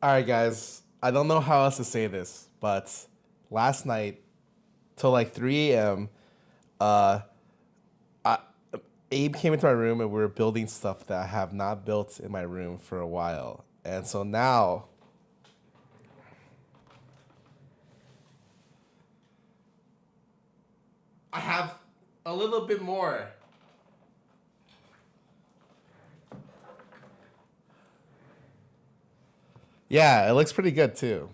All right, guys. I don't know how else to say this, but last night till like 3 a.m., uh, I, Abe came into my room and we were building stuff that I have not built in my room for a while, and so now I have a little bit more. Yeah, it looks pretty good too.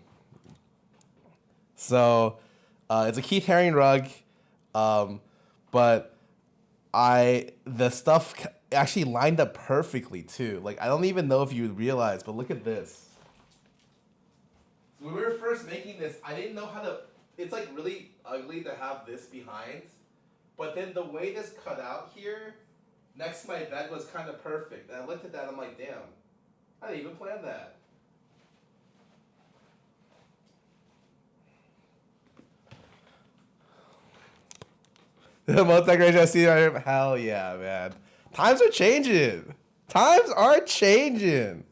So it's a Keith Haring rug, but the stuff actually lined up perfectly too. Like I don't even know if you realize, but look at this. When we were first making this, I didn't know how to. It's like really ugly to have this behind, but then the way this cut out here, next to my bed was kind of perfect. And I looked at that, I'm like, damn, I didn't even plan that. The most decoration I've seen in my room. Hell yeah, man. Times are changing. Times are changing.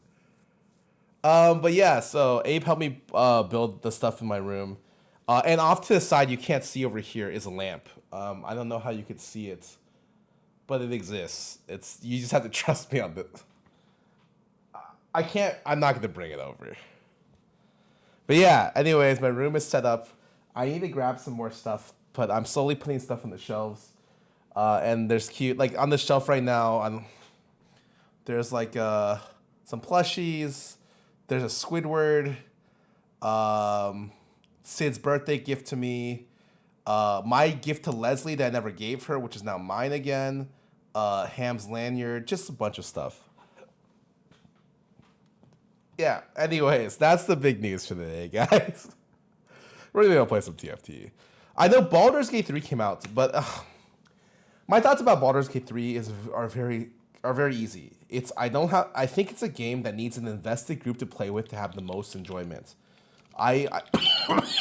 But yeah, so Abe helped me build the stuff in my room. And off to the side, you can't see over here, is a lamp. I don't know how you could see it, but it exists. You just have to trust me on this. I'm not going to bring it over. But yeah, anyways, my room is set up. I need to grab some more stuff, but I'm slowly putting stuff on the shelves. And there's cute, like on the shelf right now, there's like some plushies. There's a Squidward. Sid's birthday gift to me. My gift to Leslie that I never gave her, which is now mine again. Ham's lanyard. Just a bunch of stuff. Yeah, anyways, that's the big news for the day, guys. We're gonna go play some TFT. I know Baldur's Gate 3 came out, but my thoughts about Baldur's Gate 3 are very easy. I think it's a game that needs an invested group to play with to have the most enjoyment. I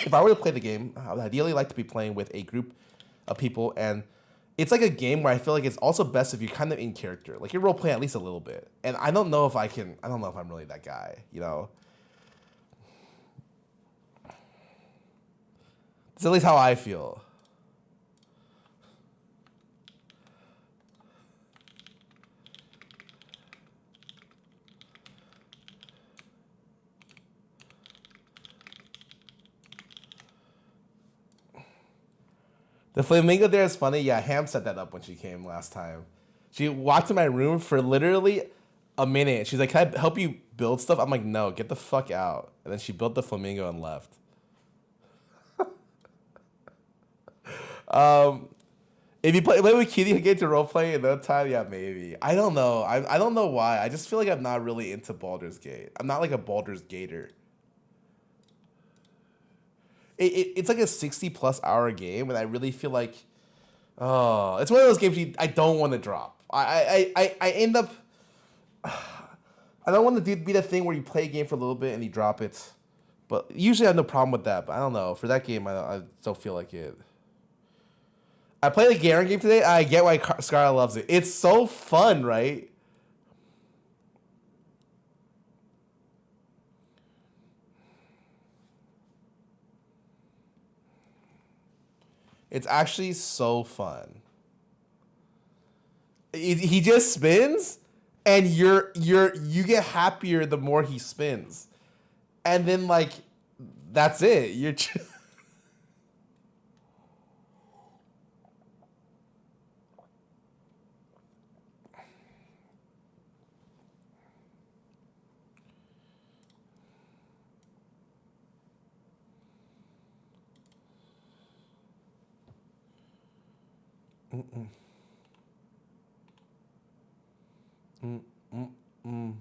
if I were to play the game, I would ideally like to be playing with a group of people, and it's like a game where I feel like it's also best if you're kind of in character, like you're role playing at least a little bit. And I don't know if I'm really that guy, you know. It's at least how I feel. The flamingo there is funny. Yeah, Ham set that up when she came last time. She walked in my room for literally a minute. She's like, "Can I help you build stuff?" I'm like, "No, get the fuck out." And then she built the flamingo and left. If you play with Kitty again to roleplay in that time, yeah, maybe. I don't know. I don't know why. I just feel like I'm not really into Baldur's Gate. I'm not like a Baldur's Gator. It's like a 60+ hour game, and I really feel like, oh, it's one of those games I don't want to drop. I end up, I don't want to be the thing where you play a game for a little bit and you drop it. But usually I have no problem with that. But I don't know. For that game, I don't feel like it. I played the Garen game today. I get why Scarra loves it. It's so fun, right? It's actually so fun. He just spins, and you get happier the more he spins, and then like that's it. You're. Mm-mm. Mm-mm.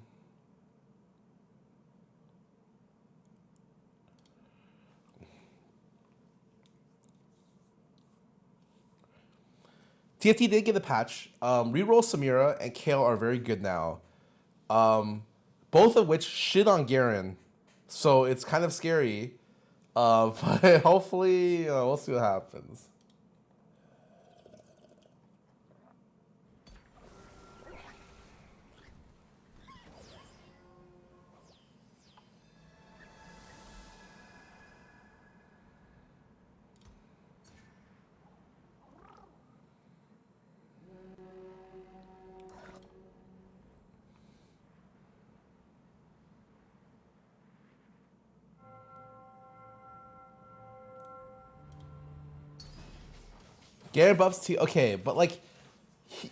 TFT did get a patch. Reroll Samira and Kale are very good now. Both of which shit on Garen, so it's kind of scary. But hopefully, we'll see what happens. Garen buffs too. Okay, but like,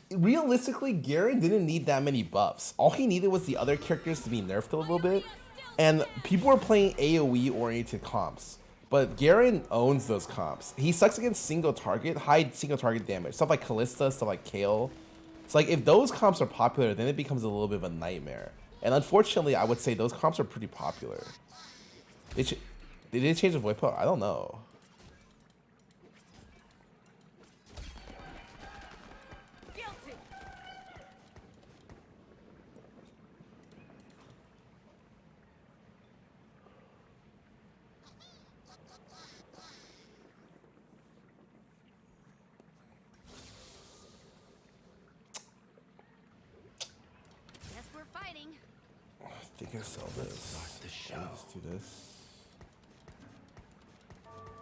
realistically, Garen didn't need that many buffs. All he needed was the other characters to be nerfed a little bit, and people were playing AOE oriented comps. But Garen owns those comps. He sucks against single target, high single target damage, stuff like Kalista, stuff like Kale. It's like if those comps are popular, then it becomes a little bit of a nightmare. And unfortunately, I would say those comps are pretty popular. Did they change the void power? I don't know. I think I sell this. Let's do this.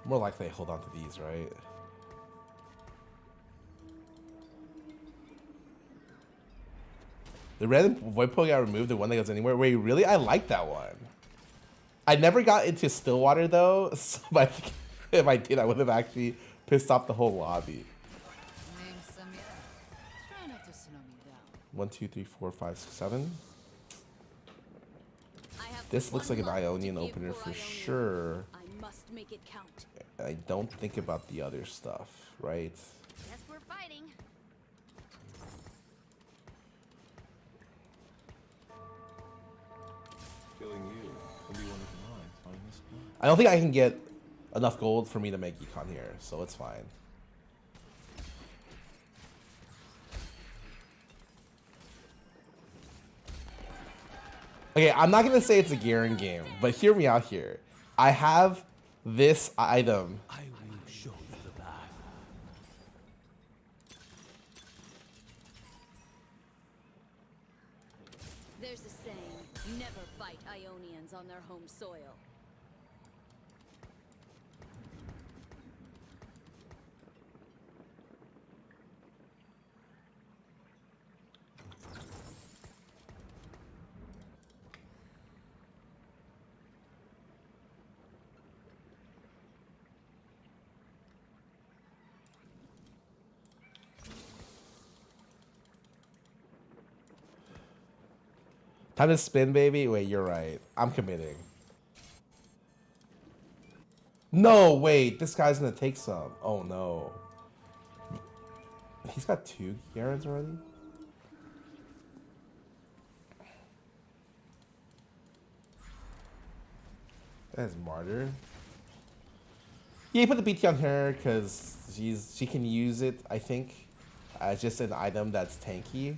More likely I hold on to these, right? The random void pool got removed, the one that goes anywhere. Wait, really? I like that one. I never got into Stillwater though, so I think if I did, I would have actually pissed off the whole lobby. 1, 2, 3, 4, 5, 6, 7. This looks like an Ionian opener for sure. I must make it count. I don't think about the other stuff, right? Guess we're fighting. Killing you will be one of mine. Find this one. I don't think I can get enough gold for me to make econ here, so it's fine. Okay, I'm not gonna say it's a Garen game, but hear me out here. I have this item. I will show you the path. There's a saying, never fight Ionians on their home soil. Time to spin, baby. Wait, you're right. I'm committing. No, wait. This guy's gonna take some. Oh, no. He's got 2 Garens already? That's Martyr. Yeah, he put the BT on her because she can use it, I think, as just an item that's tanky.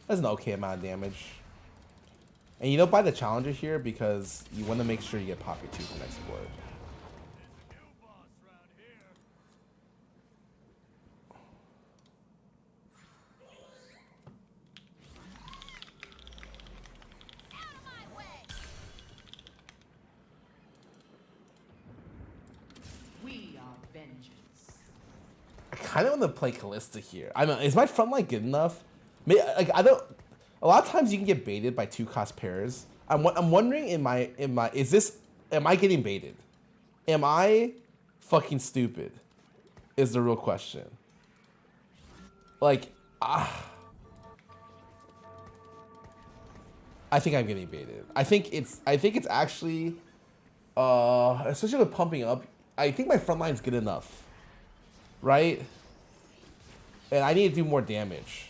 That's an okay amount of damage. And you don't buy the challenger here because you want to make sure you get Poppy 2 for next board. We are vengeance. I kind of want to play Kalista here. I mean, is my front line good enough? Like I don't. A lot of times you can get baited by 2-cost pairs. I'm wondering, am I getting baited? Am I fucking stupid? Is the real question. Like, I think I'm getting baited. I think it's actually, especially with pumping up. I think my front line's good enough, right? And I need to do more damage.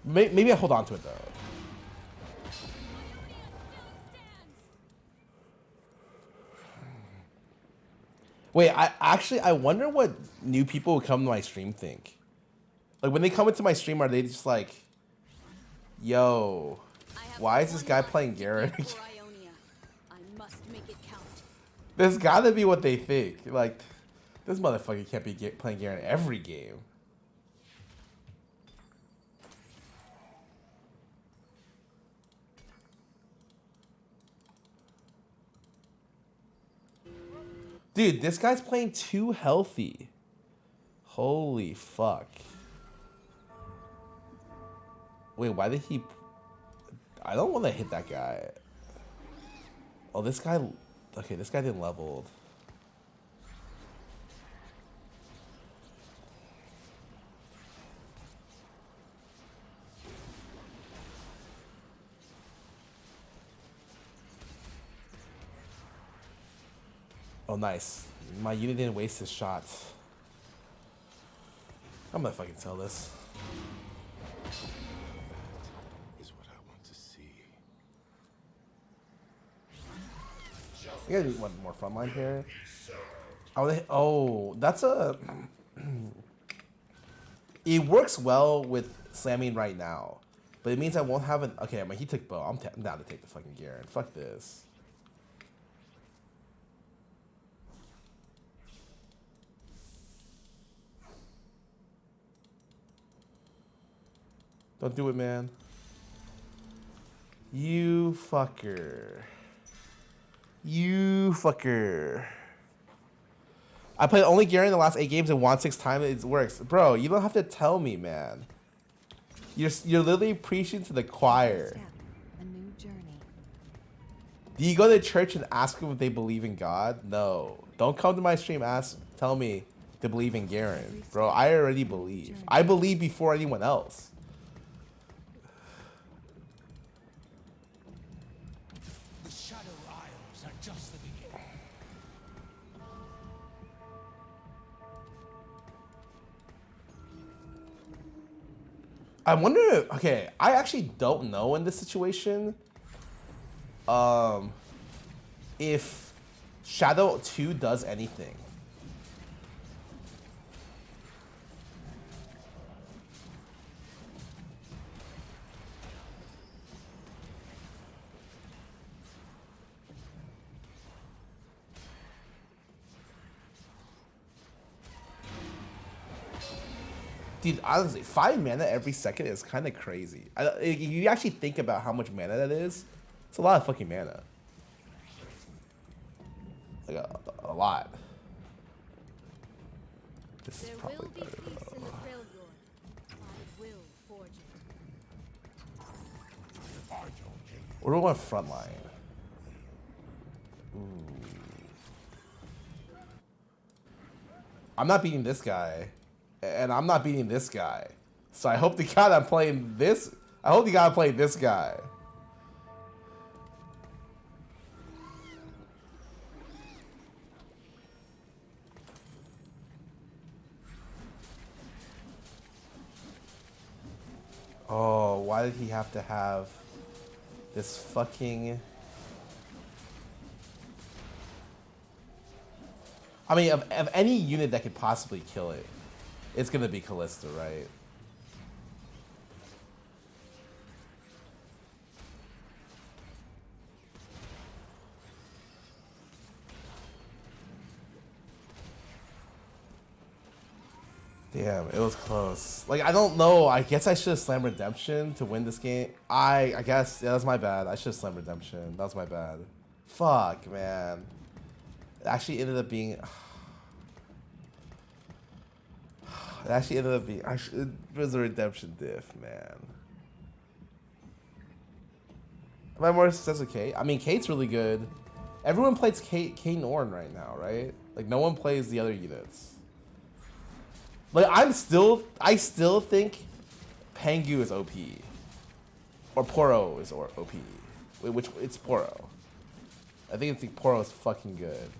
Maybe I hold on to it though. Wait, I wonder what new people who come to my stream think. Like when they come into my stream, are they just like, yo, why is this guy playing Garen? There's gotta be what they think. Like, this motherfucker can't be playing Garen every game. Dude, this guy's playing too healthy. Holy fuck. Wait, why did he... I don't want to hit that guy. Oh, this guy... Okay, this guy didn't leveled. Oh, nice. My unit didn't waste his shot. I'm gonna fucking sell this. Is what I want to see. I gotta do one more front line here. Oh, that's a... It works well with slamming right now. But it means I won't have an... Okay, I mean, he took bow. I'm down to take the fucking Garen. Fuck this. Don't do it, man. You fucker. You fucker. I played only Garen in the last 8 games and won 6 times. It works. Bro, you don't have to tell me, man. You're literally preaching to the choir. A new journey. Do you go to church and ask them if they believe in God? No. Don't come to my stream tell me to believe in Garen. Bro, I already believe. I believe before anyone else. I wonder if, okay, I actually don't know in this situation if Shadow 2 does anything. Dude, honestly, 5 mana every second is kind of crazy. You actually think about how much mana that is. It's a lot of fucking mana. Like a lot. This is probably better. What do I want front line? Ooh. I'm not beating this guy. And I'm not beating this guy. So I hope to God I'm playing this. I hope to God I'm playing this guy. Oh, why did he have to have this fucking... I mean, of any unit that could possibly kill it, it's gonna be Callista, right? Damn, it was close. Like, I don't know. I guess I should have slammed Redemption to win this game. I guess, yeah, that's my bad. I should have slammed Redemption. That was my bad. Fuck, man. It actually ended up being... It actually ended up being... It was a Redemption diff, man. Am I more successful with Kate? I mean, Kate's really good. Everyone plays Kate and Ornn right now, right? Like, no one plays the other units. Like, I still think Pangu is OP. Or Poro is OP. Which, it's Poro. I think Poro is fucking good.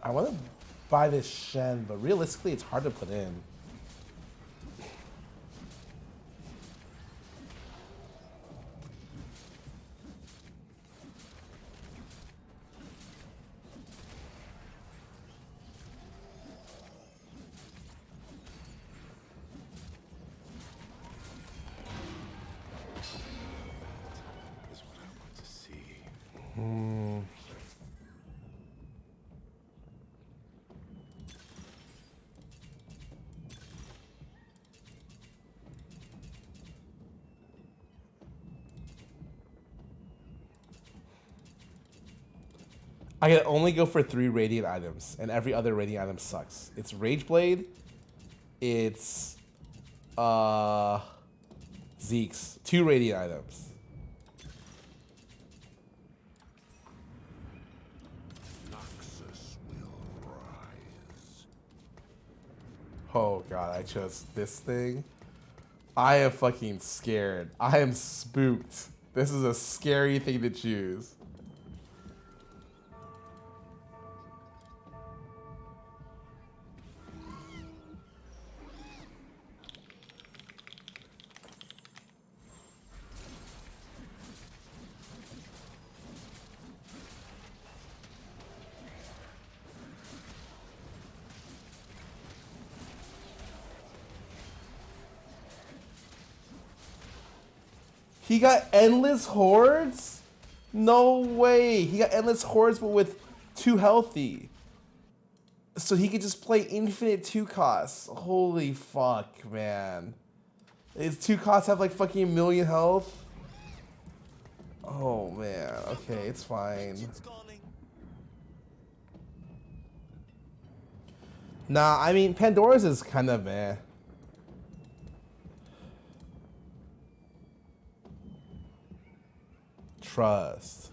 I want to buy this Shen, but realistically, it's hard to put in. Is what I want to see. I can only go for 3 radiant items, and every other radiant item sucks. It's Rage Blade, it's Zeke's 2 radiant items. Noxus will rise. Oh god, I chose this thing. I am fucking scared. I am spooked. This is a scary thing to choose. He got endless hordes? No way. He got endless hordes, but with 2 healthy. So he could just play infinite 2 costs. Holy fuck, man. His 2 costs have like fucking 1 million health? Oh man, okay, it's fine. Nah, I mean, Pandora's is kind of meh. Trust.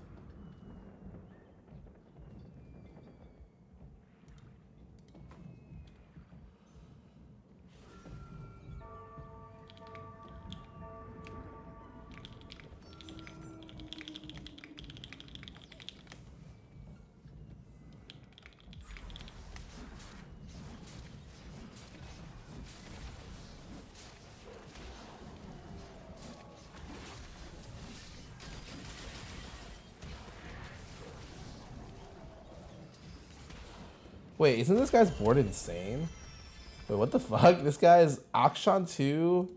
Wait, isn't this guy's board insane? Wait, what the fuck? This guy is Akshan 2,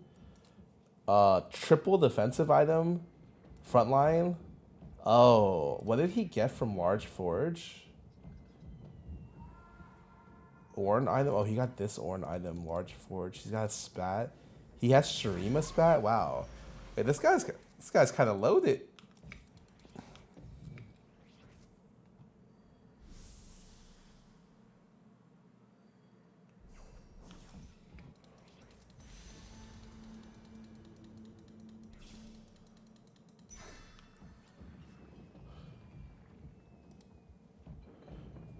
triple defensive item, frontline. Oh, what did he get from Large Forge? Orn item? Oh, he got this Orn item, Large Forge. He's got a spat. He has Shurima spat? Wow. Wait, this guy's kind of loaded.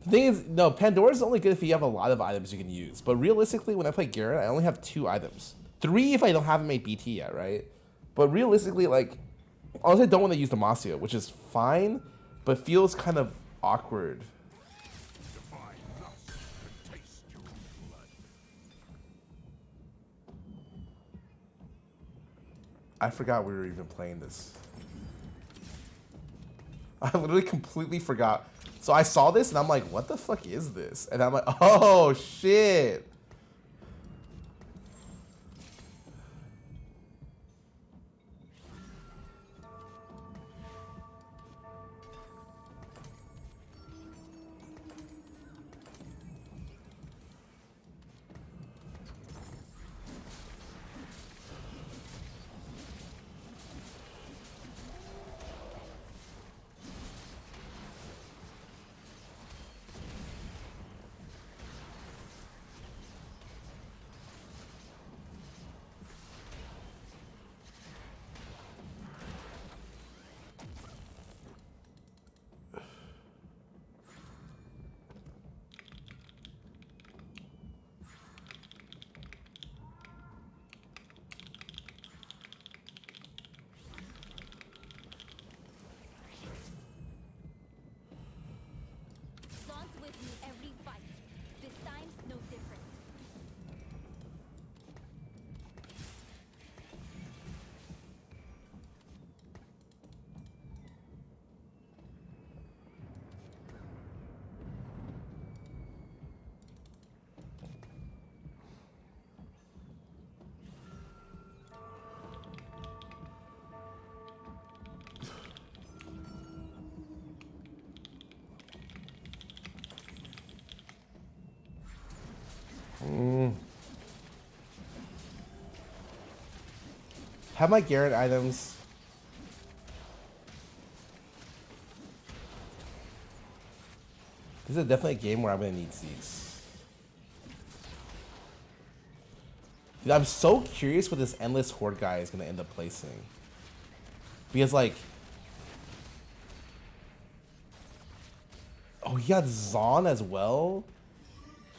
The thing is, no, Pandora's only good if you have a lot of items you can use. But realistically, when I play Garen, I only have 2 items. 3 if I haven't made BT yet, right? But realistically, like, honestly, I don't want to use Demacia, which is fine, but feels kind of awkward. I forgot we were even playing this. I literally completely forgot. So I saw this and I'm like, what the fuck is this? And I'm like, oh shit. Have my Garrett items. This is definitely a game where I'm gonna need Zeke's. Dude, I'm so curious what this endless horde guy is gonna end up placing. Because like, oh, he got Zon as well.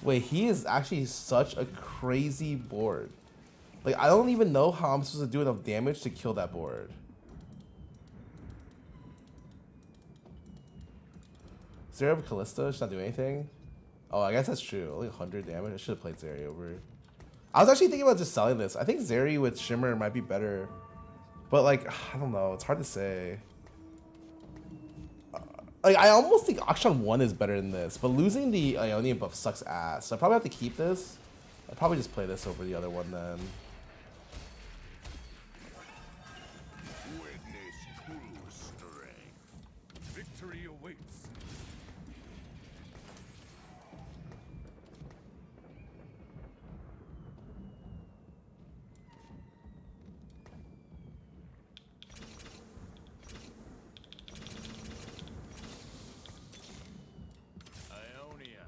Wait, he is actually such a crazy board. Like, I don't even know how I'm supposed to do enough damage to kill that board. Zero of Kalista should not do anything. Oh, I guess that's true. Only 100 damage. I should have played Zeri over. I was actually thinking about just selling this. I think Zeri with Shimmer might be better. But, like, I don't know. It's hard to say. Like, I almost think Akshan 1 is better than this. But losing the Ionian buff sucks ass. So I probably have to keep this. I'll probably just play this over the other one then. Victory awaits. Ionia.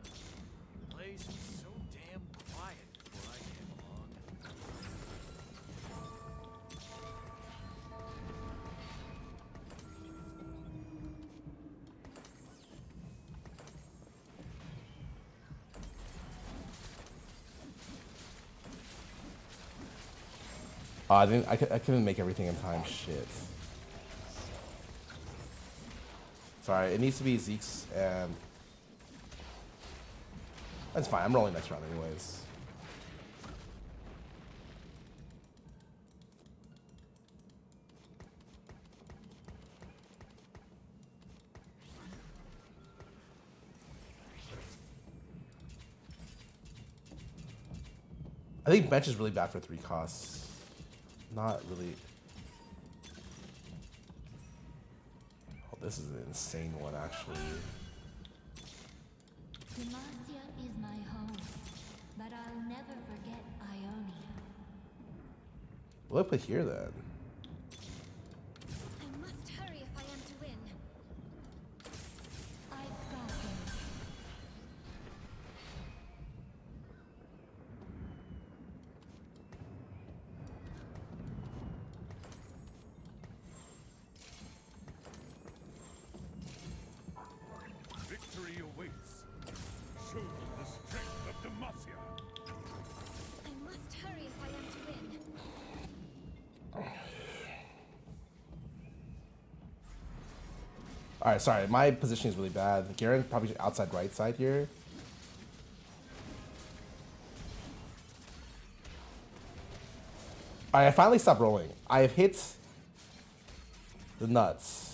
Place was so damn quiet before I came along. Oh, I couldn't make everything in time. Shit. Sorry, it needs to be Zeke's and... That's fine, I'm rolling next round anyways. I think bench is really bad for 3 costs. Not really. Oh, this is an insane one, actually. Demacia is my home, but I'll never forget Ionia. What do I put here then? I must hurry if I am to win. I've got him. Victory awaits. Show them the strength of Demacia. I must hurry if I am to win. Alright, sorry, my position is really bad. Garen probably outside right side here. Alright, I finally stopped rolling. I have hit the nuts.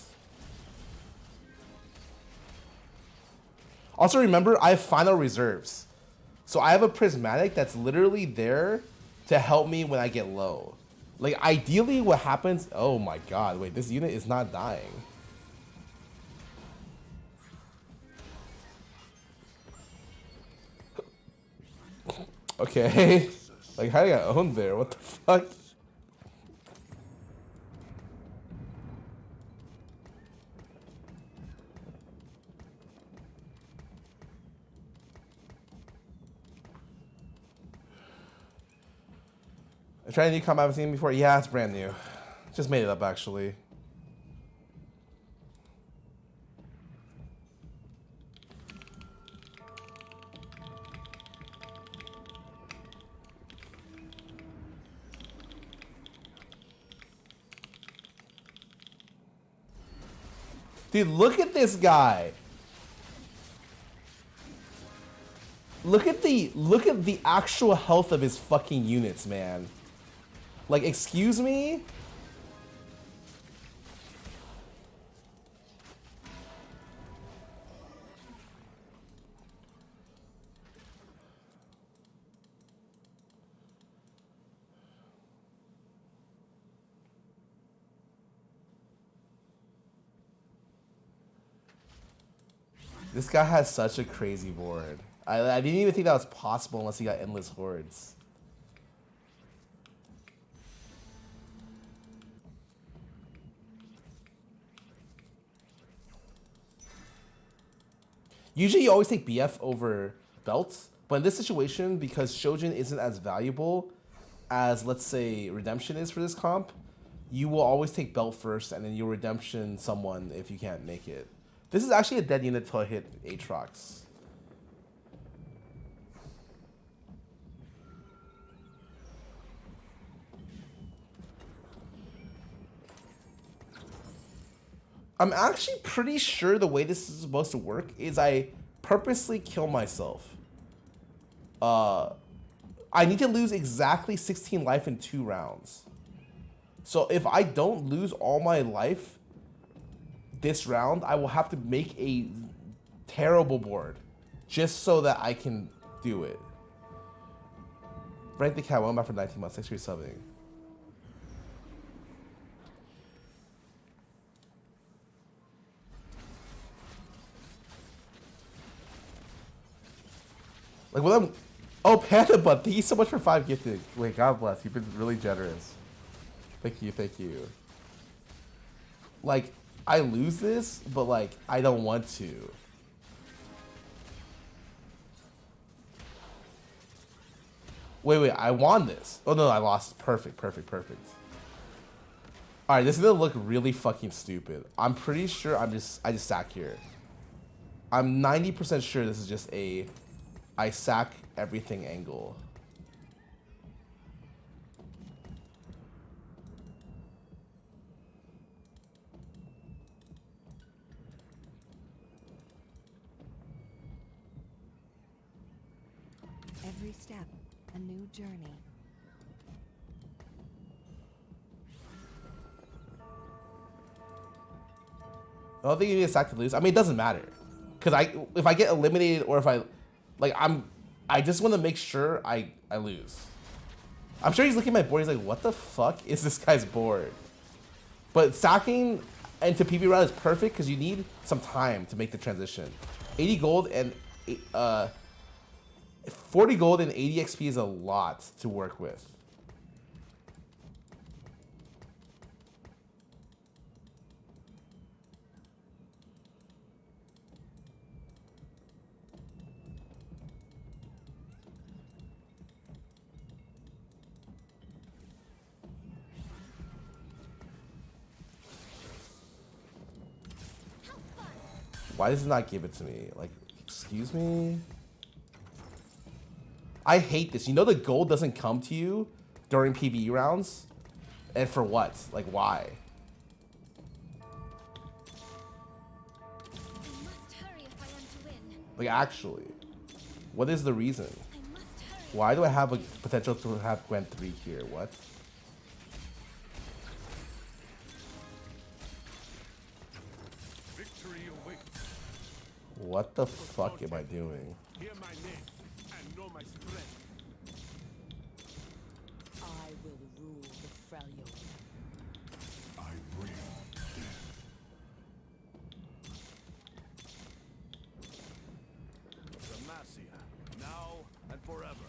Also remember, I have final reserves. So I have a prismatic that's literally there to help me when I get low. Like, ideally what happens... Oh my god, wait, this unit is not dying. Okay. Like, how do I got owned there? What the fuck? I tried a new combat I've seen before. Yeah, it's brand new. Just made it up, actually. Dude, look at this guy. Look at the actual health of his fucking units, man. Like, excuse me? This guy has such a crazy board. I didn't even think that was possible unless he got endless hordes. Usually you always take BF over belts, but in this situation, because Shojin isn't as valuable as, let's say, Redemption is for this comp, you will always take belt first, and then you'll Redemption someone if you can't make it. This is actually a dead unit till I hit Aatrox. I'm actually pretty sure the way this is supposed to work is I purposely kill myself. I need to lose exactly 16 life in 2 rounds. So if I don't lose all my life this round, I will have to make a terrible board just so that I can do it. Rank the cat, welcome back for 19 months. Thanks for your subbing. Like, what I'm... Oh, Panda Butt, thank you so much for 5 gifted. Wait, God bless. You've been really generous. Thank you, thank you. Like, I lose this, but, like, I don't want to. Wait, I won this. Oh, no, I lost. Perfect. Alright, this is gonna look really fucking stupid. I'm pretty sure I just sack here. I'm 90% sure this is just a... I sack everything angle. Every step, a new journey. I don't think you need a sack to lose. I mean, it doesn't matter. Because if I get eliminated or if I just want to make sure I lose. I'm sure he's looking at my board. He's like, what the fuck is this guy's board? But sacking into PB round is perfect because you need some time to make the transition. 80 gold and 40 gold and 80 XP is a lot to work with. Why does it not give it to me? Like, excuse me? I hate this. You know the gold doesn't come to you during PvE rounds? And for what? Like, why? I must hurry if I am to win. Like, actually. What is the reason? I must hurry. Why do I have a potential to have Gwen 3 here? What? Victory awaits. What the fuck am I doing? Hear my name and know my strength. I will rule the Freljord. I bring death. Demacia, now and forever.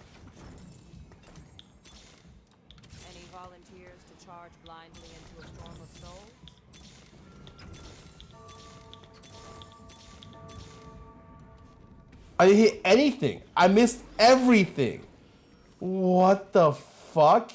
Any volunteers to charge blindly into a storm of souls? I didn't hit anything. I missed everything. What the fuck?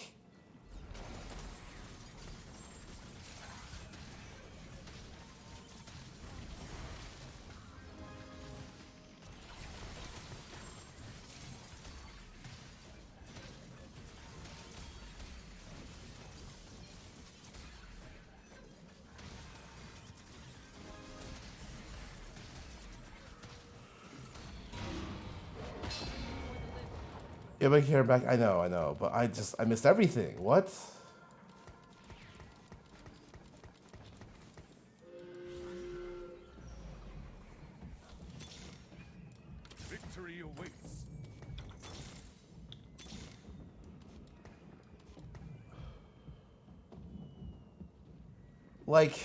Yeah, but here back. I know, but I missed everything. What? Victory awaits. Like,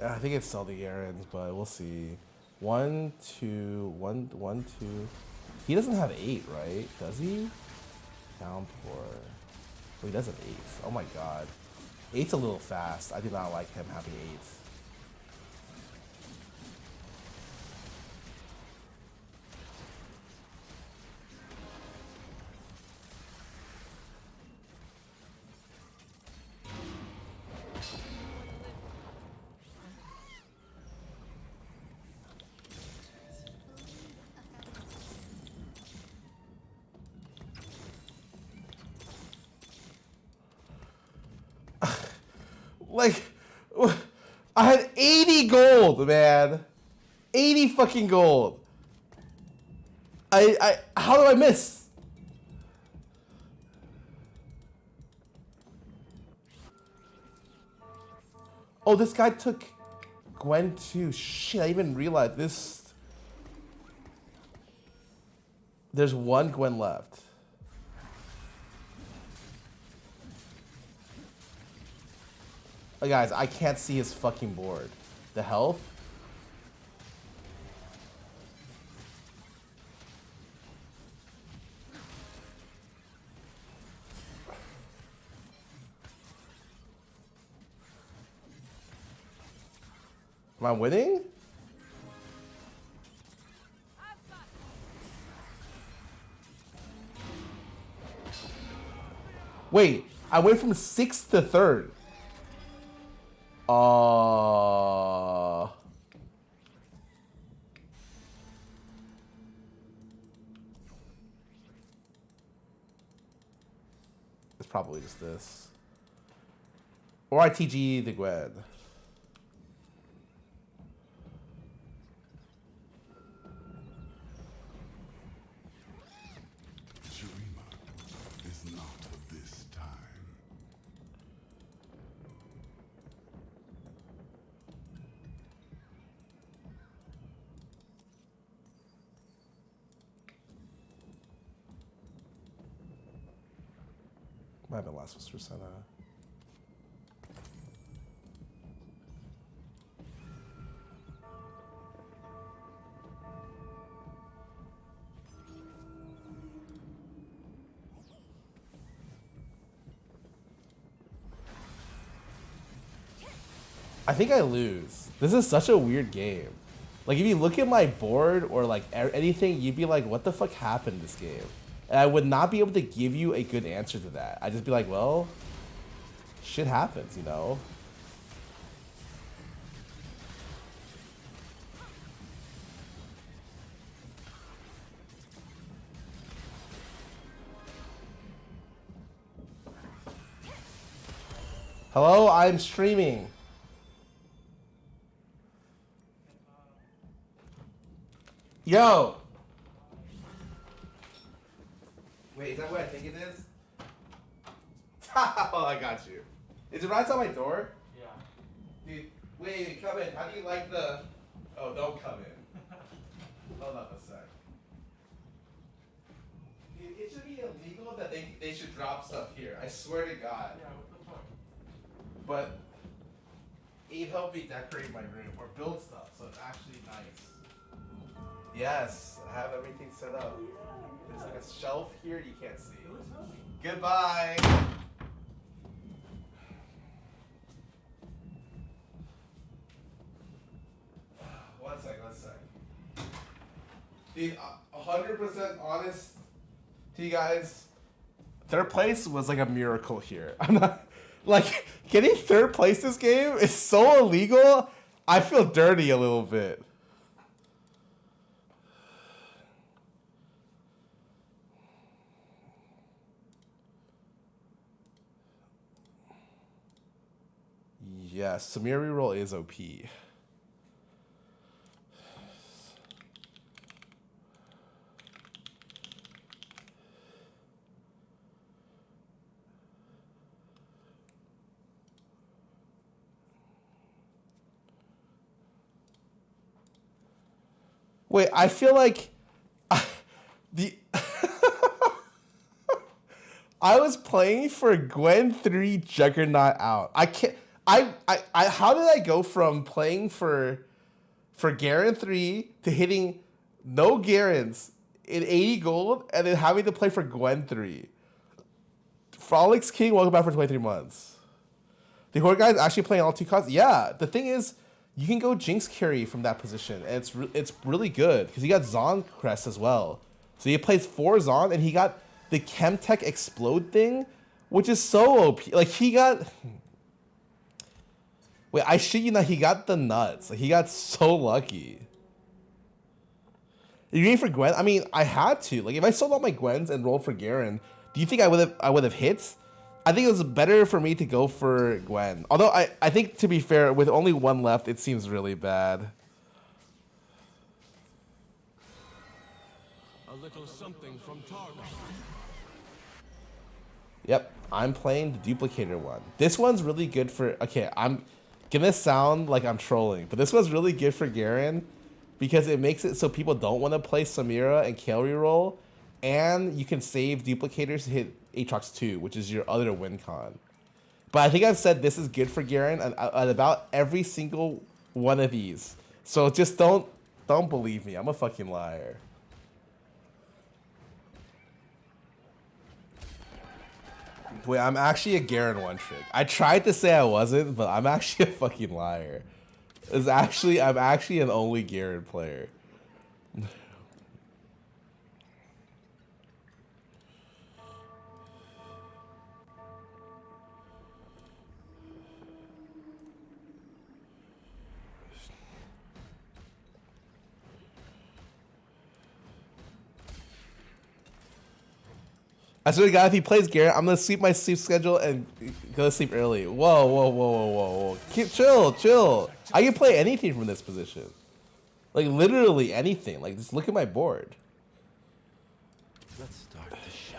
I think it's still the errands, but we'll see. 1, 2, 1, 1, 2. He doesn't have 8, right? Does he? Downpour. Oh, he does have 8. Oh my god. 8's a little fast. I do not like him having 8. Like, I had 80 gold, man. 80 fucking gold. How do I miss? Oh, this guy took Gwen too. Shit, I even realized this. There's one Gwen left. Oh, guys, I can't see his fucking board. The health? Am I winning? Wait, I went from 6th to 3rd. It's probably just this. Or I TG the Gwen. Is not of this time. Might have been last was for Senna. I think I lose. This is such a weird game. Like, if you look at my board or like anything, you'd be like, what the fuck happened in this game? And I would not be able to give you a good answer to that. I'd just be like, well, shit happens, you know? Hello, I'm streaming. Yo! Wait, is that what I think it is? Oh, I got you. Is it right outside my door? Yeah. Dude, wait, come in. How do you like the... Oh, don't come in. Hold up a sec. Dude, it should be illegal that they should drop stuff here. I swear to God. Yeah, what the fuck? But it helped me decorate my room or build stuff, so it's actually nice. Yes, I have everything set up. There's like a shelf here you can't see. Goodbye. One sec. Dude, 100% honest to you guys, third place was like a miracle here. I'm not like getting third place this game is so illegal. I feel dirty a little bit. Yes, Samir reroll is OP. Wait, I feel like the I was playing for Gwen 3 Juggernaut out. how did I go from playing for Garen 3 to hitting no Garens in 80 gold and then having to play for Gwen 3? Frolics King, welcome back for 23 months. The Horde guy is actually playing all 2 cards? Yeah, the thing is, you can go Jinx carry from that position, and it's really good because he got Zon Crest as well. So he plays 4 Zon, and he got the Chemtech Explode thing, which is so OP. Like, he got... Wait, I shit you not, he got the nuts. Like, he got so lucky. You're going for Gwen? I mean, I had to. Like, if I sold all my Gwens and rolled for Garen, do you think I would have hit? I think it was better for me to go for Gwen. Although I think, to be fair, with only 1 left, it seems really bad. A little something from Targa. Yep, I'm playing the Duplicator one. This one's really good for... Okay, I'm gonna sound like I'm trolling, but this one's really good for Garen because it makes it so people don't want to play Samira and Kayle reroll, and you can save Duplicators to hit Aatrox 2, which is your other win con. But I think I've said this is good for Garen at about every single one of these. So just don't believe me. I'm a fucking liar. Wait, I'm actually a Garen one trick. I tried to say I wasn't, but I'm actually a fucking liar. I'm actually an only Garen player. I swear to God, if he plays Garrett, I'm gonna sleep my sleep schedule and go to sleep early. Whoa. Chill. I can play anything from this position. Like, literally anything. Like, just look at my board. Let's start the show.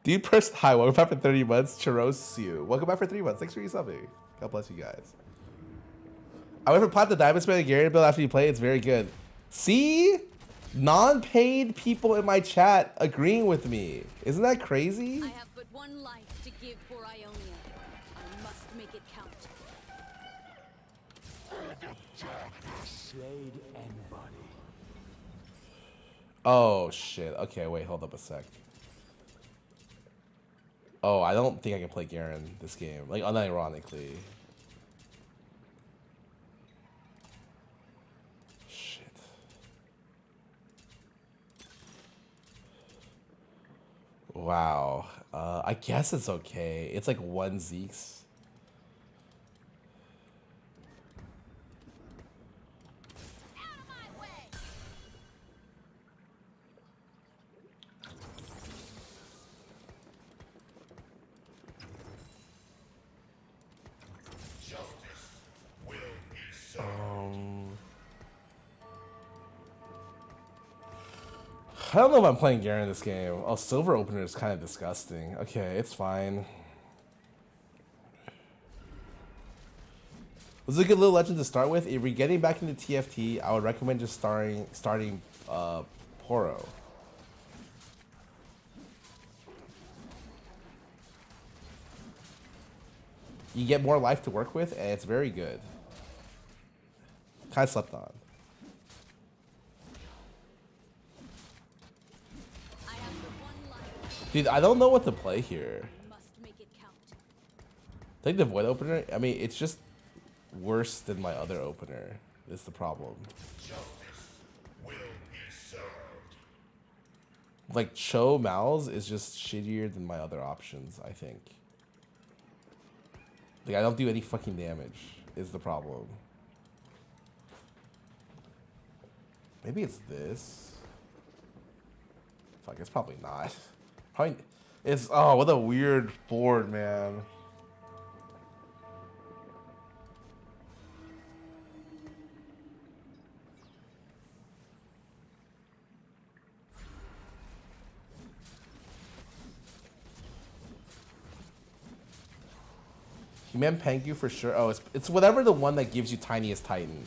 Dude, hi, welcome back for 30 months. Chirosiu. Welcome back for 3 months. Thanks for your subbing. God bless you guys. I went for Plat the Diamond Spell Garen build after you play. It's very good. See? Non-paid people in my chat agreeing with me. Isn't that crazy? I have but one life to give for Ionia. I must make it count. Shade and body. Oh, shit. Okay, wait, hold up a sec. Oh, I don't think I can play Garen this game. Like, unironically. Wow. I guess it's okay. It's like 1 Zeke's. Out of my way! I don't know if I'm playing Garen in this game. Oh, Silver Opener is kind of disgusting. Okay, it's fine. This is a good little legend to start with. If you're getting back into TFT, I would recommend just starting Poro. You get more life to work with, and it's very good. Kind of slept on. Dude, I don't know what to play here. Must make it count. I think the Void Opener, I mean, it's just worse than my other opener. Is the problem. Like, Cho Mal's is just shittier than my other options, I think. Like, I don't do any fucking damage, is the problem. Maybe it's this. Fuck, it's probably not. Probably, it's, oh, what a weird board, man. Human Pengu for sure. Oh, it's whatever the one that gives you tiniest Titan.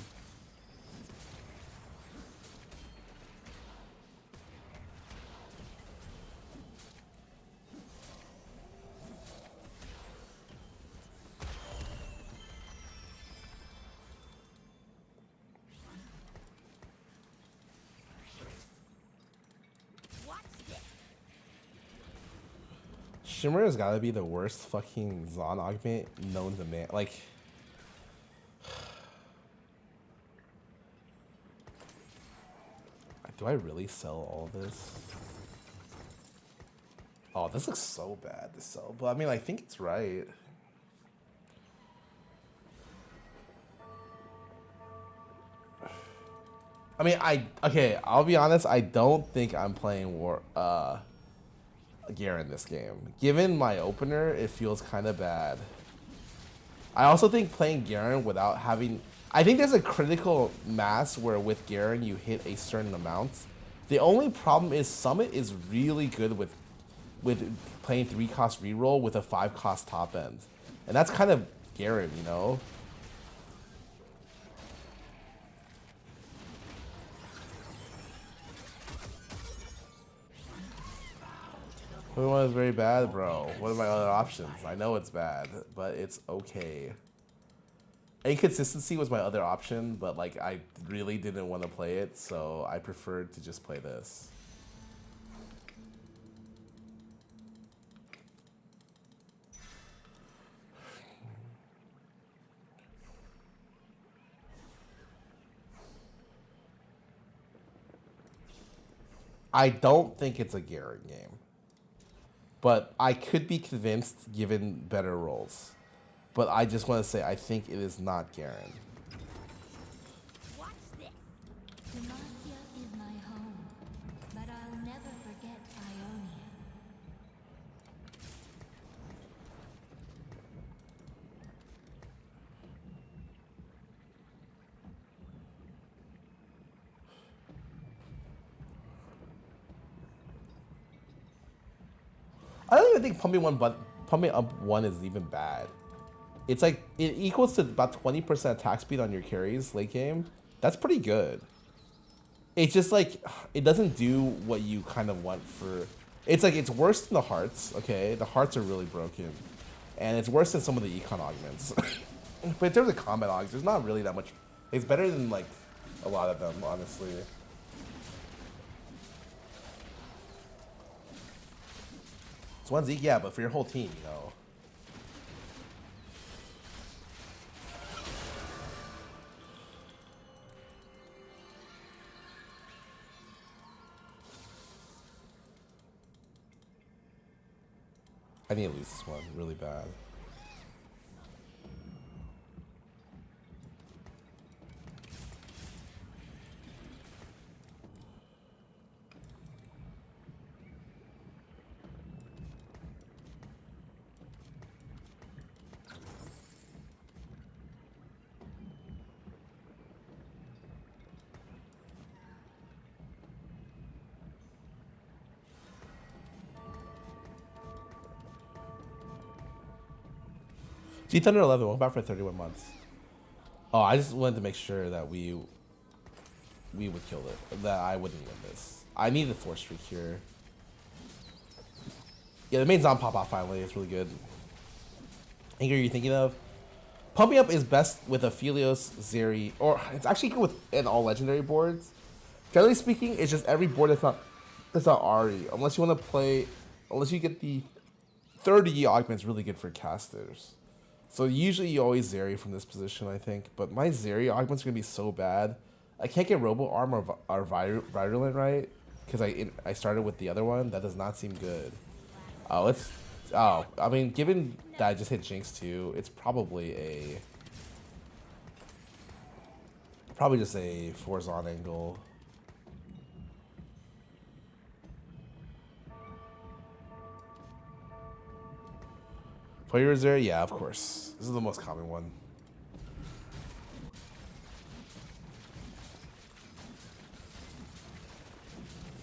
Shimmer has got to be the worst fucking Zon augment known to man. Like, do I really sell all this? Oh, this looks so bad to sell, but I mean, I think it's right. I mean, okay, I'll be honest, I don't think I'm playing Garen this game. Given my opener, it feels kind of bad. I also think playing Garen without having... I think there's a critical mass where with Garen you hit a certain amount. The only problem is Summit is really good with playing 3-cost reroll with a 5-cost top end. And that's kind of Garen, you know? What one is very bad, bro? What are my other options? I know it's bad, but it's okay. Inconsistency was my other option, but like I really didn't want to play it, so I preferred to just play this. I don't think it's a Garen game, but I could be convinced given better rolls. But I just want to say I think it is not Garen. Watch this. Demacia is my home, but I'll never forget Ionia. I don't even think pumping up one is even bad. It's like it equals to about 20% attack speed on your carries late game. That's pretty good. It's just like it doesn't do what you kind of want for. It's like it's worse than the hearts. Okay, the hearts are really broken, and it's worse than some of the econ augments. But in terms of combat augs, there's not really that much. It's better than like a lot of them, honestly. It's one Zeke, yeah, but for your whole team, you know. I need to lose this one really bad. G Thunder 11, welcome back for 31 months. Oh, I just wanted to make sure that we would kill it. That I wouldn't win this. I need the 4 streak here. Yeah, the main Zon pop off finally. It's really good. Anger, you're thinking of? Pumping up is best with Aphelios, Zeri, or it's actually good with in all legendary boards. Generally speaking, it's just every board that's not Ari. Unless you want to play, unless you get the 30 augment's really good for casters. So usually you always Zeri from this position, I think. But my Zeri augment's gonna be so bad. I can't get Robo Arm or Virulent right because I started with the other one. That does not seem good. I mean, given that I just hit Jinx too, it's probably just a 4 Zon angle. Player Zero? Yeah, of course. This is the most common one.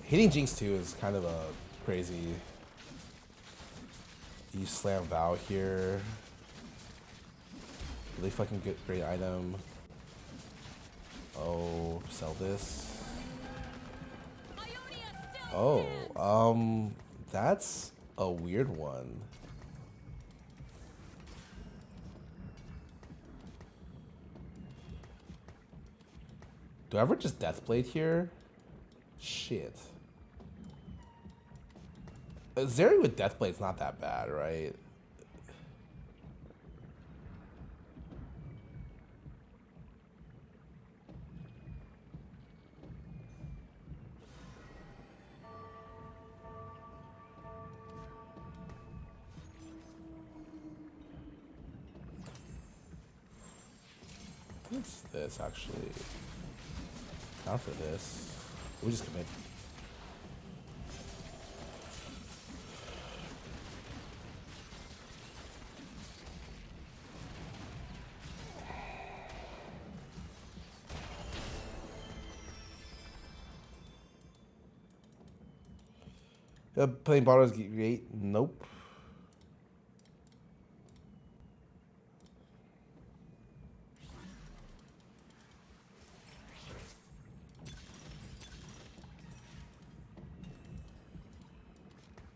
Hitting Jinx 2 is kind of a crazy. You slam Vow here. Really fucking good, great item. Oh, sell this. Oh, that's a weird one. Do I ever just Deathblade here? Shit. Zeri with Deathblade's not that bad, right? What's this actually? Not for this. We just commit. Playing Baldur's Gate 8? Nope.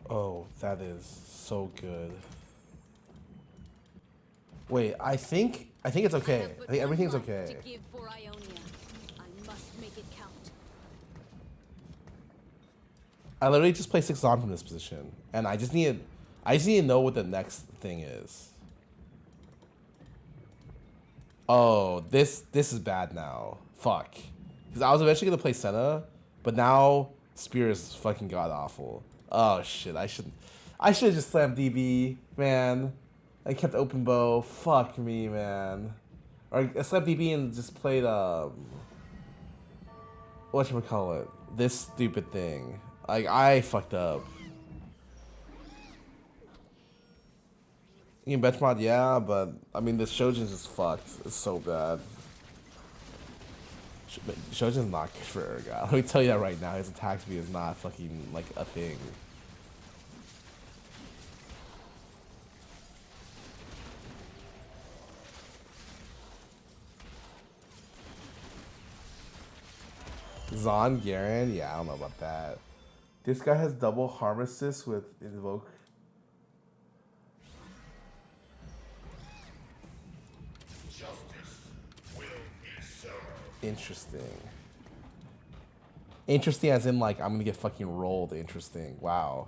Oh, that is so good. Wait, I think it's okay. I think everything's okay. To give for Ionia. I must make it count. I literally just play 6 on from this position, and I just need to know what the next thing is. Oh, this is bad now. Fuck. Because I was eventually gonna play Senna, but now Spear is fucking god awful. Oh shit, I should have just slammed DB, man. I kept open bow. Fuck me, man. Or I slammed DB and just played whatchamacallit? This stupid thing. Like, I fucked up. You can benchmod, yeah, but I mean the Shojin's just fucked. It's so bad. Shojin's not good for Urgot. Let me tell you that right now. His attack speed is not fucking like a thing. Zon Garen? Yeah, I don't know about that. This guy has double harm assist with invoke. Interesting. Interesting as in like I'm gonna get fucking rolled. Interesting. Wow.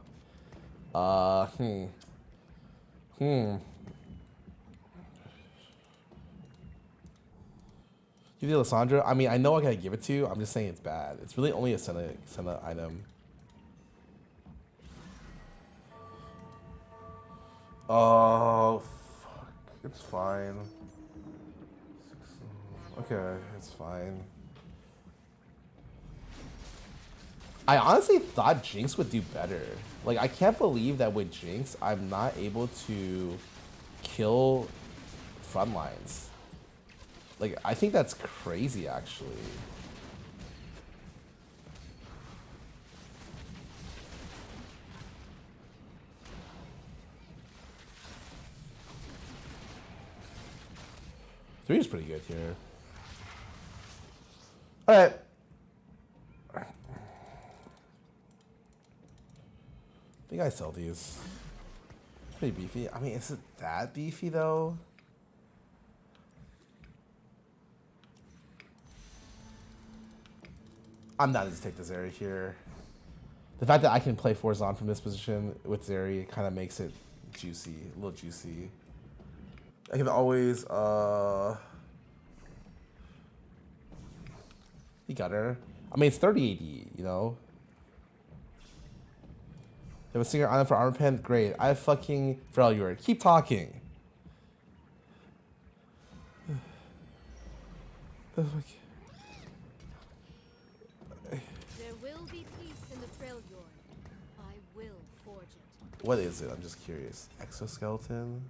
Give the Lissandra. I mean, I know I gotta give it to you. I'm just saying it's bad. It's really only a Senna item. Oh, fuck. It's fine. Okay, it's fine. I honestly thought Jinx would do better. Like, I can't believe that with Jinx, I'm not able to kill front lines. Like, I think that's crazy, actually. Three is pretty good here. All right. I think I sell these. Pretty beefy. I mean, is it that beefy though? I'm not going to take the Zeri here. The fact that I can play 4 Zon from this position with Zeri kind of makes it juicy, a little juicy. I can always, he got her. I mean, it's 30 AD, you know? You have a singer island for armor pen? Great. I have fucking Freljord. Keep talking. There will be peace in the Freljord. I will forge it. What is it? I'm just curious. Exoskeleton?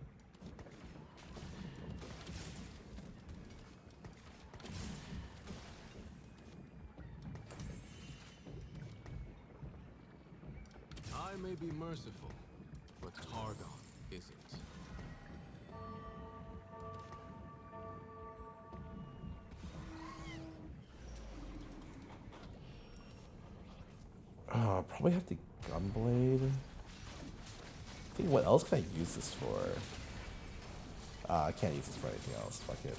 I may be merciful, but Targon isn't. Probably have to Gunblade. I think what else can I use this for? I can't use this for anything else. Fuck it.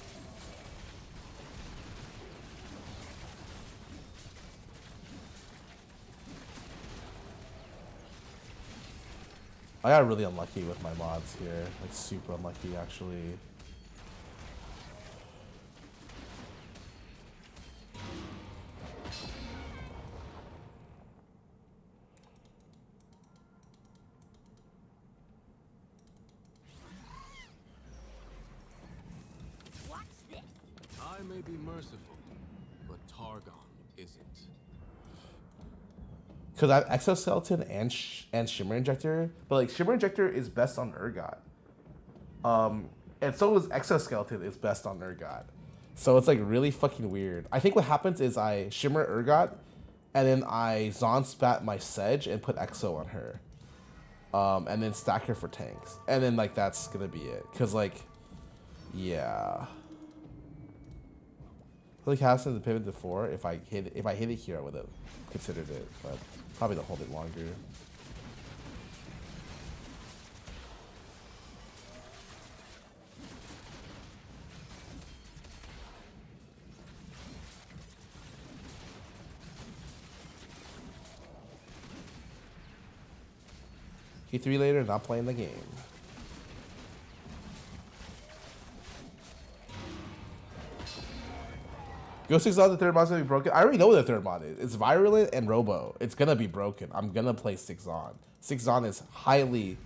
I got really unlucky with my mods here. Like super unlucky actually. I may be merciful, but Targon isn't. Because I have Exoskeleton and Shimmer Injector, but like Shimmer Injector is best on Urgot. And so is Exoskeleton is best on Urgot. So it's like really fucking weird. I think what happens is I Shimmer Urgot, and then I Zon Spat my Sedge and put Exo on her. And then stack her for tanks. And then like that's gonna be it. Cause like, yeah. Like casting the pivot to 4. If I hit it here, I would have considered it, but probably don't hold it longer. K3 later, not playing the game. Ghost 6 on the third mod's gonna be broken. I already know what the third mod is. It's Virulent and Robo. It's gonna be broken. I'm gonna play 6 on. 6 on is highly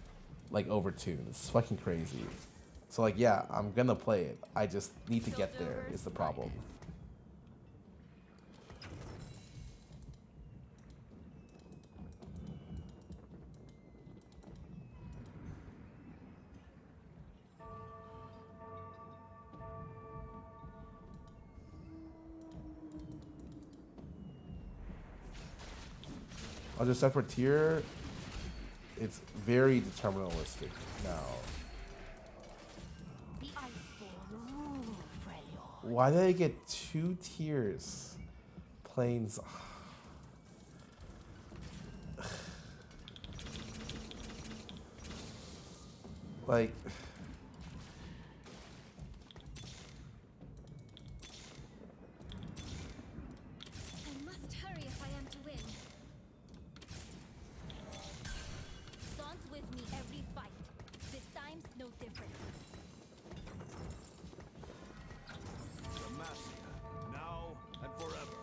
like overtuned. It's fucking crazy. So like yeah, I'm gonna play it. I just need to get there is the problem. I'll just set for tier. It's very deterministic now. Why did I get 2 tiers? Planes. Like. I must hurry if I am to win. Zon's with me every fight. This time's no different. Demacia, now and forever.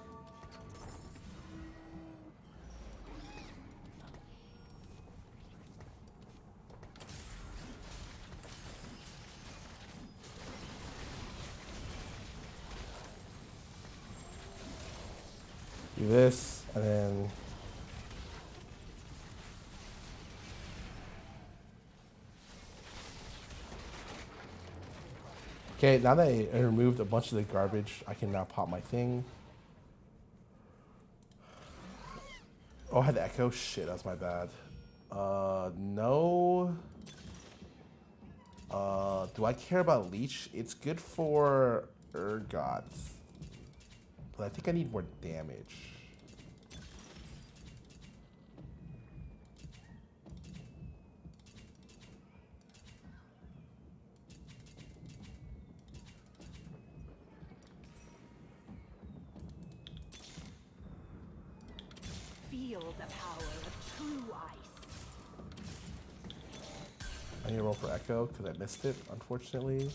Do this, and then okay, now that I removed a bunch of the garbage, I can now pop my thing. Oh, I had the echo? Shit, that's my bad. No. Do I care about Leech? It's good for Urgot. But I think I need more damage. Feel the power of true ice. I need to roll for Echo because I missed it, unfortunately.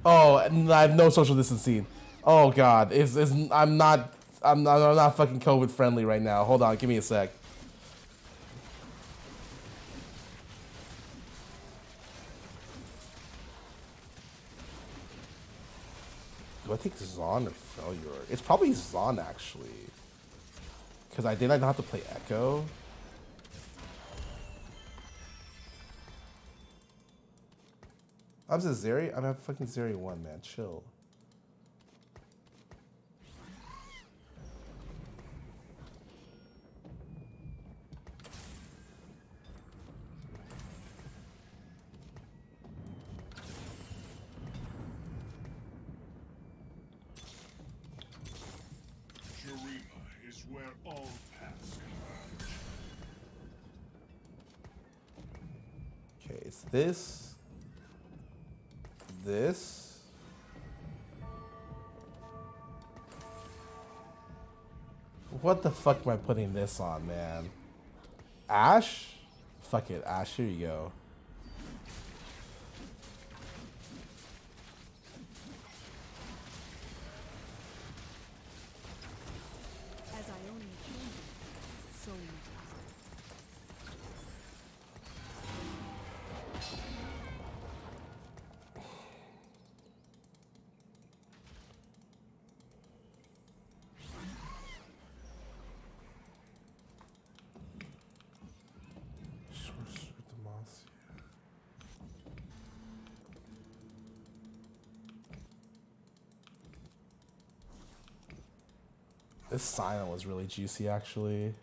Oh, and I have no social distancing. Oh god, I'm not fucking COVID friendly right now. Hold on, give me a sec. Do I take Zon or Failure? It's probably Zon actually, because I did not have to play Echo. I'm just Zeri. I'm at fucking Zeri 1, man. Chill. Shurima is where all paths converge. Okay, it's this. this? What the fuck am I putting this on, man? Ash? Fuck it, Ash, here you go. As Ionia changes, so must This silent was really juicy, actually.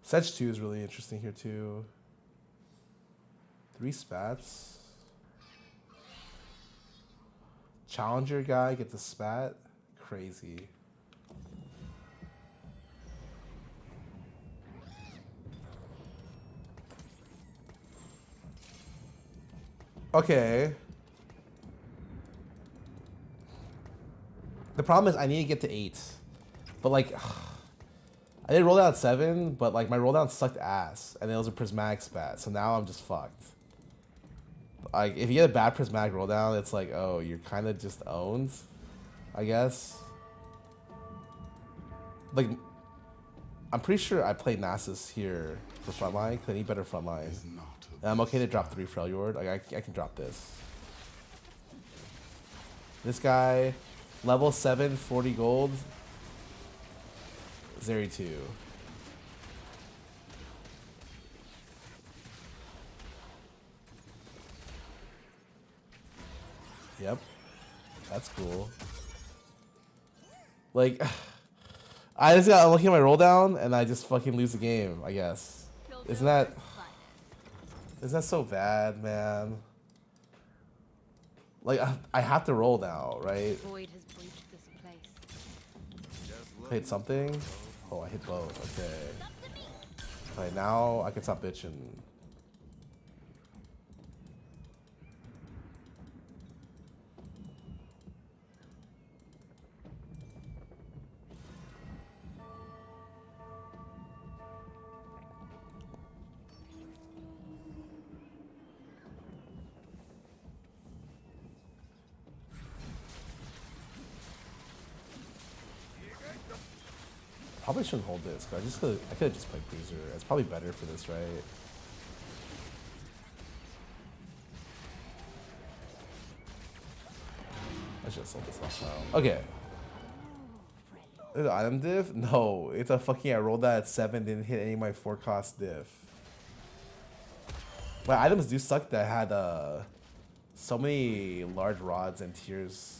Sedge 2 is really interesting here, too. 3 spats. Challenger guy gets a spat. Crazy. Okay. The problem is I need to get to 8. But like, I did roll down 7, but like my roll down sucked ass. And it was a prismatic spat. So now I'm just fucked. Like, if you get a bad prismatic roll down, it's like, oh, you're kind of just owned, I guess. Like, I'm pretty sure I played Nasus here for frontline, because I need better frontline. And I'm okay to drop 3 Freljord. Like, I can drop this. This guy, level 7, 40 gold. Zeri 2. Yep. That's cool. Like, I just got looking at my roll down and I just fucking lose the game, I guess. Isn't that so bad, man? Like, I have to roll now, right? Void has breached this place. Hit something? Oh, I hit both. Okay. Alright, now I can stop bitching. Probably shouldn't hold this, cause I could have just played Bruiser. It's probably better for this, right? I should have sold this last round. Okay. Is it item diff? No, it's a fucking. I rolled that at 7, didn't hit any of my 4 cost diff. My items do suck that had so many large rods and tiers.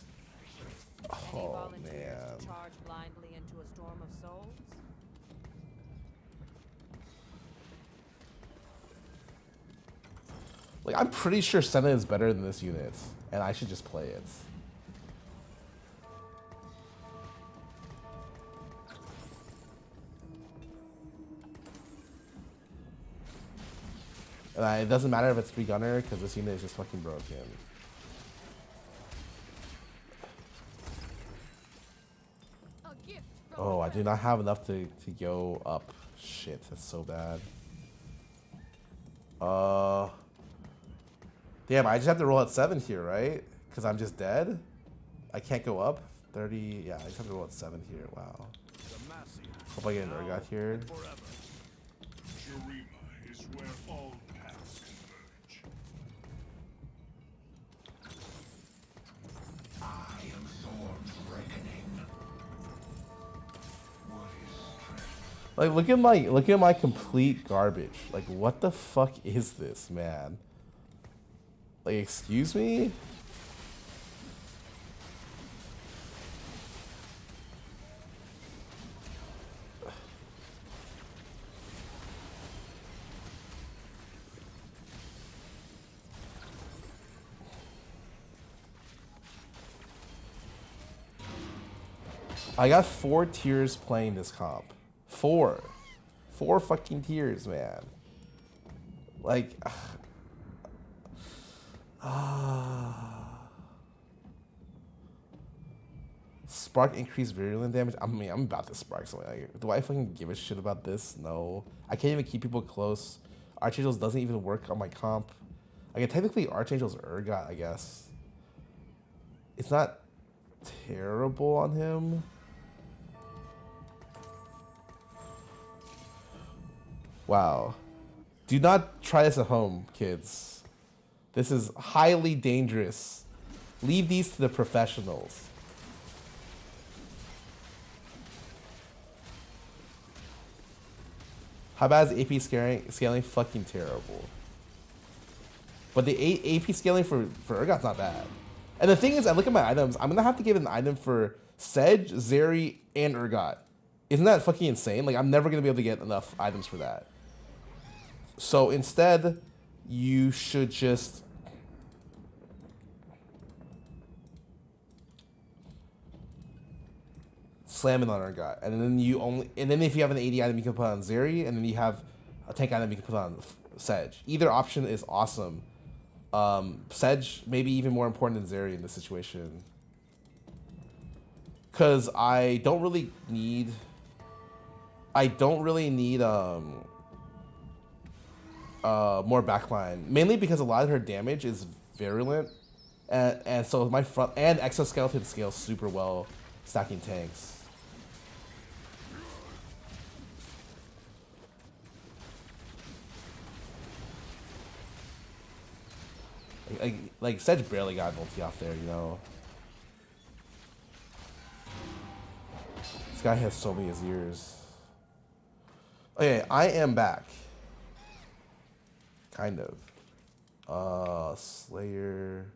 Oh man. To charge blindly into a storm of souls? Like, I'm pretty sure Senna is better than this unit, and I should just play it. And it doesn't matter if it's 3 gunner, because this unit is just fucking broken. Oh, I do not have enough to go up. Shit, that's so bad. Damn, I just have to roll at 7 here, right? Because I'm just dead? I can't go up? 30, yeah, I just have to roll at 7 here. Wow. Hope I get an Urgot here. Shurima is where all paths converge. I am Thorn's reckoning. What is strength? Like, look at my complete garbage. Like, what the fuck is this, man? Like, excuse me? I got 4 tiers playing this comp. 4 fucking tiers, man. Like, Spark increased virulent damage. I mean, I'm about to spark something. Like, do I fucking give a shit about this? No. I can't even keep people close. Archangel's doesn't even work on my comp. I can technically Archangel's Urgot, I guess. It's not terrible on him. Wow. Do not try this at home, kids. This is highly dangerous. Leave these to the professionals. How bad is AP scaling? Fucking terrible. But the AP scaling for Urgot's not bad. And the thing is, I look at my items, I'm gonna have to get an item for Sedge, Zeri, and Urgot. Isn't that fucking insane? Like, I'm never gonna be able to get enough items for that. So instead, you should just slam it on Urgot, and then if you have an AD item, you can put on Zeri, and then you have a tank item you can put on Sedge. Either option is awesome. Sedge maybe even more important than Zeri in this situation, because I don't really need more backline, mainly because a lot of her damage is virulent, and so my front and exoskeleton scales super well stacking tanks. Like Sedge barely got multi off there, you know. This guy has so many ears. Okay, I am back. Kind of. Slayer.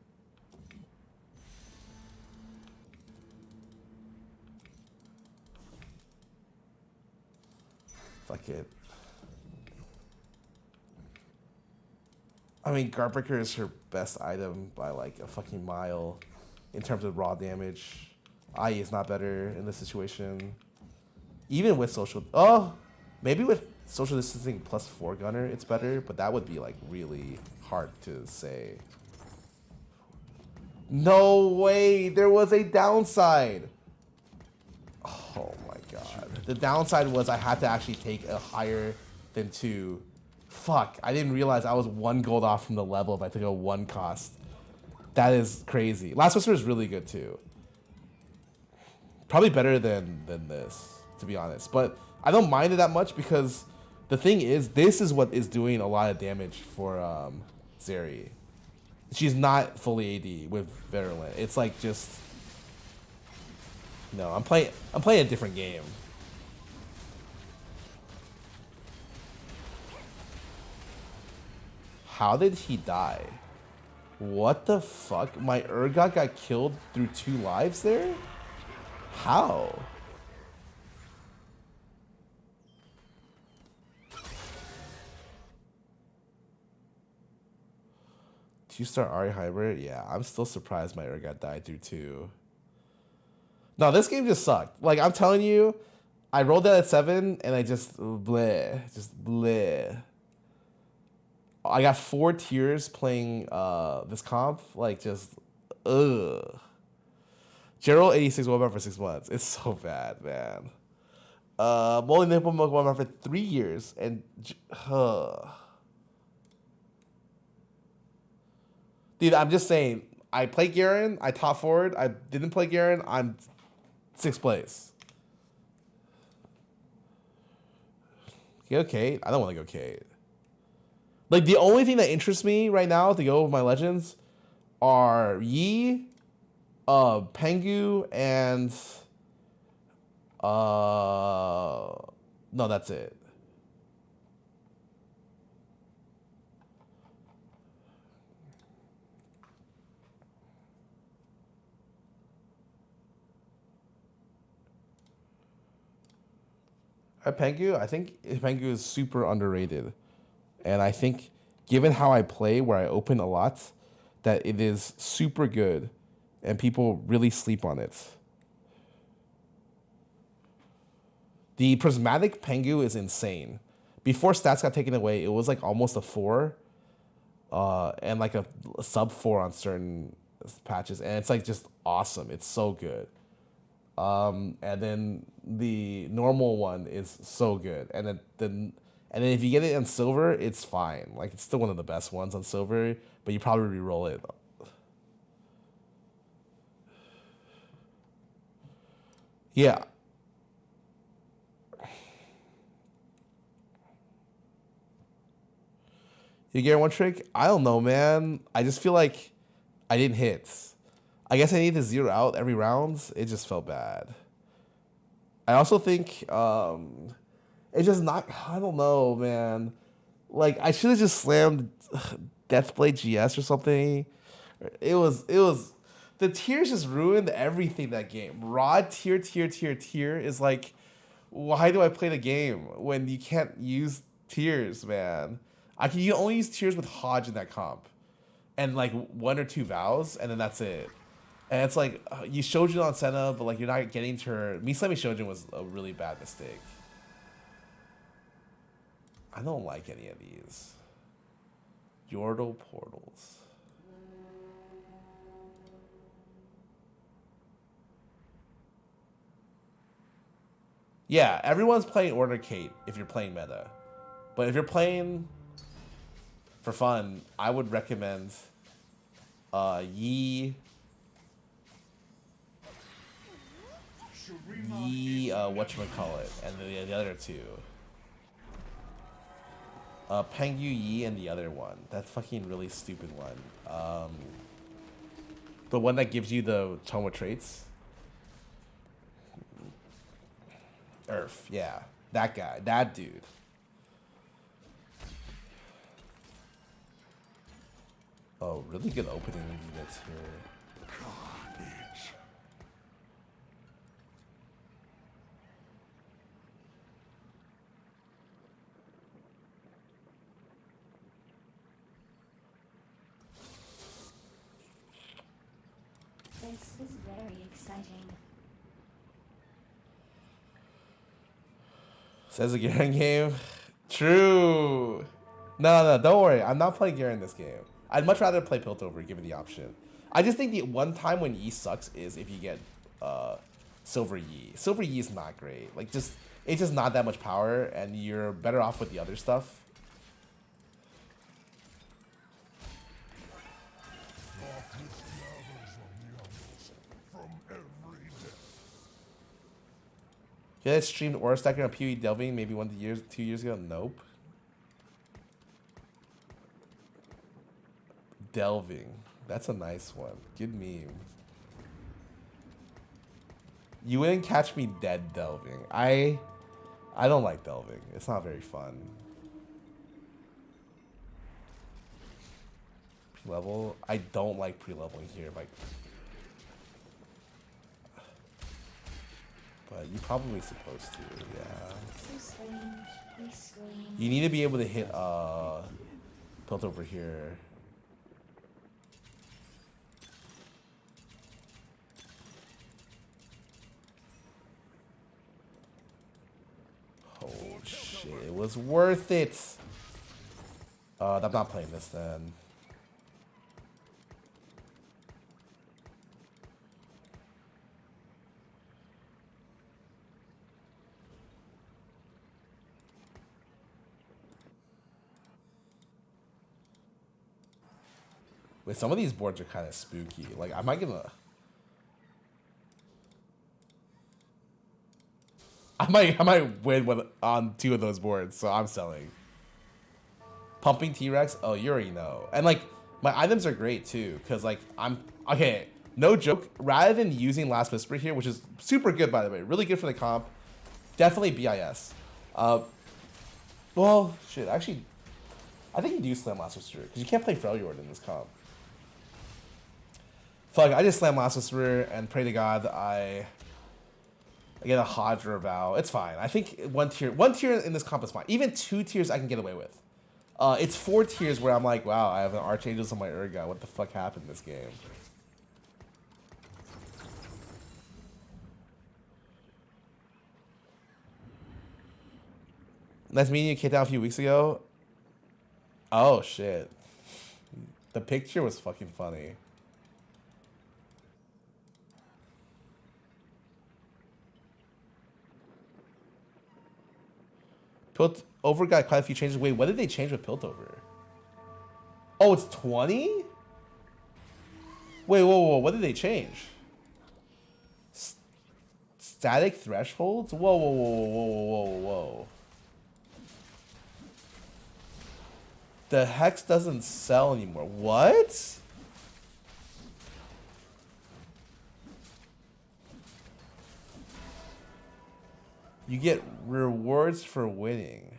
Fuck it. I mean, Guardbreaker is her best item by like a fucking mile in terms of raw damage. IE is not better in this situation. Even with social... Oh! Maybe with social distancing plus 4 gunner, it's better, but that would be like really hard to say. No way! There was a downside! Oh my god. The downside was I had to actually take a higher than 2. Fuck, I didn't realize I was 1 gold off from the level if I took a 1 cost. That is crazy. Last Whisper is really good too. Probably better than this, to be honest. But I don't mind it that much because the thing is, this is what is doing a lot of damage for Zeri. She's not fully AD with Virulent. It's like just... No, I'm playing a different game. How did he die? What the fuck? My Urgot got killed through 2 lives there? How? Two-star Ari Hybrid? Yeah, I'm still surprised my Urgot died through 2. No, this game just sucked. Like, I'm telling you, I rolled that at 7 and I just bleh. Just bleh. I got 4 tiers playing this comp. Like, just ugh. Gerald 86 1 for 6 months. It's so bad, man. Molly Nipple Milk 1 for 3 years. And dude, I'm just saying, I played Garen, I top forward. I didn't play Garen, I'm 6th place. Get okay? I don't want to go Kate. Like, the only thing that interests me right now to go with my legends are Yi, Pengu, and no, that's it. Pengu, I think Pengu is super underrated. And I think, given how I play, where I open a lot, that it is super good. And people really sleep on it. The prismatic Pengu is insane. Before stats got taken away, it was like almost a 4. and like a sub 4 on certain patches, and it's like just awesome. It's so good. And then the normal one is so good, and then if you get it in silver, it's fine. Like it's still one of the best ones on silver, but you probably re-roll it. Yeah. You get one trick? I don't know, man. I just feel like I didn't hit. I guess I need to zero out every round. It just felt bad. I also think it's just not. I don't know, man. Like I should have just slammed Deathblade GS or something. It was the tiers just ruined everything that game. Raw tier is like, why do I play the game when you can't use tiers, man? You can only use tiers with Hodge in that comp, and like 1 or 2 vows, and then that's it. And it's like you Shojin on Senna, but like you're not getting to her. Me slamming Shojin was a really bad mistake. I don't like any of these. Yordle portals. Yeah, everyone's playing Order Kate if you're playing meta. But if you're playing for fun, I would recommend Yi, whatchamacallit, and the other two. Pengyu Yi and the other one. That fucking really stupid one. The one that gives you the Toma traits. Earth, yeah. That guy. That dude. Oh, really good opening units here. Carnage. This is very exciting. Says a Garen game. True. No, don't worry. I'm not playing Garen this game. I'd much rather play Piltover given the option. I just think the one time when Yi sucks is if you get Silver Yi. Silver Yi is not great. Like it's just not that much power, and you're better off with the other stuff. Darkness gathers on the others from every depth. You guys streamed Aura Stacker on PoE Delving maybe 2 years ago? Nope. Delving. That's a nice one. Good meme. You wouldn't catch me dead delving. I don't like delving. It's not very fun. Pre-level? I don't like pre-leveling here, but you're probably supposed to, yeah. So strange. We scream. You need to be able to hit Pilt over here. Holy shit, it was worth it. I'm not playing this then. Wait, some of these boards are kind of spooky. Like, am I gonna... I might win on 2 of those boards, so I'm selling. Pumping T-Rex? Oh, you already know. And, like, my items are great, too, because, like, okay, no joke. Rather than using Last Whisper here, which is super good, by the way, really good for the comp, definitely BIS. Well, shit, actually, I think you do slam Last Whisper, because you can't play Freljord in this comp. Fuck, I just slam Last Whisper and pray to God I get a Hodge or a Vow. It's fine. I think one tier in this comp is fine. Even 2 tiers I can get away with. It's 4 tiers where I'm like, wow, I have an Archangels on my Urga. What the fuck happened in this game? Nice meeting you, Kate, down a few weeks ago. Oh shit. The picture was fucking funny. Pilt over got quite a few changes. Wait, what did they change with Pilt over? Oh, it's 20? Wait, whoa. What did they change? Static thresholds? Whoa. The hex doesn't sell anymore. What? You get rewards for winning.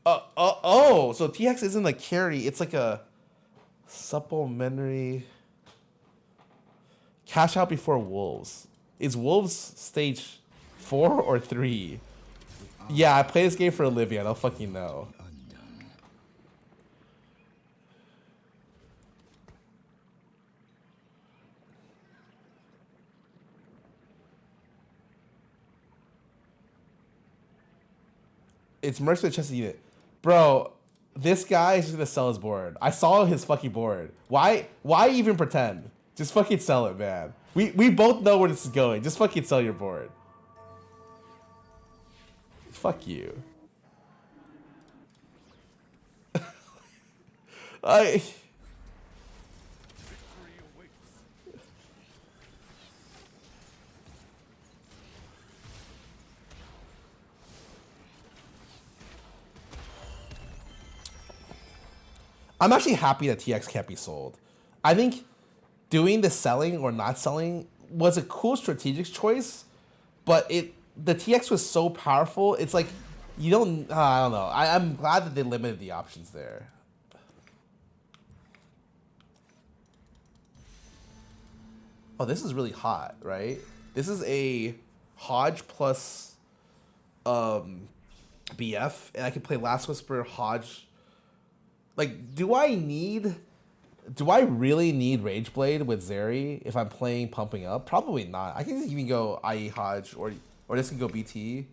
Oh, so TX isn't a carry, it's like a supplementary cash out before wolves. Is wolves stage 4 or 3? Yeah, I play this game for Olivia, I don't fucking know. It's Mercer Chest Unit. Bro, this guy is just gonna sell his board. I saw his fucking board. Why even pretend? Just fucking sell it, man. We both know where this is going. Just fucking sell your board. Fuck you. I'm actually happy that TX can't be sold. I think doing the selling or not selling was a cool strategic choice, but the TX was so powerful. It's like you don't. I don't know. I'm glad that they limited the options there. Oh, this is really hot, right? This is a Hodge plus BF, and I can play Last Whisper, Hodge. Like, do I really need Rageblade with Zeri if I'm playing Pumping Up? Probably not. I can even go IE Hodge or this can go BT.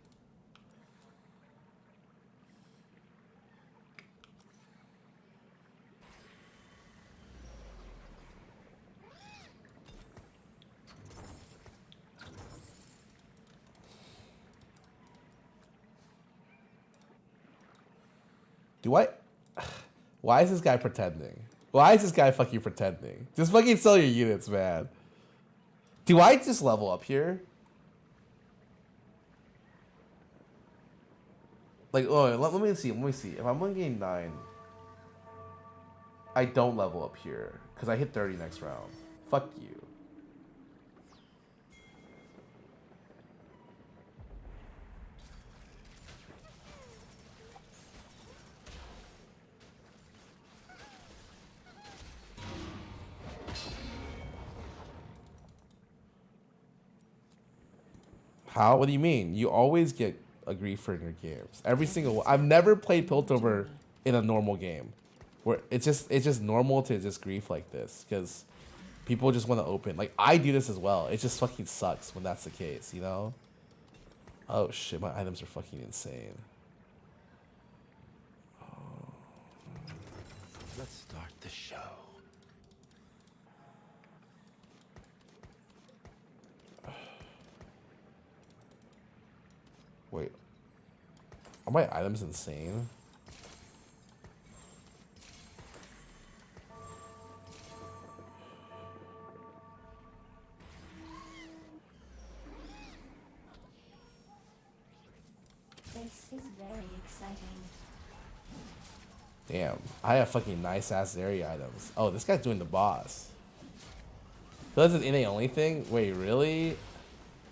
Why is this guy pretending? Why is this guy fucking pretending? Just fucking sell your units, man. Do I just level up here? Like, oh, let me see. If I'm only getting 9, I don't level up here because I hit 30 next round. Fuck you. How? What do you mean? You always get a griefer in your games. Every single one. I've never played Piltover in a normal game, where it's just normal to just grief like this because people just want to open. Like I do this as well. It just fucking sucks when that's the case, you know? Oh shit, my items are fucking insane. Oh. Let's start the show. Wait. Are my items insane? This is very exciting. Damn, I have fucking nice ass area items. Oh, this guy's doing the boss. So that's an NA only thing? Wait, really?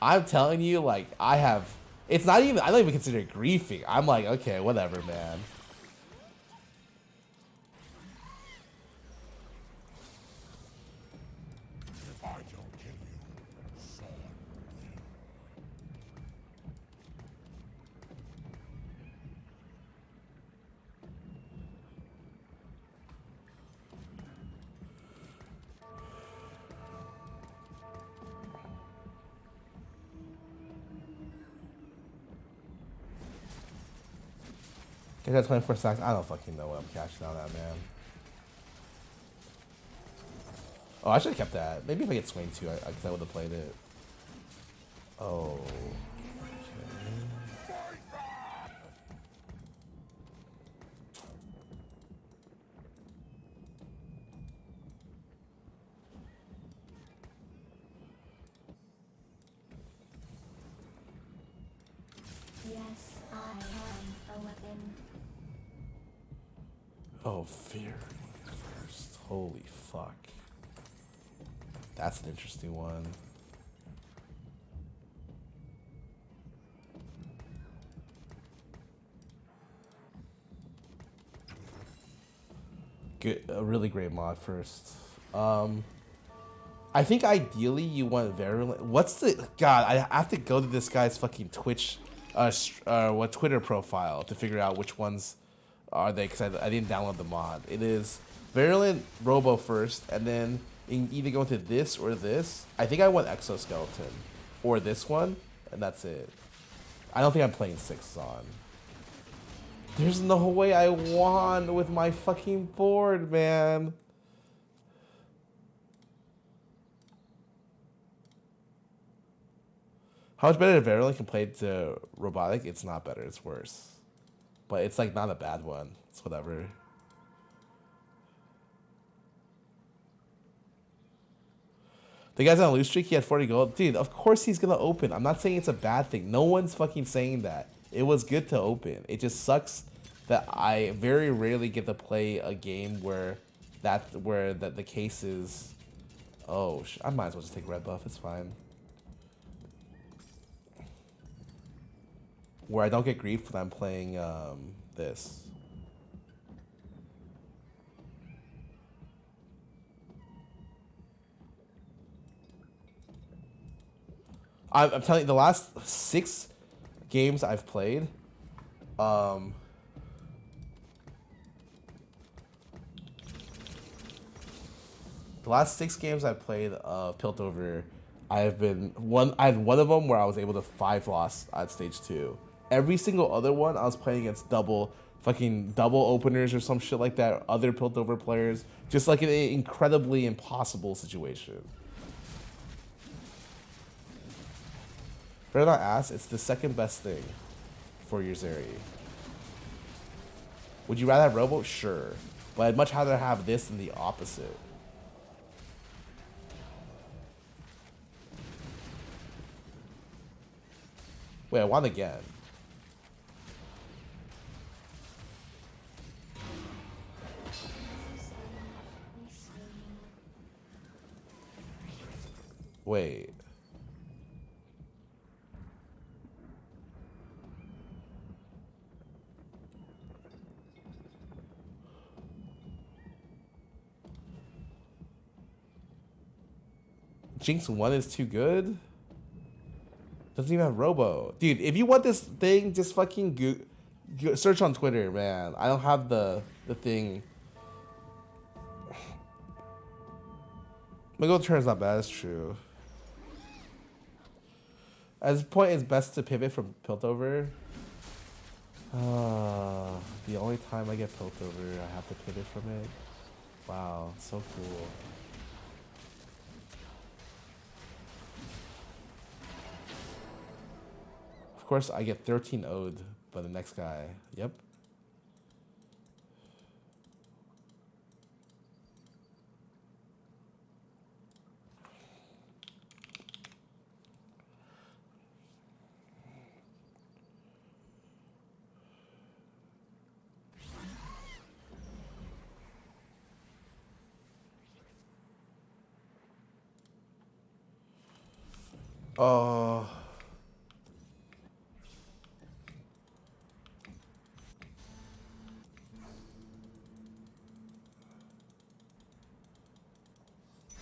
I'm telling you, like, I have. It's not even. I don't even consider it griefing. I'm like, okay, whatever, man. If I don't kill you, so will. I got 24 stacks. I don't fucking know what I'm cashing out at, man. Oh, I should have kept that. Maybe if I get Swain too, I would have played it. Oh. Yes, I am a weapon. Oh, Fury first. Holy fuck. That's an interesting one. Good, a really great mod first. I think ideally you want Virulent. What's the God? I have to go to this guy's fucking Twitch, Twitter profile to figure out which ones are they, because I didn't download the mod. It is Virulent Robo first, and then you can either go into this or this. I think I want Exoskeleton or this one, and that's it. I don't think I'm playing 6 on. There's no way I won with my fucking board, man. How much better Virulent compared to Robotic? It's not better, it's worse. But it's like not a bad one. It's whatever. The guy's on a loose streak, he had 40 gold. Dude, of course he's gonna open. I'm not saying it's a bad thing. No one's fucking saying that. It was good to open. It just sucks that I very rarely get to play a game where the case is. Oh, I might as well just take red buff. It's fine. Where I don't get grief when I'm playing this. I'm telling you, the last 6 games I've played, the last 6 games I've played Piltover, I had one of them where I was able to 5 loss at stage 2. Every single other one I was playing against double openers or some shit like that, other Piltover players, just like an incredibly impossible situation. Better not ask, it's the second best thing for your Zeri. Would you rather have Robo? Sure. But I'd much rather have this than the opposite. Wait, I won again. Wait. Jinx 1 is too good? Doesn't even have Robo. Dude, if you want this thing, just fucking search on Twitter, man. I don't have the thing. My gold turn is not bad, that's true. At this point, it's best to pivot from Piltover. The only time I get Piltover, I have to pivot from it. Wow, so cool. Of course, I get 13 owed by the next guy. Yep.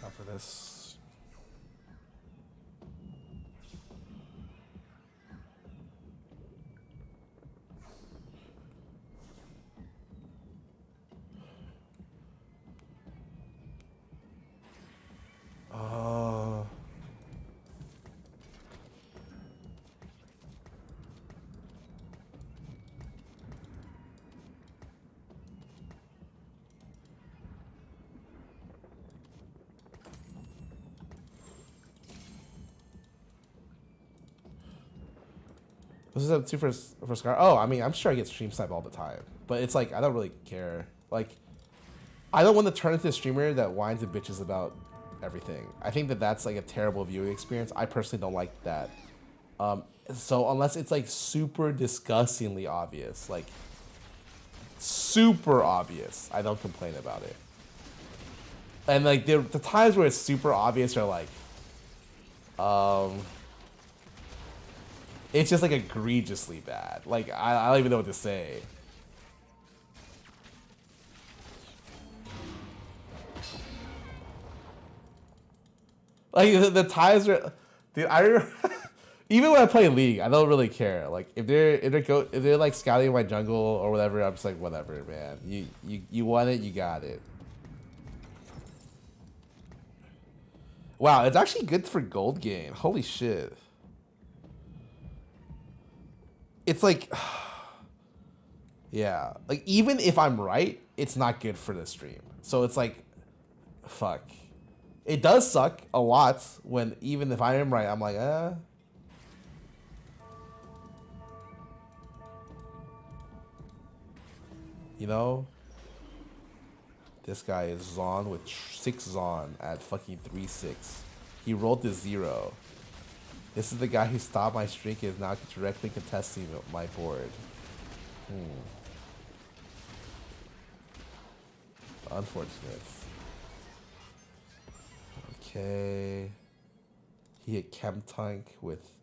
Not for this. This is a two for Scar. Oh, I mean, I'm sure I get stream snipe all the time, but it's like I don't really care. Like, I don't want to turn into a streamer that whines and bitches about everything. I think that that's like a terrible viewing experience. I personally don't like that. So unless it's like super disgustingly obvious, like super obvious, I don't complain about it. And like the times where it's super obvious are like, it's just like egregiously bad. Like I don't even know what to say. Like the times where, dude, I remember even when I play League, I don't really care. Like if they're like scouting my jungle or whatever, I'm just like whatever, man. You want it, you got it. Wow, it's actually good for gold gain. Holy shit. It's like, yeah, like even if I'm right, it's not good for the stream. So it's like, fuck. It does suck a lot when even if I am right, I'm like, you know, this guy is Zon with 6 Zon at fucking 3-6. He rolled to 0. This is the guy who stopped my streak and is now directly contesting my board. Unfortunate. Okay. He hit Chemtank with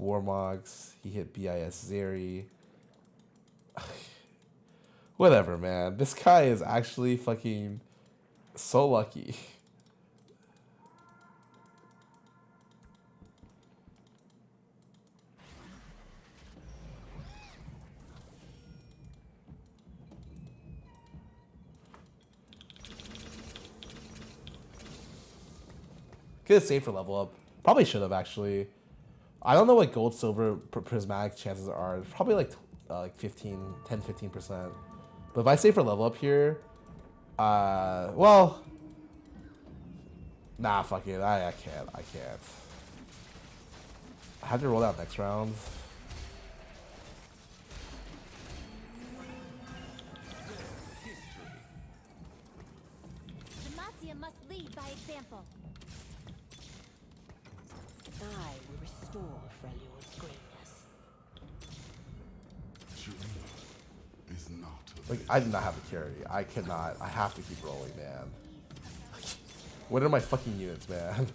Warmogs. He hit BIS Zeri. Whatever, man. This guy is actually fucking so lucky. Could have saved for level up. Probably should have actually. I don't know what gold, silver, prismatic chances are. It's probably like 10-15%. But if I save for level up here, well, nah, fuck it. I can't. I have to roll out next round. Demacia must lead by example. I will restore Freljord's greatness. Journey is not Like, I do not have a carry. I cannot. I have to keep rolling, man. What are my fucking units, man?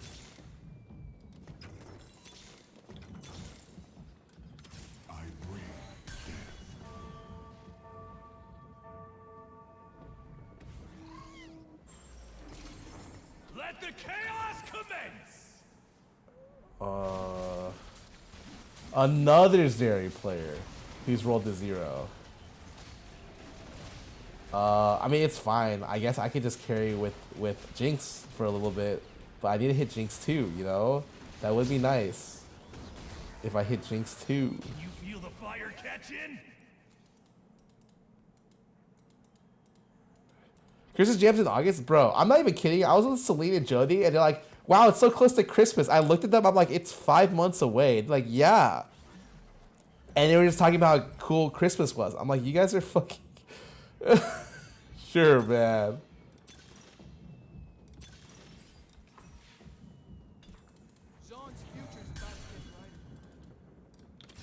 I bring death. Let the chaos commence! Another Zeri player who's rolled to 0. I mean, it's fine. I guess I could just carry with Jinx for a little bit, but I need to hit Jinx too, you know? That would be nice if I hit Jinx too. You feel the fire catch in? Christmas jams in August? Bro, I'm not even kidding. I was with Celine and Jody, and they're like, wow, it's so close to Christmas. I looked at them, I'm like, it's 5 months away. They're like, yeah. And they were just talking about how cool Christmas was. I'm like, you guys are fucking... Sure, man. Zon's future's about to get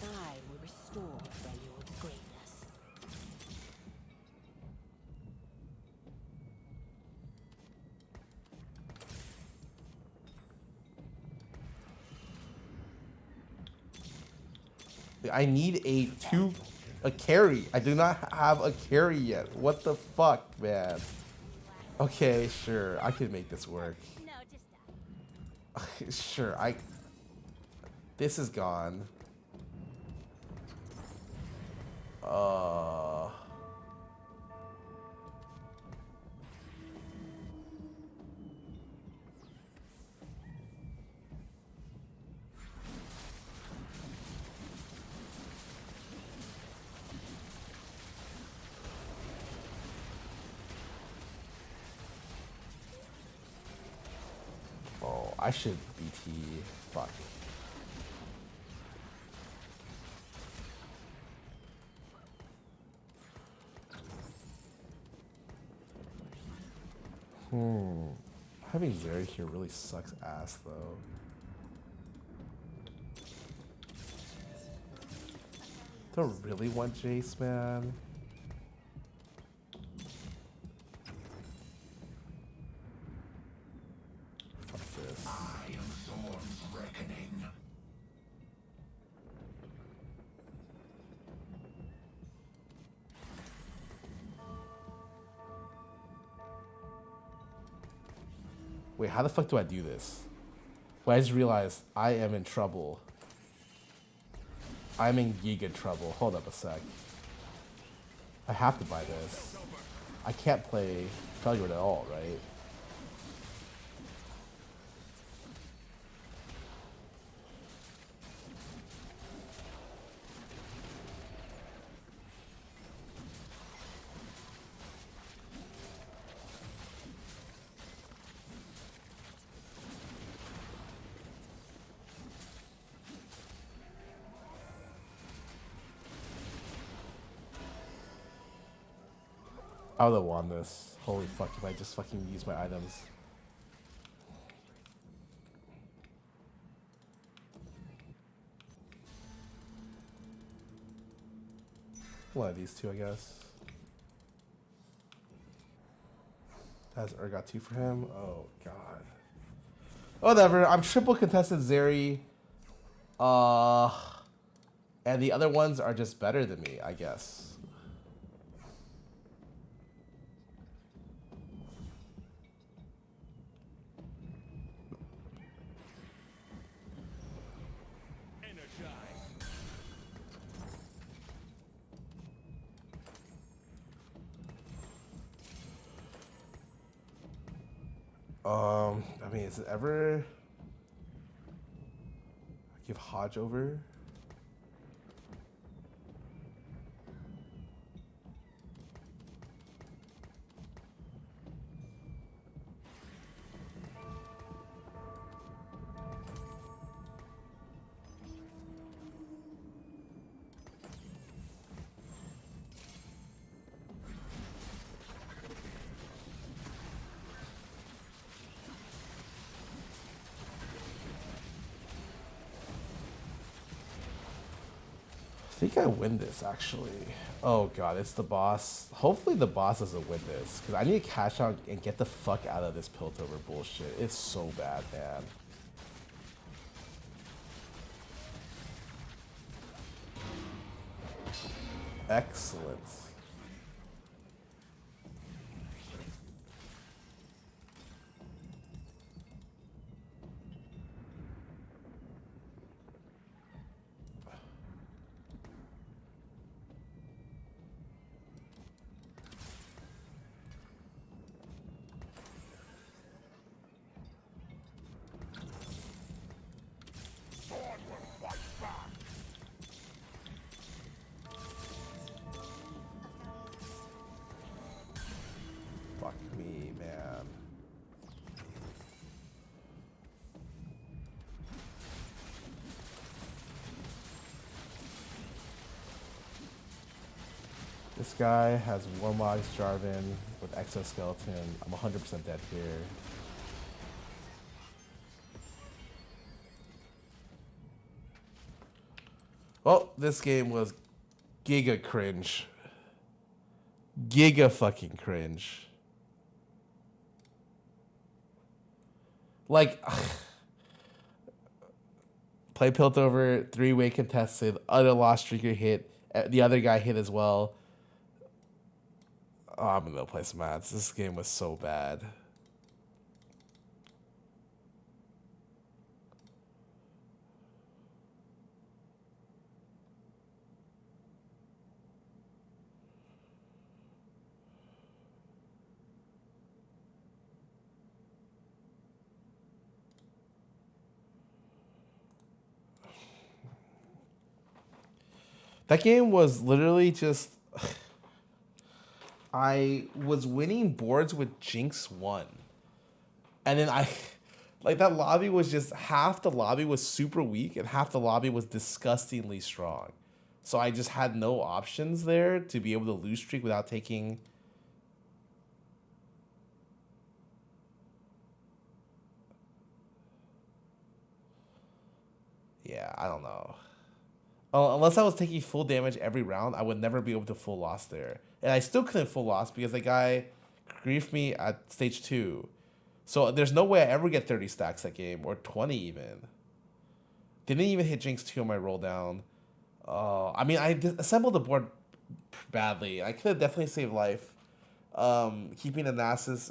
brighter. I will restore Freljord's greatness. I need a carry. I do not have a carry yet. What the fuck, man? Okay, sure. I can make this work. No, just stop. Sure, this is gone. Oh, I should BT. Fuck. Having Zeri here really sucks ass though. Don't really want Jace, man. Fuck this. I am Thorn's reckoning. Wait, how the fuck do I do this? Well, I just realized I am in trouble. I'm in giga trouble. Hold up a sec. I have to buy this. I can't play Failure at all, right? I would have won this. Holy fuck, if I just fucking use my items. One of these two, I guess. Has got 2 for him? Oh, God. Whatever, I'm triple contested Zeri. And the other ones are just better than me, I guess. I mean, is it ever give Hodge over? I think I win this, actually. Oh, God, it's the boss. Hopefully the boss doesn't win this, because I need to cash out and get the fuck out of this Piltover bullshit. It's so bad, man. Excellent. Fuck me, man. This guy has Warmogs, Jarvan with Exoskeleton. I'm 100% dead here. Well, this game was giga cringe. Giga fucking cringe. Like, play Piltover, 3-way contested, other lost streaker hit, the other guy hit as well. Oh, I'm gonna play some ads. This game was so bad. That game was literally just... I was winning boards with Jinx 1. And then like, that lobby was just... Half the lobby was super weak, and half the lobby was disgustingly strong. So I just had no options there to be able to lose streak without taking... Yeah, I don't know. Unless I was taking full damage every round, I would never be able to full loss there. And I still couldn't full loss because the guy griefed me at stage 2. So there's no way I ever get 30 stacks that game, or 20 even. Didn't even hit Jinx 2 on my roll down. I mean, I assembled the board badly. I could have definitely saved life. Keeping the Nasus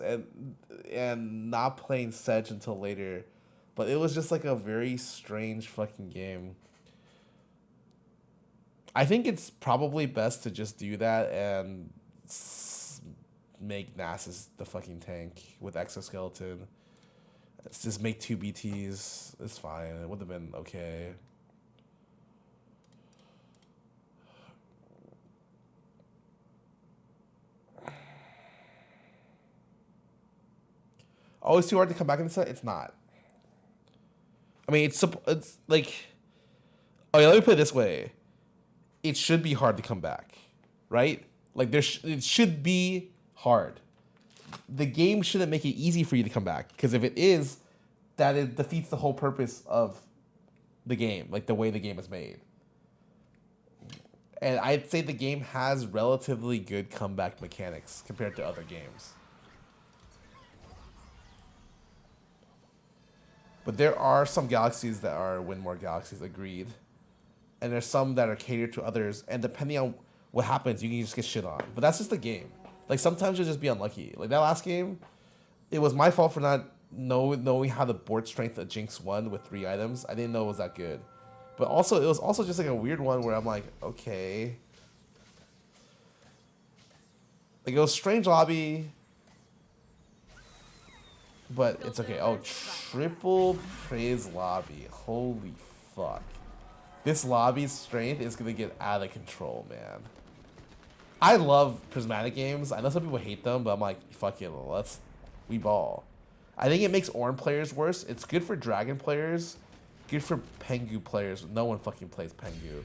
and not playing Sedge until later. But it was just like a very strange fucking game. I think it's probably best to just do that and make Nasus the fucking tank with Exoskeleton. Let's just make 2 BTs. It's fine. It would have been okay. Oh, it's too hard to come back in the set? It's not. I mean, it's like... Oh, yeah, let me put it this way. It should be hard to come back, right? Like, it should be hard. The game shouldn't make it easy for you to come back, because if it is, that it defeats the whole purpose of the game, like the way the game is made. And I'd say the game has relatively good comeback mechanics compared to other games. But there are some galaxies that are win more galaxies, agreed. And there's some that are catered to others, and depending on what happens, you can just get shit on. But that's just the game. Like, sometimes you'll just be unlucky. Like, that last game, it was my fault for not knowing how the board strength of Jinx won with 3 items. I didn't know it was that good. But also, it was also just like a weird one where I'm like, okay. Like, it was strange lobby. But it's okay. Oh, triple praise lobby. Holy fuck. This lobby's strength is going to get out of control, man. I love prismatic games. I know some people hate them, but I'm like, fuck it, we ball. I think it makes Ornn players worse. It's good for Dragon players, good for Pengu players. No one fucking plays Pengu.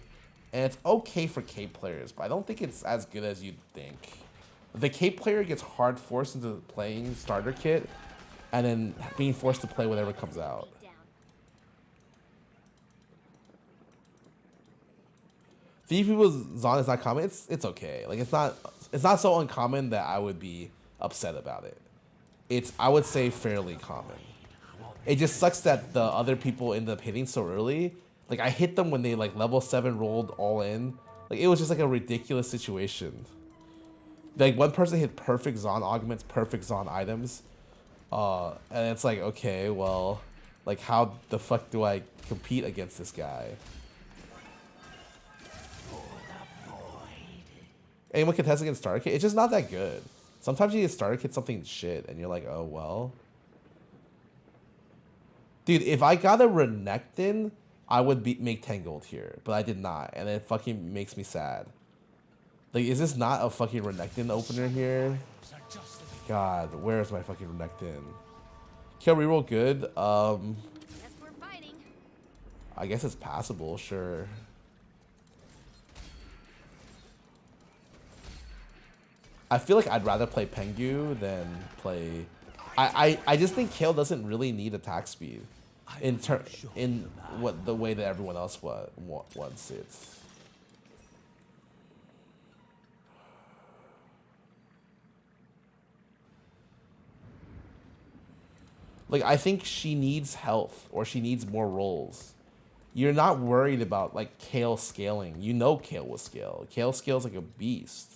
And it's okay for Cape players, but I don't think it's as good as you'd think. The Cape player gets hard forced into playing starter kit, and then being forced to play whatever comes out. VTuber Zon is not common. It's okay. Like, it's not so uncommon that I would be upset about it. It's, I would say, fairly common. It just sucks that the other people end up hitting so early. Like, I hit them when they like level 7 rolled all in. Like, it was just like a ridiculous situation. Like, one person hit perfect Zon augments, perfect Zon items. And it's like, okay, well, like, how the fuck do I compete against this guy? Anyone can test against starter kit. It's just not that good. Sometimes you get starter kit something shit, and you're like, oh well. Dude, if I got a Renekton, I would make 10 gold here, but I did not, and it fucking makes me sad. Like, is this not a fucking Renekton opener here? God, where's my fucking Renekton? Kill reroll good. Guess we're fighting. I guess it's passable, sure. I feel like I'd rather play Pengu than play... I just think Kale doesn't really need attack speed in what the way that everyone else wants it. Like, I think she needs health, or she needs more rolls. You're not worried about like Kale scaling. You know Kale will scale. Kale scales like a beast.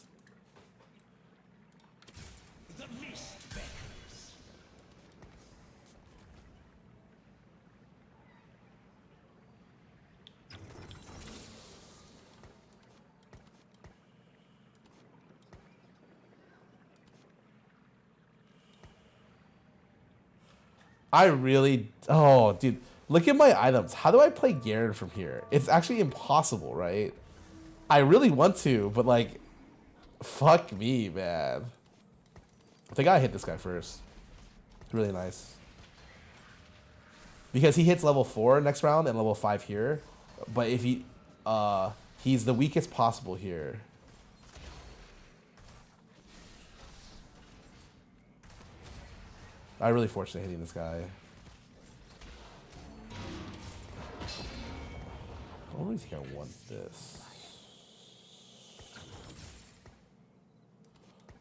I really... Oh, dude. Look at my items. How do I play Garen from here? It's actually impossible, right? I really want to, but like... Fuck me, man. I think I hit this guy first. It's really nice. Because he hits level 4 next round and level 5 here. But if he... he's the weakest possible here. I'm really fortunate hitting this guy. I don't think I want this.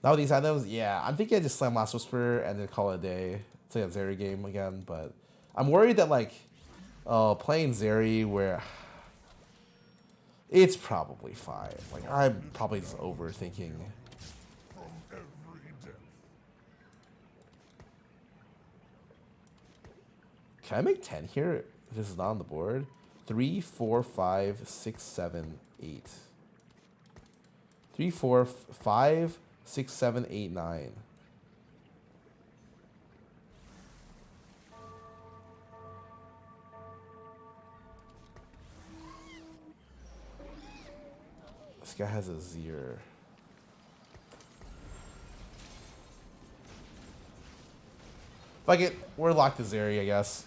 Now these items, yeah, I'm thinking I just slam Last Whisper and then call it a day. It's like a Zeri game again, but I'm worried that like, playing Zeri where it's probably fine. Like I'm probably just overthinking. From every depth. Can I make 10 here if this is not on the board? 3, 4, 5, 6, 7, 8. 3, 4, 5, 6, 7, 8, 9. This guy has a Zir. Fuck it, we're locked to Zeri, I guess.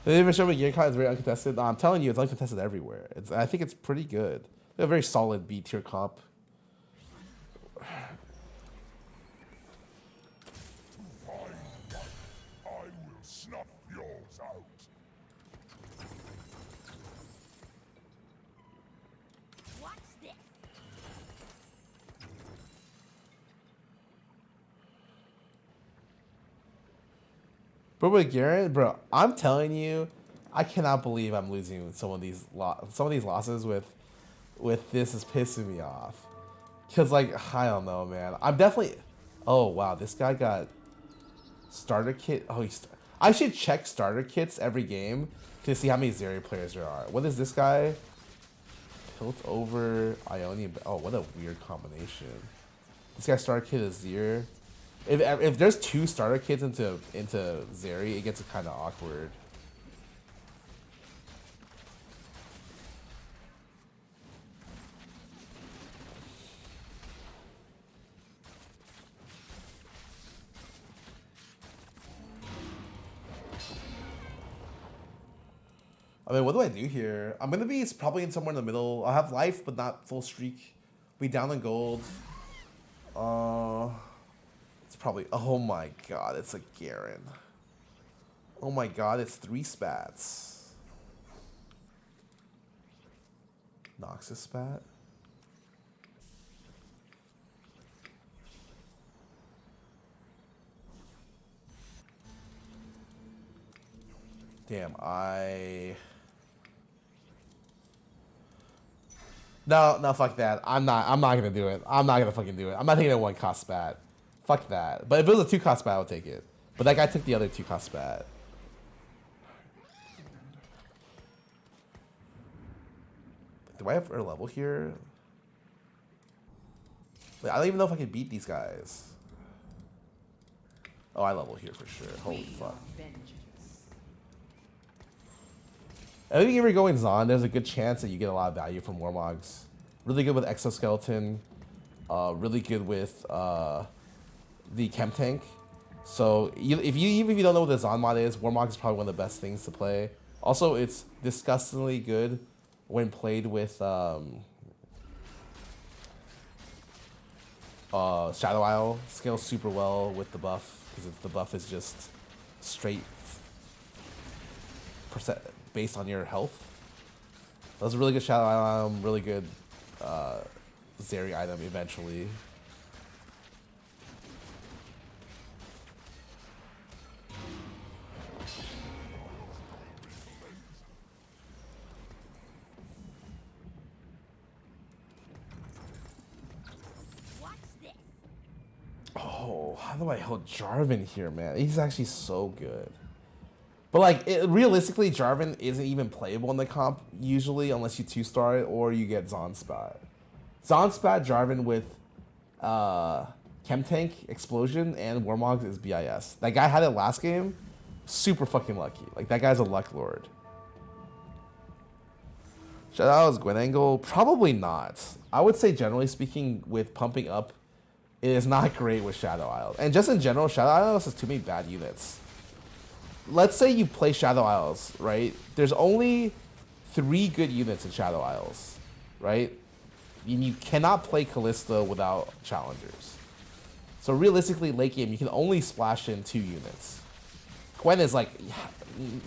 They even show me GameCon is very uncontested. No, I'm telling you, it's uncontested everywhere. I think it's pretty good. They have a very solid B tier comp. I will snuff yours out. Watch this. But with Garrett, bro, I'm telling you, I cannot believe I'm losing some of these losses with this is pissing me off. Cause like I don't know, man. I'm definitely. Oh wow, this guy got starter kit. Oh, I should check starter kits every game to see how many Zeri players there are. What is this guy? Tilt over Ionian. Oh, what a weird combination. This guy's starter kit is Zir. If there's 2 starter kits into Zeri, it gets kind of awkward. I mean, what do I do here? I'm gonna be probably in somewhere in the middle. I'll have life, but not full streak. Be down in gold. It's probably. Oh my god, it's a Garen. Oh my god, it's 3 spats. Noxus spat. Damn, No, fuck that. I'm not gonna do it. I'm not gonna fucking do it. I'm not taking a 1 cost spat. Fuck that. But if it was a 2 cost spat, I would take it. But that guy took the other 2 cost spat. Do I have a level here? Wait, I don't even know if I can beat these guys. Oh, I level here for sure. Holy fuck. I think if you're going Zon, there's a good chance that you get a lot of value from Warmogs. Really good with Exoskeleton. Really good with the Chem Tank. So even if you don't know what the Zon mod is, Warmog is probably one of the best things to play. Also, it's disgustingly good when played with Shadow Isle. Scales super well with the buff because the buff is just straight percent based on your health. That was a really good Shadow Isle item, really good Zeri item eventually. Oh, how do I hold Jarvan here, man? He's actually so good. But like, realistically, Jarvan isn't even playable in the comp usually unless you 2-star it or you get Zonspat. Zonspat Jarvan with Chem Tank, Explosion, and Warmogs is BIS. That guy had it last game. Super fucking lucky. Like, that guy's a luck lord. Shadow Isle's Gwen Angle? Probably not. I would say, generally speaking, with pumping up, it is not great with Shadow Isle. And just in general, Shadow Isle has too many bad units. let's say you play Shadow Isles, right? There's only 3 good units in Shadow Isles, right? And you cannot play Callista without challengers. So realistically, late game, you can only splash in 2 units. Gwen is like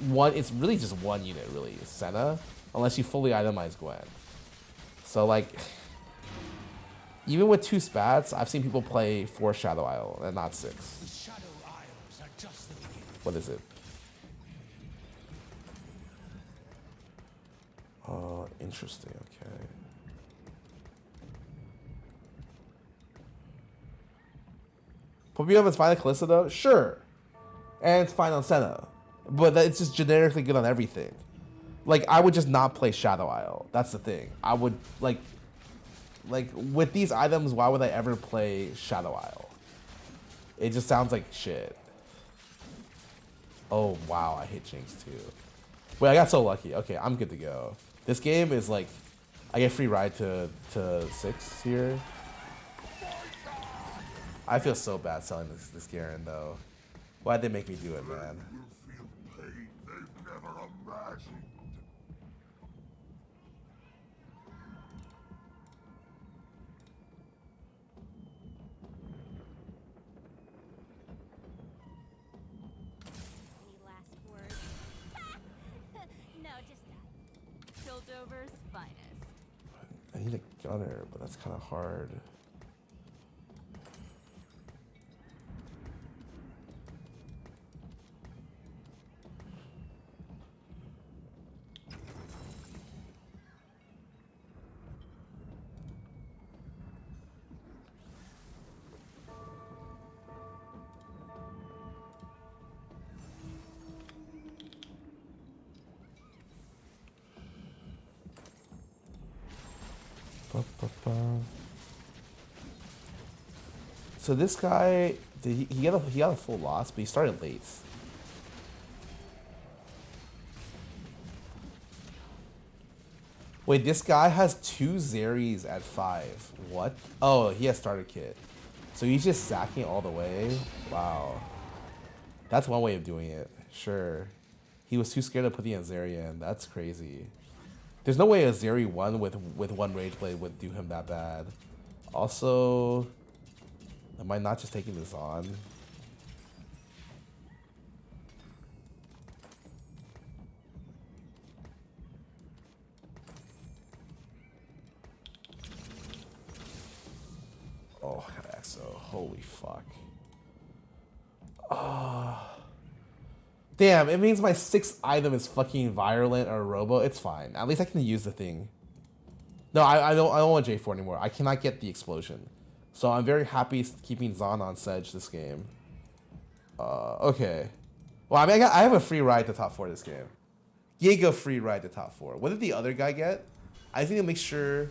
one. It's really just 1 unit, really. Senna, unless you fully itemize Gwen. So like, even with 2 spats, I've seen people play 4 Shadow Isle and not 6. The Shadow Isles are just the beginning. What is it? Oh, interesting. Okay. Poppy is fine on Calista though? Sure. And it's fine on Senna. But it's just generically good on everything. Like, I would just not play Shadow Isle. That's the thing. I would, like with these items, why would I ever play Shadow Isle? It just sounds like shit. Oh, wow. I hit Jinx too. Wait, I got so lucky. Okay, I'm good to go. This game is like, I get free ride to 6 here. I feel so bad selling this Garen though. Why'd they make me do it, man? Will feel pain they've never imagined. Any last words? No, just that. Piltover's finest. I need a gunner, but that's kind of hard. So this guy, he got a full loss, but he started late. Wait, this guy has 2 Zeries at 5. What? Oh, he has starter kit. So he's just sacking all the way? Wow. That's one way of doing it. Sure. He was too scared to put the Azaria in. That's crazy. There's no way a Zeri 1 with 1 Rage Blade would do him that bad. Also, am I not just taking this on? Oh, I got EXO. Holy fuck. Damn, it means my 6th item is fucking Virulent or Robo. It's fine. At least I can use the thing. No, I don't want J4 anymore. I cannot get the explosion. So I'm very happy keeping Zon on Sedge this game. Okay. Well, I mean, I have a free ride to top 4 this game. Giga free ride to top 4. What did the other guy get? I just need to make sure.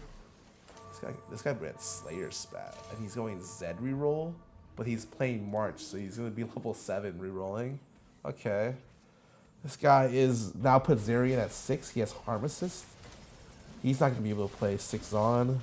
This guy ran Slayer spat, and he's going Zed reroll, but he's playing March, so he's gonna be level 7 rerolling. Okay. This guy is now put Zerian at 6. He has Harm Assist. He's not gonna be able to play 6 on.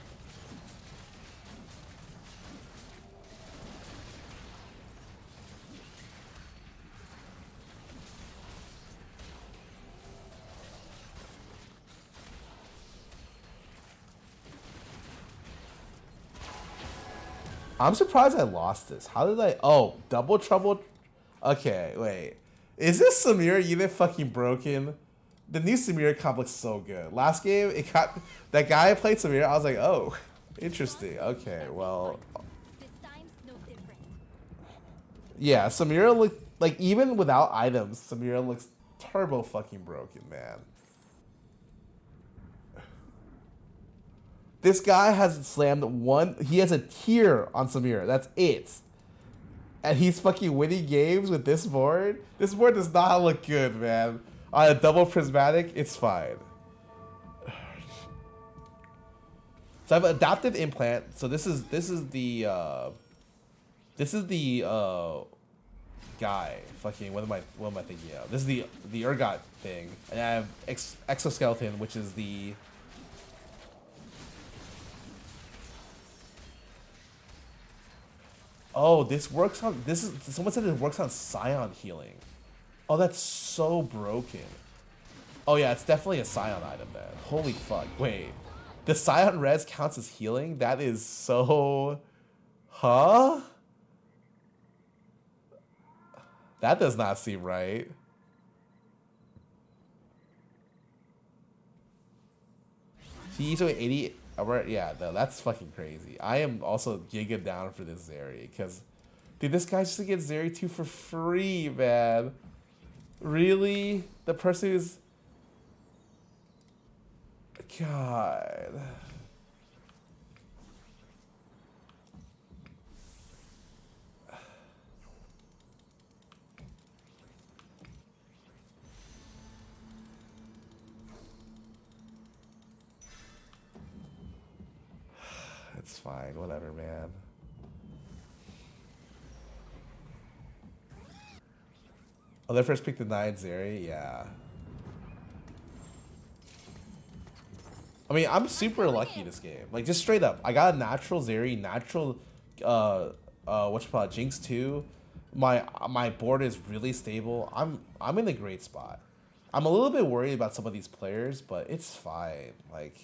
I'm surprised I lost this. How did I? Oh, double trouble. Okay, wait. Is this Samira unit fucking broken? The new Samira comp looks so good. Last game, it got that guy played Samira. I was like, oh, interesting. Okay, well, This time's no different. yeah, Samira look like even without items, Samira looks turbo fucking broken, man. This guy has slammed 1. He has a tier on Samira. That's it. And he's fucking winning games with this board. This board does not look good, man. On a double prismatic, it's fine. So I have adaptive implant. So this is the guy. Fucking what am I thinking of? This is the ergot thing, and I have exoskeleton, which is the. Oh, this works on. This is someone said it works on Scion healing. Oh, that's so broken. Oh yeah, it's definitely a Scion item then. Holy fuck. Wait. The Scion res counts as healing? That is so... Huh? That does not seem right. He eats away 80... Yeah, no, that's fucking crazy. I am also giga down for this Zeri, because... Dude, this guy just gets Zeri 2 for free, man. Really? The person who's... God... It's fine, whatever, man. Oh, their first pick denied Zeri? Yeah. I mean, I'm super lucky this game. Like, just straight up. I got a natural Zeri, natural, whatchamacallit, Jinx 2. My board is really stable. I'm in a great spot. I'm a little bit worried about some of these players, but it's fine. Like,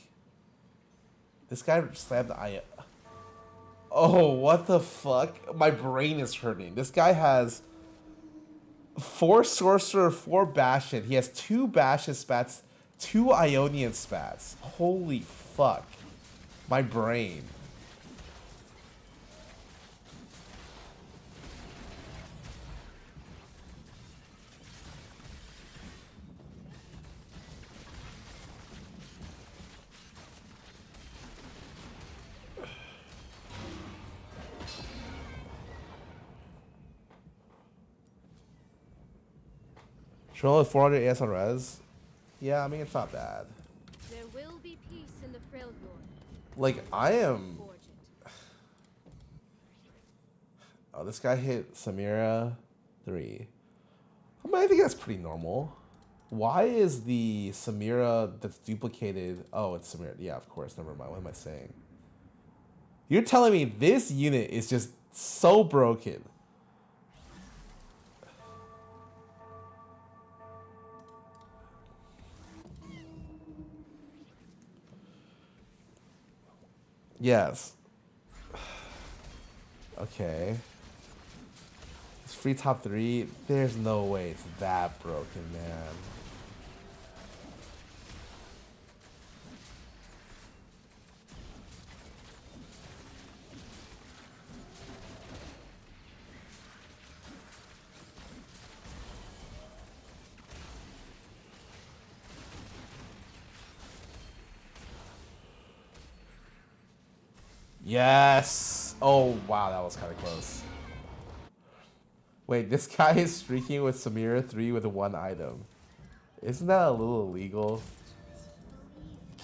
this guy slammed the eye. Oh, what the fuck? My brain is hurting. This guy has 4 Sorcerer, 4 Bastion. He has 2 Bastion spats, 2 Ionian spats. Holy fuck. My brain. Troll with 400 AS on res? Yeah, I mean, it's not bad. There will be peace in the Freljord. Like, I am... Forge it. Oh, this guy hit Samira 3. I mean, I think that's pretty normal. Why is the Samira that's duplicated... Oh, it's Samira. Yeah, of course. Never mind. What am I saying? You're telling me this unit is just so broken. Yes. Okay. It's free top 3. There's no way it's that broken, man. Yes. Oh, wow. That was kind of close. Wait, this guy is streaking with Samira 3 with 1 item. Isn't that a little illegal?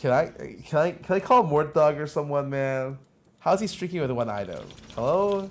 Can I call Mortdog or someone, man? How's he streaking with 1 item? Hello?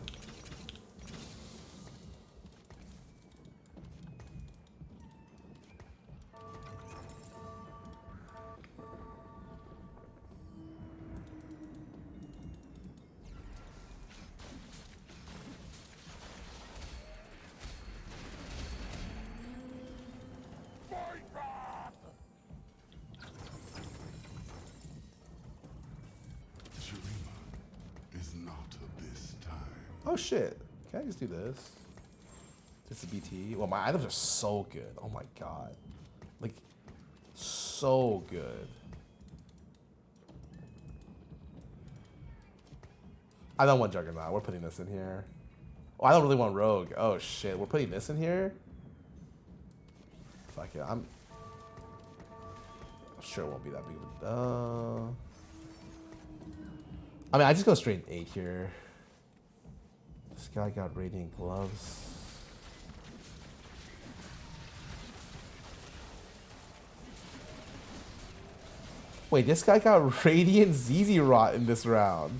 Oh shit. Can I just do this? This is BT. Well, my items are so good. Oh my god. Like, so good. I don't want Juggernaut. We're putting this in here. Oh, I don't really want Rogue. Oh shit. We're putting this in here? Fuck it. I'm sure it won't be that big of a... I mean, I just go straight 8 here. This guy got Radiant Gloves. Wait, this guy got Radiant ZZ Rot in this round.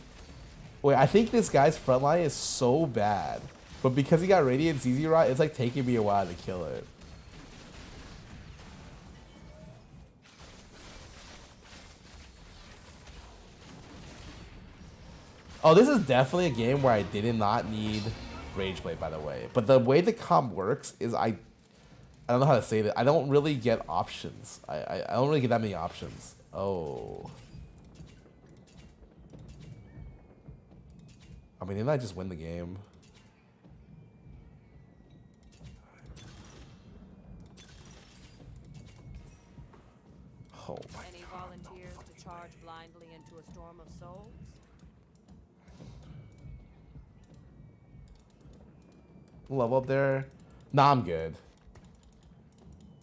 Wait, I think this guy's frontline is so bad. But because he got Radiant ZZ Rot, it's like taking me a while to kill it. Oh, this is definitely a game where I did not need Rageblade, by the way. But the way the comp works is I I don't know how to say that. I don't really get options. I don't really get that many options. Oh. I mean, didn't I just win the game? Oh my Any volunteers to charge blindly into a storm of souls? level up there? Nah, I'm good.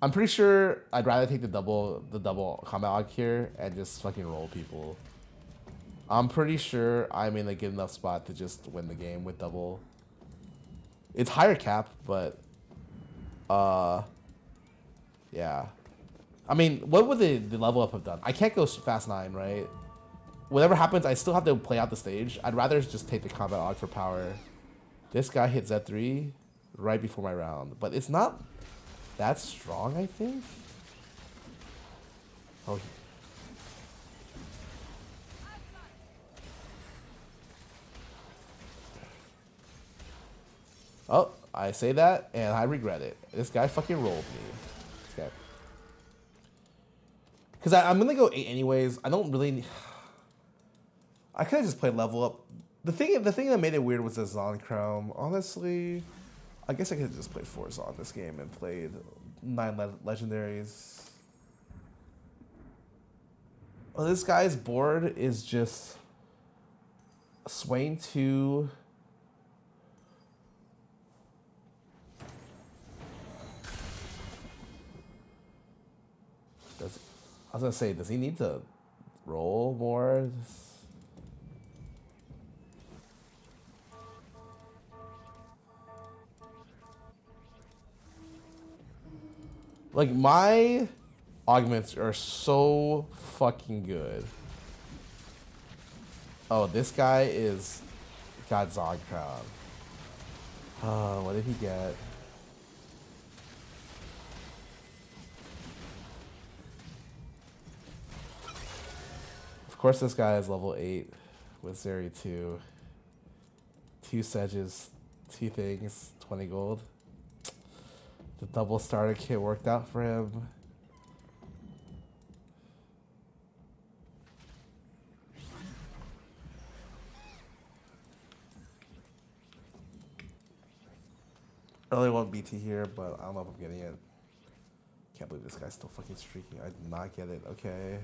I'm pretty sure I'd rather take the double combat log here and just fucking roll people. I'm pretty sure I'm in a good enough spot to just win the game with double. It's higher cap, but yeah. I mean, what would the level up have done? I can't go fast 9, right? Whatever happens, I still have to play out the stage. I'd rather just take the combat log for power. This guy hit Z3 right before my round, but it's not that strong, I think. Oh. Oh, I say that and I regret it. This guy fucking rolled me. This guy. Because I'm going to go 8 anyways. I don't really... I could have just played level up. The thing that made it weird was the Zon Chrome. Honestly, I guess I could have just played 4 Zon this game and played 9 legendaries. Well, this guy's board is just Swain 2... I was gonna say, does he need to roll more? Like, my augments are so fucking good. Oh, this guy is got Zog Crown. Oh, what did he get? Of course, this guy is level 8 with Zeri 2. 2 sedges, 2 things, 20 gold. The double starter kit worked out for him. Early one BT here, but I don't know if I'm getting it. Can't believe this guy's still fucking streaking. I did not get it. Okay.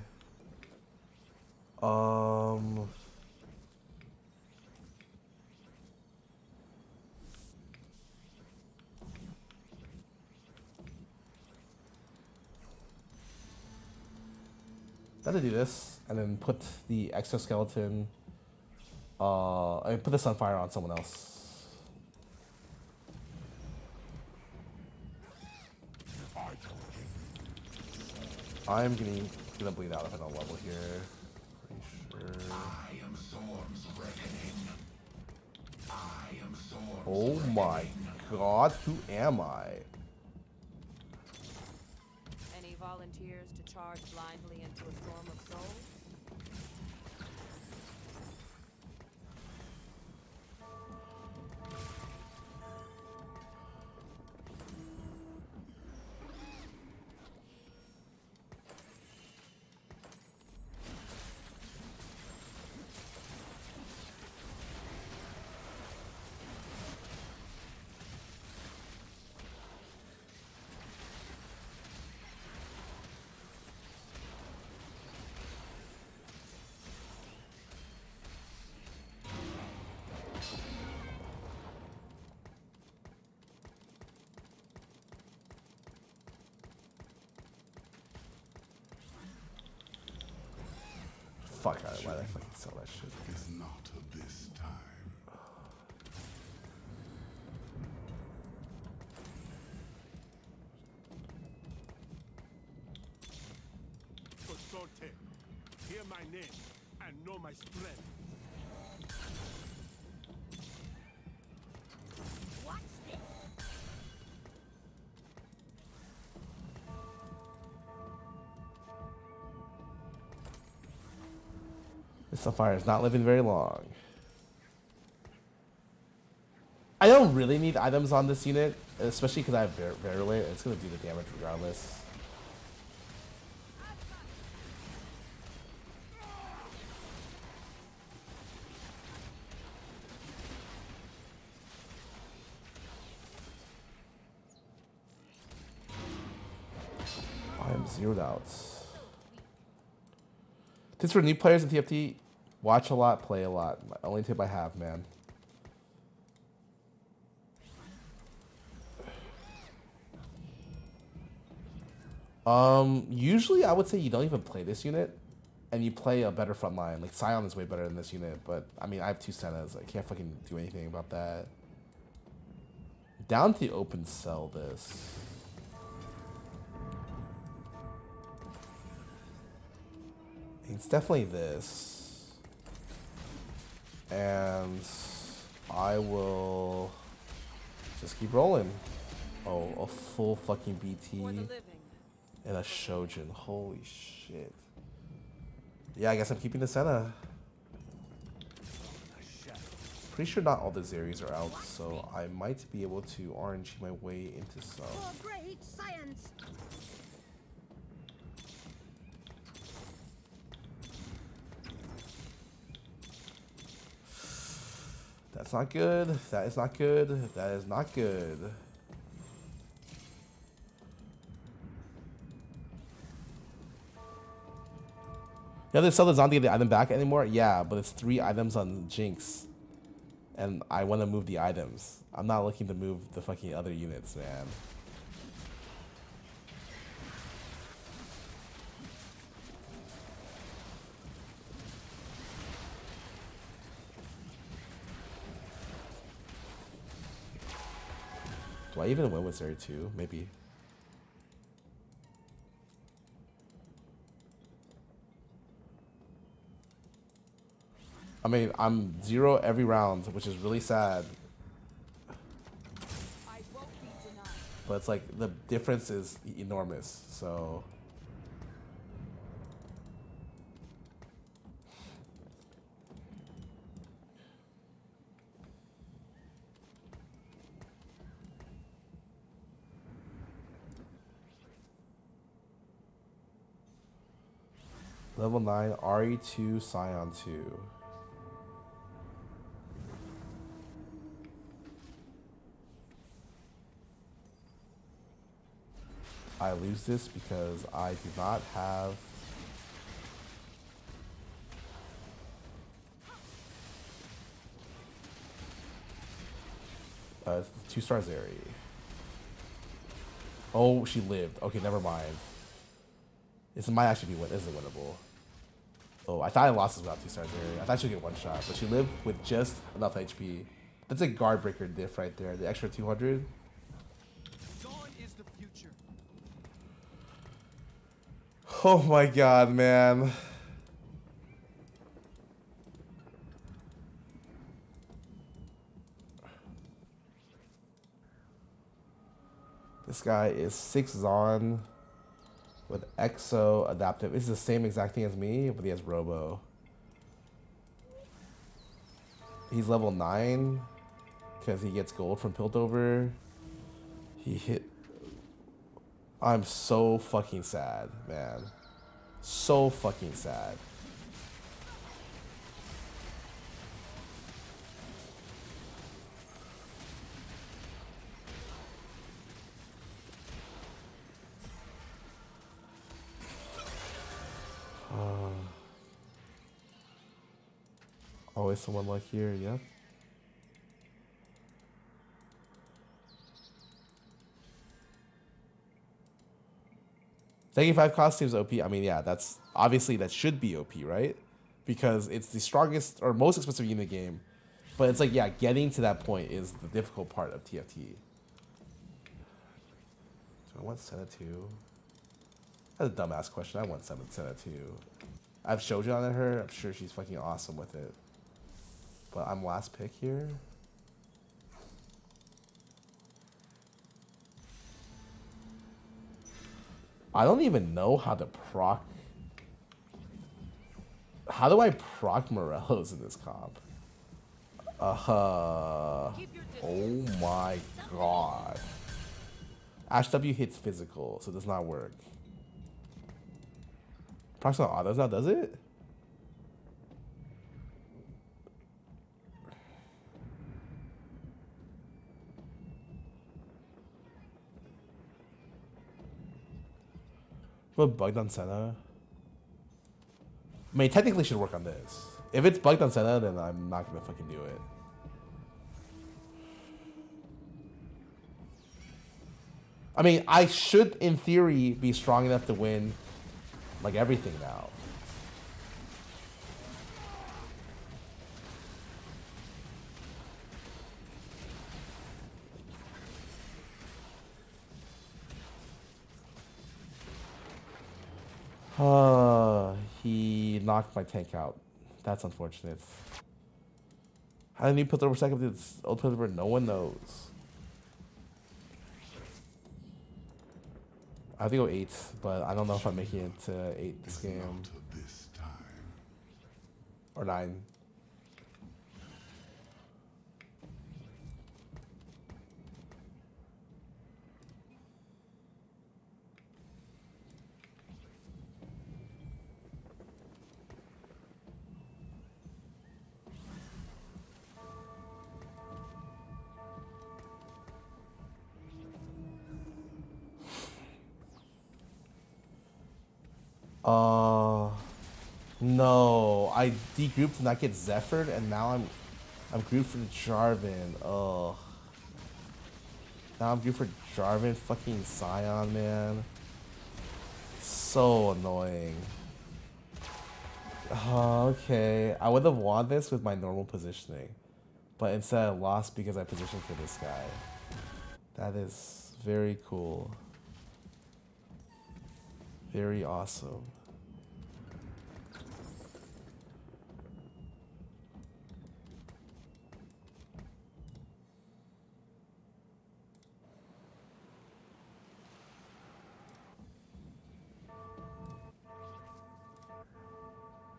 Gotta do this, and then put the exoskeleton. I put the Sunfire on someone else. I'm gonna bleed out if I don't level here. Pretty sure. I am Storm's reckoning. I am Storm's Oh my god, who am I? Any volunteers to charge blindly into a storm of souls? Fuck, why did I fucking sell that shit? is not of this time. Consorte, hear my name and know my strength. This Sunfire is not living very long. I don't don't really need items on this unit, especially because I have Virulent. It's gonna do the damage regardless. I am zeroed out. Tips for new players in TFT: watch a lot, play a lot. My only tip I have, man. Usually I would say you don't even play this unit, and you play a better front line. Like Scion is way better than this unit, but I mean I have 2 Sennas. I can't fucking do anything about that. Down to open sell this. It's definitely this. And I will just keep rolling. Oh, a full fucking BT For the living. and a Shojin. Holy shit. Yeah, I guess I'm keeping the Senna. Pretty sure not all the Zeries are out, so I might be able to RNG my way into some. For great science. That's not good. That is not good. That is not good. Yeah, they sell the Zombie the item back anymore? Yeah, but it's 3 items on Jinx. And I want to move the items. I'm not looking to move the fucking other units, man. Do I even win with Zeri 2? Maybe. I mean, I'm 0 every round, which is really sad. I won't be denied. But it's like the difference is enormous, so. Level 9, RE2, Scion 2. I lose this because I do not have a 2-star Zeri. Oh, she lived. Okay, never mind. This might actually be isn't winnable. Oh, I thought I lost this without 2-star Zeri. I thought she would get 1 shot, but she lived with just enough HP. That's a guard breaker diff right there. The extra 200. Dawn is the future. Oh my god, man. This guy is 6 Zon with Exo Adaptive. It's the same exact thing as me, but he has Robo. He's level 9 because he gets gold from Piltover. He hit. I'm so fucking sad, man. So fucking sad. Always someone like here, yep. Taking 5 costumes OP. I mean, yeah, that's obviously that should be OP, right? Because it's the strongest or most expensive unit game. But it's like, yeah, getting to that point is the difficult part of TFT. Do I want Senna 2? That's a dumbass question. I want Senna 2. I have Shojin on her. I'm sure she's fucking awesome with it. But I'm last pick here. I don't even know how to proc. How do I proc Morellos in this comp? Keep your Oh distance. my god. Ash W hits physical, so it does not work. Proximal autos now does it? What bugged on Senna? I mean, technically it should work on this. If it's bugged on Senna, then I'm not gonna fucking do it. I mean, I should, in theory, be strong enough to win, like, everything now. He knocked my tank out. That's unfortunate. How did he put the over second to this old player? No one knows. I have to go 8, but I don't know if I'm making it to 8 this game. Not this time. Or 9. No, I degrouped to not get Zephyr'd, and now I'm grouped for Jarvan. Oh, now I'm grouped for Jarvan, fucking Scion, man. So annoying. Okay, I would have won this with my normal positioning, but instead I lost because I positioned for this guy. That is very cool. Very awesome.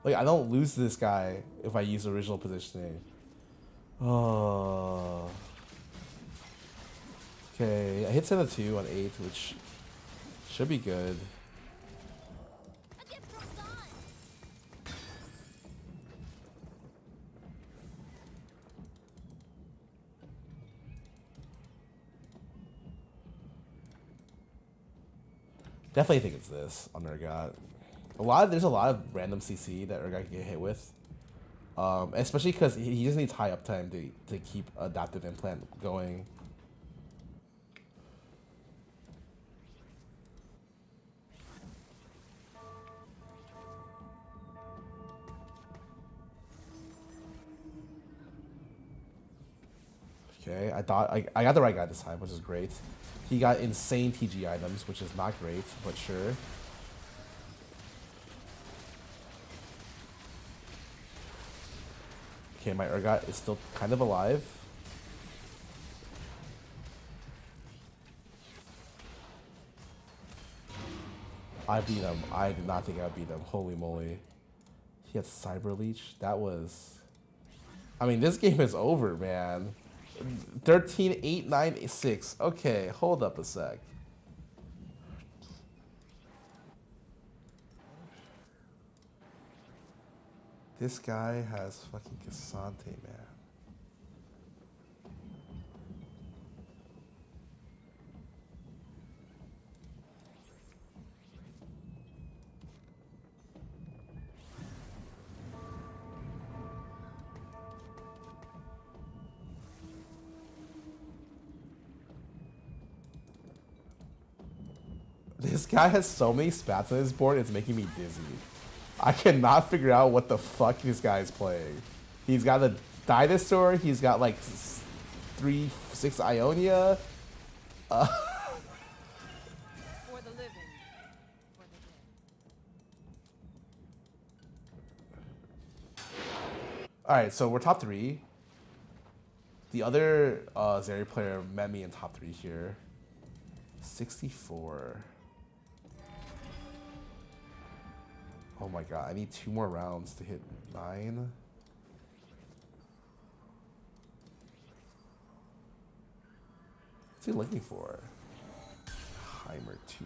Like, I don't lose to this guy if I use original positioning. Oh. Okay, I hit 7-2 on 8, which should be good. Definitely think it's this on Urgot. There's a lot of random CC that Urgot can get hit with. Especially because he just needs high uptime to keep adaptive implant going. Okay, I thought I got the right guy this time, which is great. He got insane TG items, which is not great, but sure. Okay, my Urgot is still kind of alive. I beat him. I did not think I would beat him. Holy moly. He had Cyber Leech. That was... I mean, this game is over, man. 13, 8, 9, 6. Okay, hold up a sec. This guy has fucking Cassante, man. This guy has so many spats on his board, it's making me dizzy. I cannot figure out what the fuck this guy is playing. He's got a Dinosaur, he's got like 3-6 Ionia. For the living, for the dead. Alright, so we're top 3. The other Zeri player met me in top 3 here. 64. Oh my god, I need 2 more rounds to hit 9. What's he looking for? Heimer 2.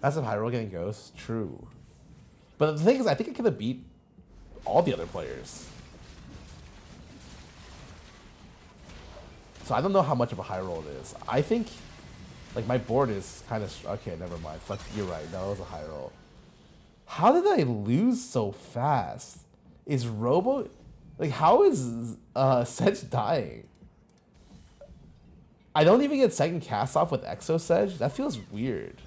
That's if Hyrule getting Ghost. True. But the thing is, I think I could have beat all the other players. So I don't know how much of a high roll it is. I think, like, my board is kind of... Okay, never mind. Fuck, you're right. No, it was a high roll. How did I lose so fast? Is Robo... Like, how is Sedge dying? I don't even get second cast off with Exo Sedge? That feels weird.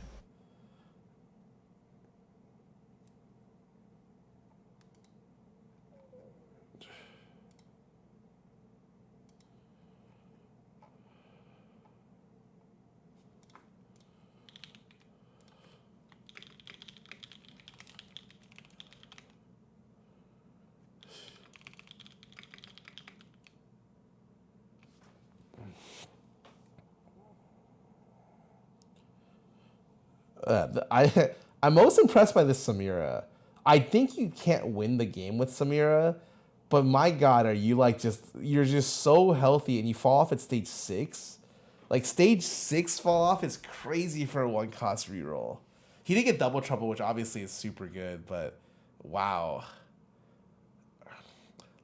I'm most impressed by this Samira. I think you can't win the game with Samira, but my God, are you like you're just so healthy and you fall off at stage 6? Like stage 6 fall off is crazy for a 1-cost reroll. He did get double trouble, which obviously is super good, but wow.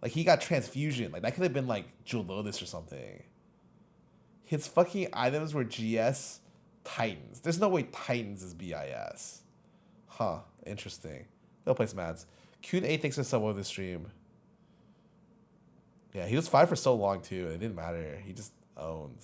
Like he got transfusion. Like that could have been like Jewel Lotus or something. His fucking items were GS Titans. There's no way Titans is BIS. Huh. Interesting. They'll play some ads. Coon8 thanks for sub over the stream. Yeah, he was 5 for so long too. It didn't matter. He just owned.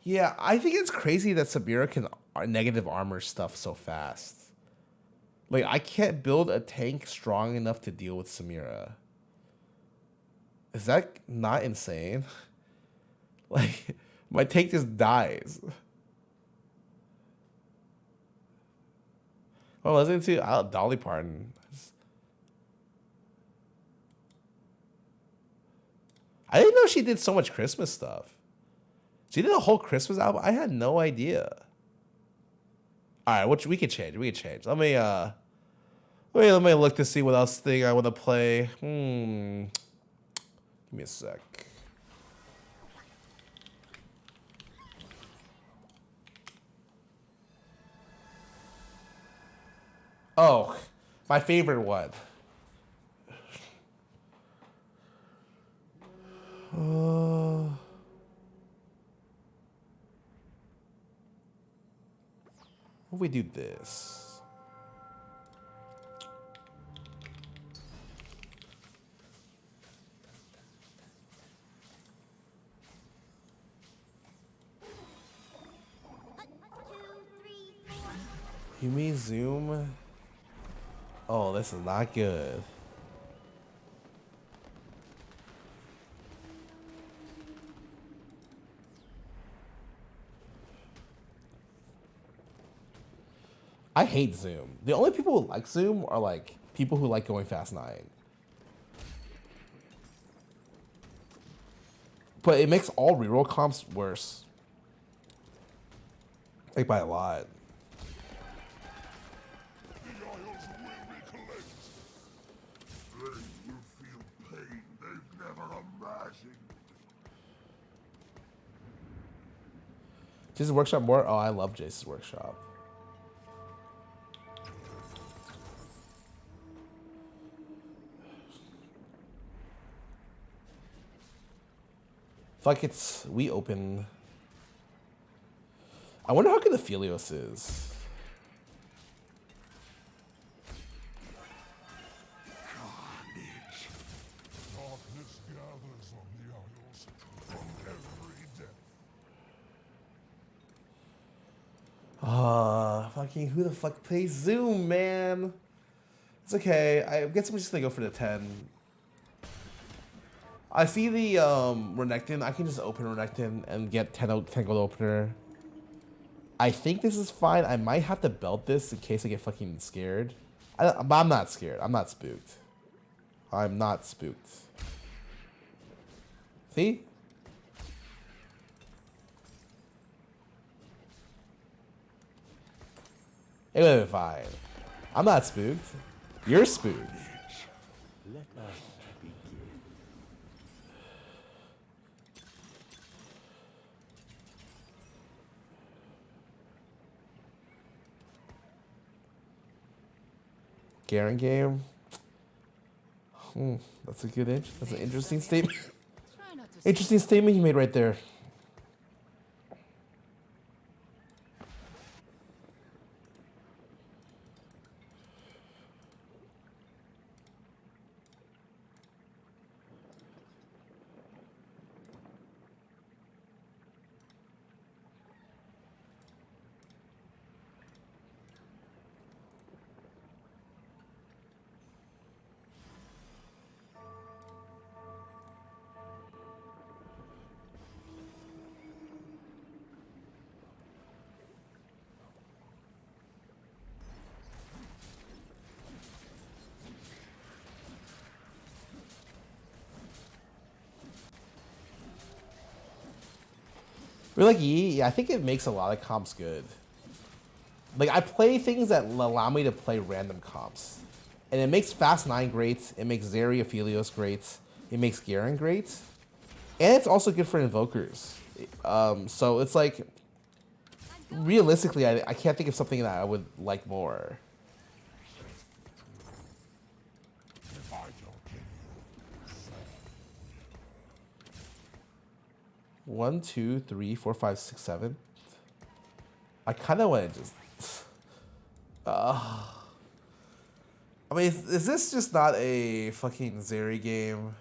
Yeah, I think it's crazy that Samira can negative armor stuff so fast. Like, I can't build a tank strong enough to deal with Samira. Is that not insane? Like, my tank just dies. Well, listening to Dolly Parton. I didn't know she did so much Christmas stuff. She did a whole Christmas album. I had no idea. All right, which we could change. We could change. Let me look to see what else thing I want to play. Give me a sec. Oh, my favorite one. What if we do this? You mean Zoom? Oh, this is not good. I hate Zoom. The only people who like Zoom are like people who like going fast 9. But it makes all reroll comps worse. Like by a lot. The Isles will recollect. They will feel pain they've never imagined. Jace's Workshop more? Oh, I love Jace's Workshop. Fuck, it's we open. I wonder how good the Philios is. Carnage. Darkness gathers on the Isles from every depth. Fucking who the fuck plays Zoom, man? It's okay. I guess I'm just gonna go for the 10. I see the Renekton. I can just open Renekton and get 10 gold opener. I think this is fine. I might have to belt this in case I get fucking scared. But I'm not scared. I'm not spooked. I'm not spooked. See? It would have been fine. I'm not spooked. You're spooked. Let us begin. Garen game. That's a good that's an interesting statement. Try not to Interesting statement you made right there. We like Yi. Yeah, I think it makes a lot of comps good. Like I play things that allow me to play random comps, and it makes Fast 9 great. It makes Zarya Philios great. It makes Garen great, and it's also good for invokers. So it's like realistically, I can't think of something that I would like more. If I don't get you, 1, 2, 3, 4, 5, 6, 7. I kind of want to just. I mean, is this just not a fucking Zeri game?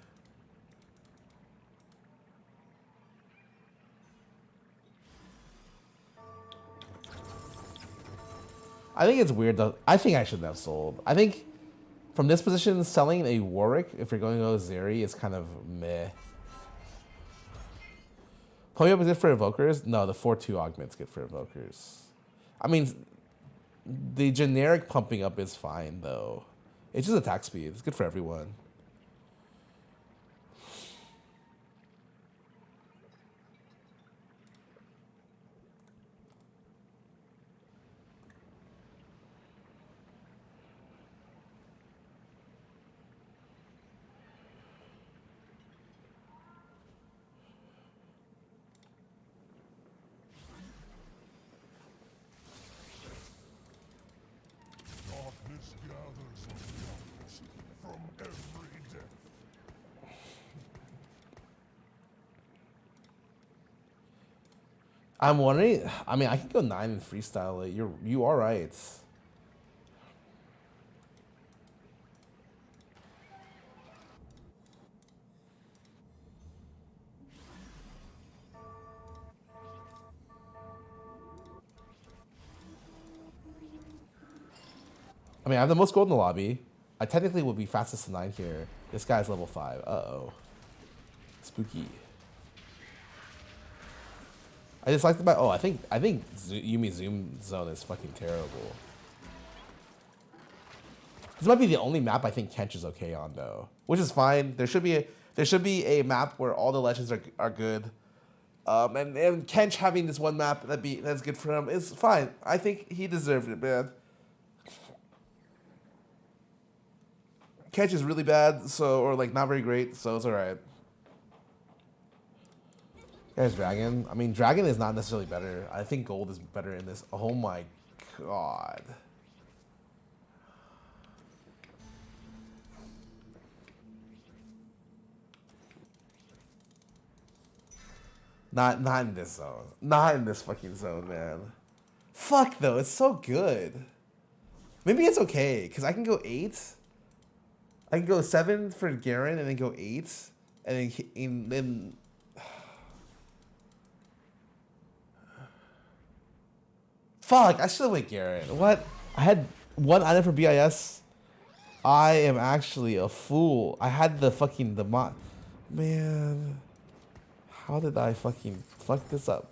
I think it's weird though. I think I shouldn't have sold. I think from this position, selling a Warwick, if you're going to go Zeri, is kind of meh. Pumping up is good for invokers? No, the 4-2 augment's good for invokers. I mean, the generic pumping up is fine though. It's just attack speed. It's good for everyone. darkness gathers on the Isles from every depth. I'm wondering. I mean, I could go 9 and freestyle it. You are right. I mean, I have the most gold in the lobby. I technically would be fastest to 9 here. This guy's level 5. Uh-oh. Spooky. I just like the oh, I think Yumi Zoom Zone is fucking terrible. This might be the only map I think Kench is okay on though, which is fine. There should be a map where all the legends are good. And Kench having this one map that's good for him is fine. I think he deserved it, man. Kench is really bad, so or like not very great, so it's alright. There's Dragon. I mean, Dragon is not necessarily better. I think Gold is better in this. Oh my god. Not in this zone. Not in this fucking zone, man. Fuck though, it's so good. Maybe it's okay, because I can go 8. I can go 7 for Garen and then go 8. And then fuck, I should have went Garen. What? I had 1 item for BIS. I am actually a fool. I had the fucking man. How did I fucking fuck this up?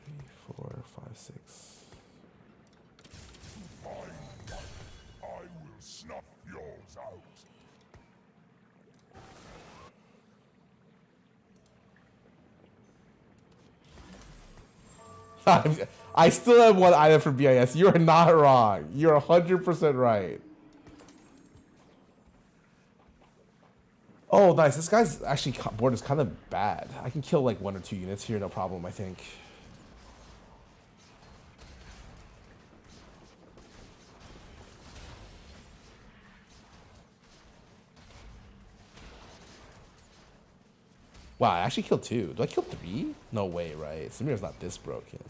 3, 4, 5, 6. I will snuff yours out. I still have 1 item for BIS. You are not wrong. You're 100% right. Oh, nice. This guy's actually board is kind of bad. I can kill like 1 or 2 units here, no problem, I think. Wow, I actually killed 2. Do I kill 3? No way, right? Samir's not this broken.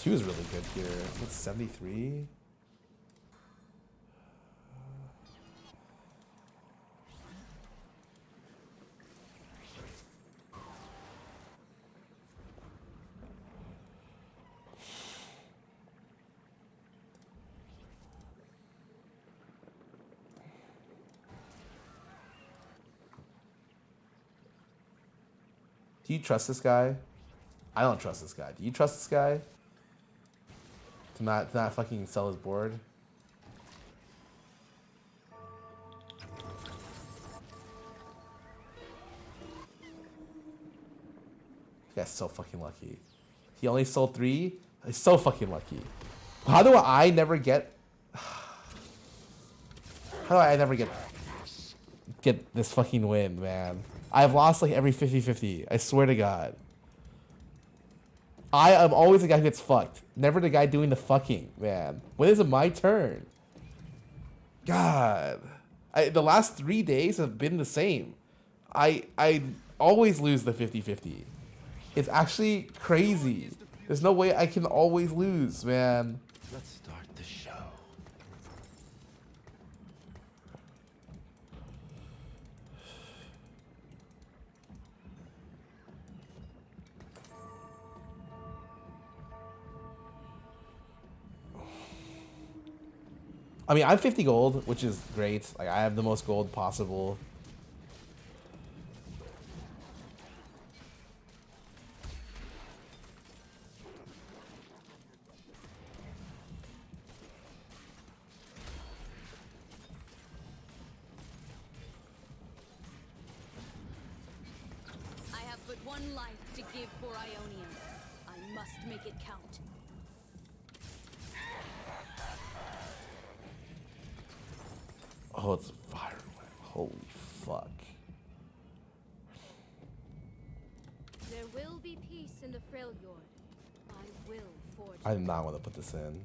2 is really good here. What's 73? Do you trust this guy? I don't trust this guy. Do you trust this guy? To not fucking sell his board? This guy's so fucking lucky. He only sold 3? He's so fucking lucky. How do I never get... How do I never get this fucking win, man? I've lost like every 50-50. I swear to God. I am always the guy who gets fucked. Never the guy doing the fucking, man. When is it my turn? God. The last 3 days have been the same. I always lose the 50-50. It's actually crazy. There's no way I can always lose, man. Let's start the show. I mean, I'm 50 gold, which is great. Like, I have the most gold possible. I have but 1 life to give for Ionian. I must make it count. Oh, it's a fire web. Holy fuck. There will be peace in the Freljord. I will forge. I did not want to put this in.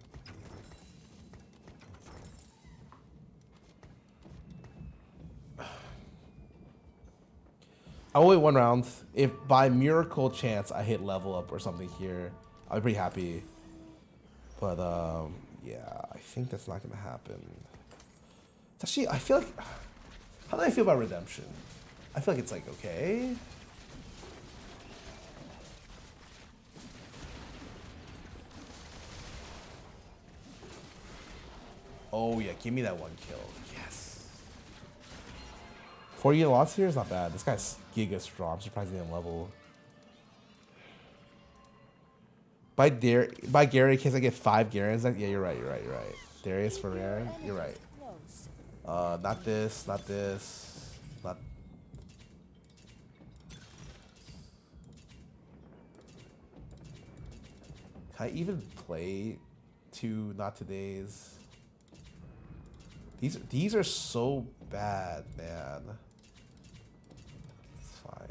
I'll wait 1 round. If by miracle chance I hit level up or something here, I'll be pretty happy. But yeah, I think that's not gonna happen. It's actually, I feel like, how do I feel about Redemption? I feel like it's like okay. Oh yeah, give me that 1 kill. Yes. 4 unit loss here is not bad. This guy's giga strong. I'm surprised he didn't level. By Gary, in case I get 5 Garens, yeah, you're right. Darius for rare. You're right. Not this. Not this. Not. Can I even play two not today's? These are so bad, man. It's fine.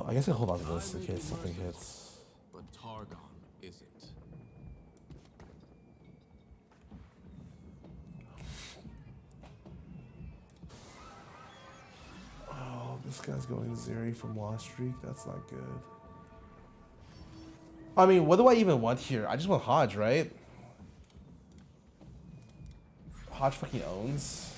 I guess I hold on to this in case something hits. But Targon isn't. Oh, this guy's going Zeri from Lost Streak. That's not good. I mean, what do I even want here? I just want Hodge, right? Hodge fucking owns.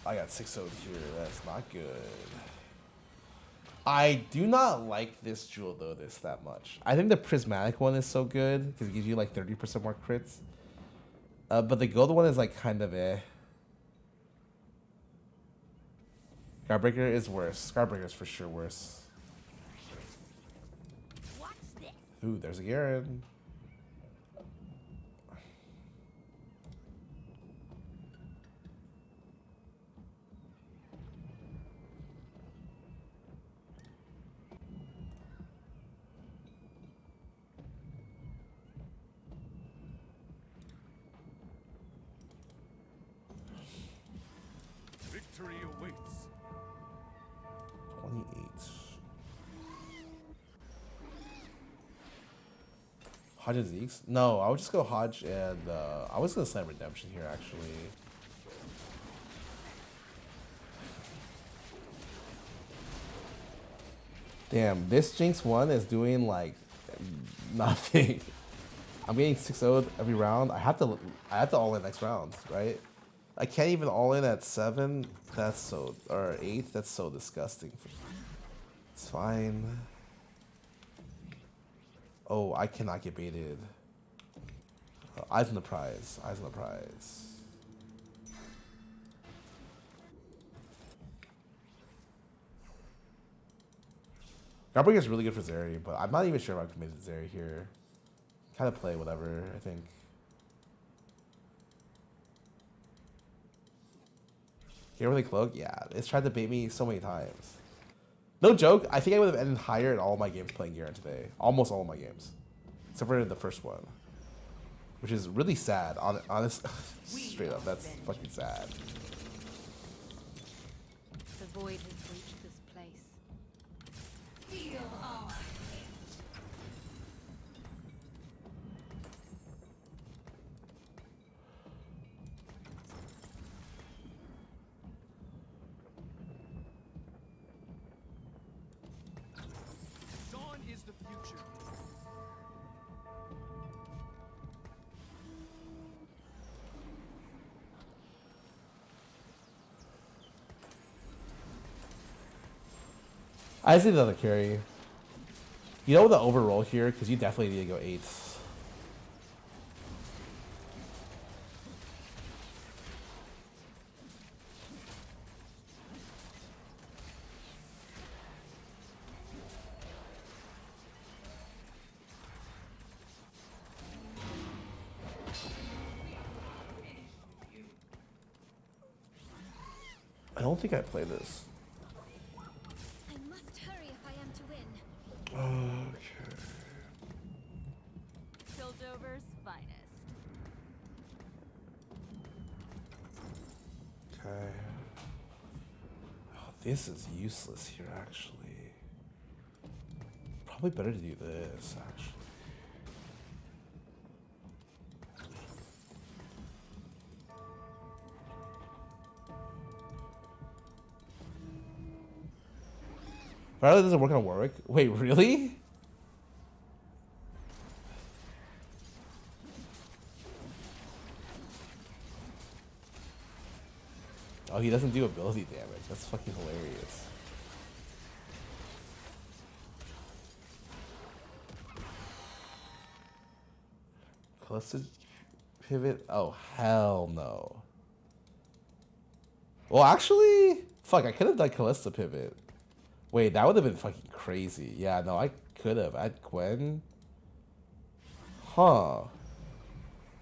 I got 6-0 here. That's not good. I do not like this Jewel Lotus that much. I think the Prismatic one is so good because it gives you like 30% more crits. But the gold one is like kind of eh. Guardbreaker is worse. Guardbreaker is for sure worse. What's this? Ooh, there's a Garen. Victory awaits. 28. Hodge and Zeke's? No, I would just go Hodge and I was gonna slam Redemption here actually. Damn, this Jinx one is doing like nothing. I'm getting 6-0'd every round. I have to all in next round, right? I can't even all in at 7. That's so, or 8. That's so disgusting. It's fine. Oh, I cannot get baited. Eyes on the prize. Eyes on the prize. Guardbreaker is really good for Zeri, but I'm not even sure if I'm committed to Zeri here. Kind of play whatever, I think. Get really cloak? Yeah, it's tried to bait me so many times. No joke, I think I would have ended higher in all my games playing Garen today. Almost all of my games. Except for the first one. Which is really sad. Honest, straight up, that's fucking sad. The void has reached this place. Feel all. Dawn is the future. I see the other carry. You know the overroll here, because you definitely need to go 8s. I don't think I play this. I must hurry if I am to win. Okay. Piltover's finest. Okay. Oh, this is useless here, actually. Probably better to do this, actually. Apparently it doesn't work on Warwick. Wait, really? Oh, he doesn't do ability damage. That's fucking hilarious. Callista pivot? Oh, hell no. Well, actually, fuck, I could have done Callista pivot. Wait, that would have been fucking crazy. Yeah, no, I could have. Add Gwen? Huh.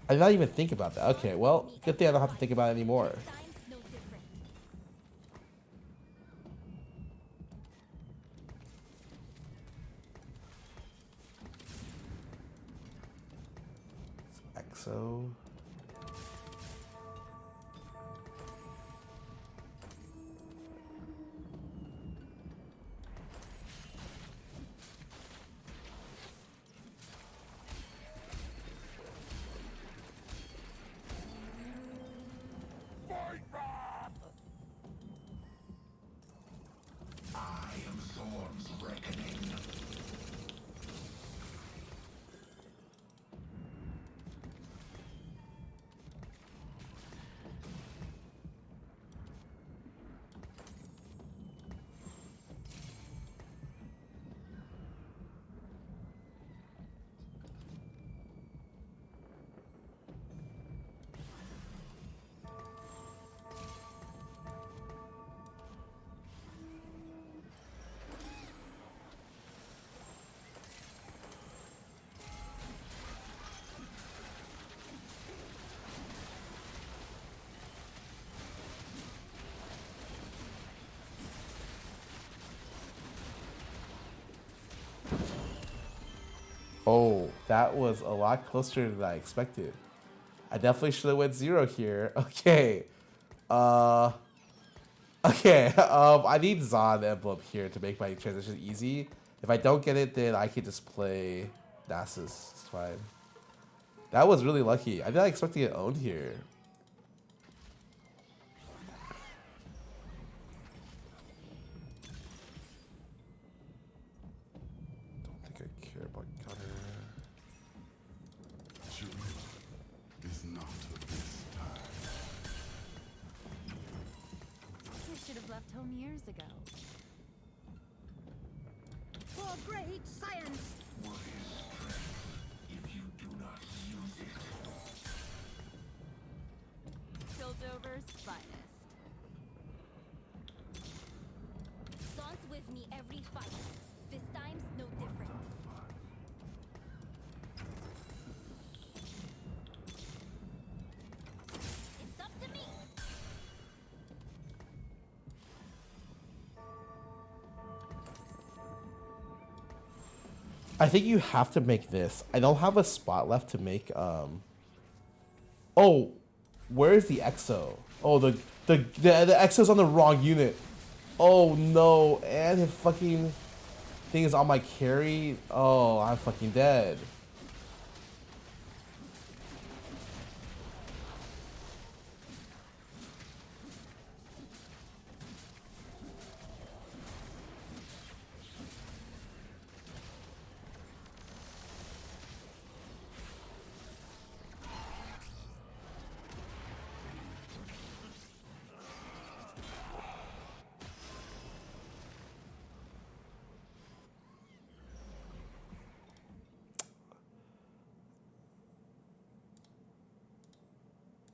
I did not even think about that. Okay, well, good thing I don't have to think about it anymore. Time's no different. EXO. Fight back! I am Thorn's reckoning. Oh, that was a lot closer than I expected. I definitely should have went 0 here. Okay. Okay. I need Zon Emblem here to make my transition easy. If I don't get it, then I can just play Nasus. It's fine. That was really lucky. I did not expect to get owned here. Don't think I care about Gunner. Is not of this time. You should have left home years ago. For great science! What is strength if you do not use it? Piltover's finest. Zon's with me every fight. This time's no different. It's up to me. I think you have to make this. I don't have a spot left to make Oh, where is the EXO? Oh, the EXO's on the wrong unit. Oh no, and his fucking thing is on my carry. Oh, I'm fucking dead.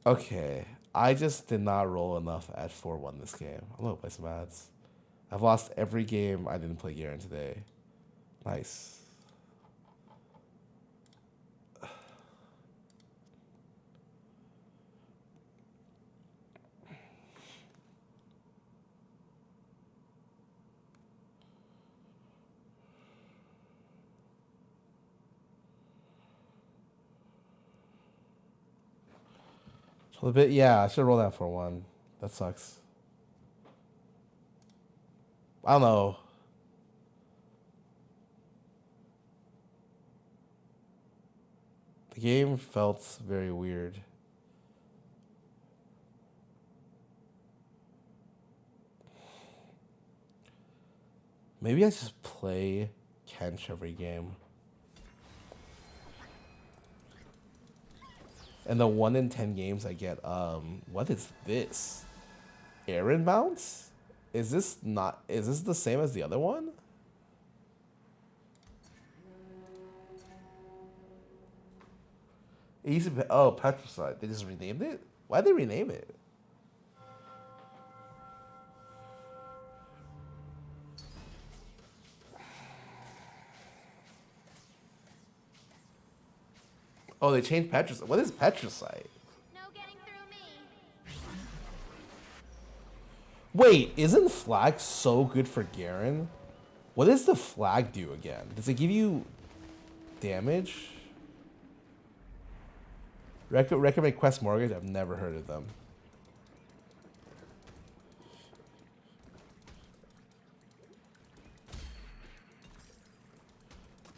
Okay, I just did not roll enough at 4-1 this game. I'm gonna play some ads. I've lost every game I didn't play Garen today. Nice. A little bit, yeah, I should roll that for 1. That sucks. I don't know. The game felt very weird. Maybe I just play Kench every game. And the 1 in 10 games I get, what is this? Aaron mounts? Is this the same as the other one? It used to be, oh, Petricide. They just renamed it? Why'd they rename it? Oh, they changed Petricide. What is Petricide? No getting through me. Wait, isn't Flag so good for Garen? What does the Flag do again? Does it give you damage? Recommend Quest Mortgage? I've never heard of them.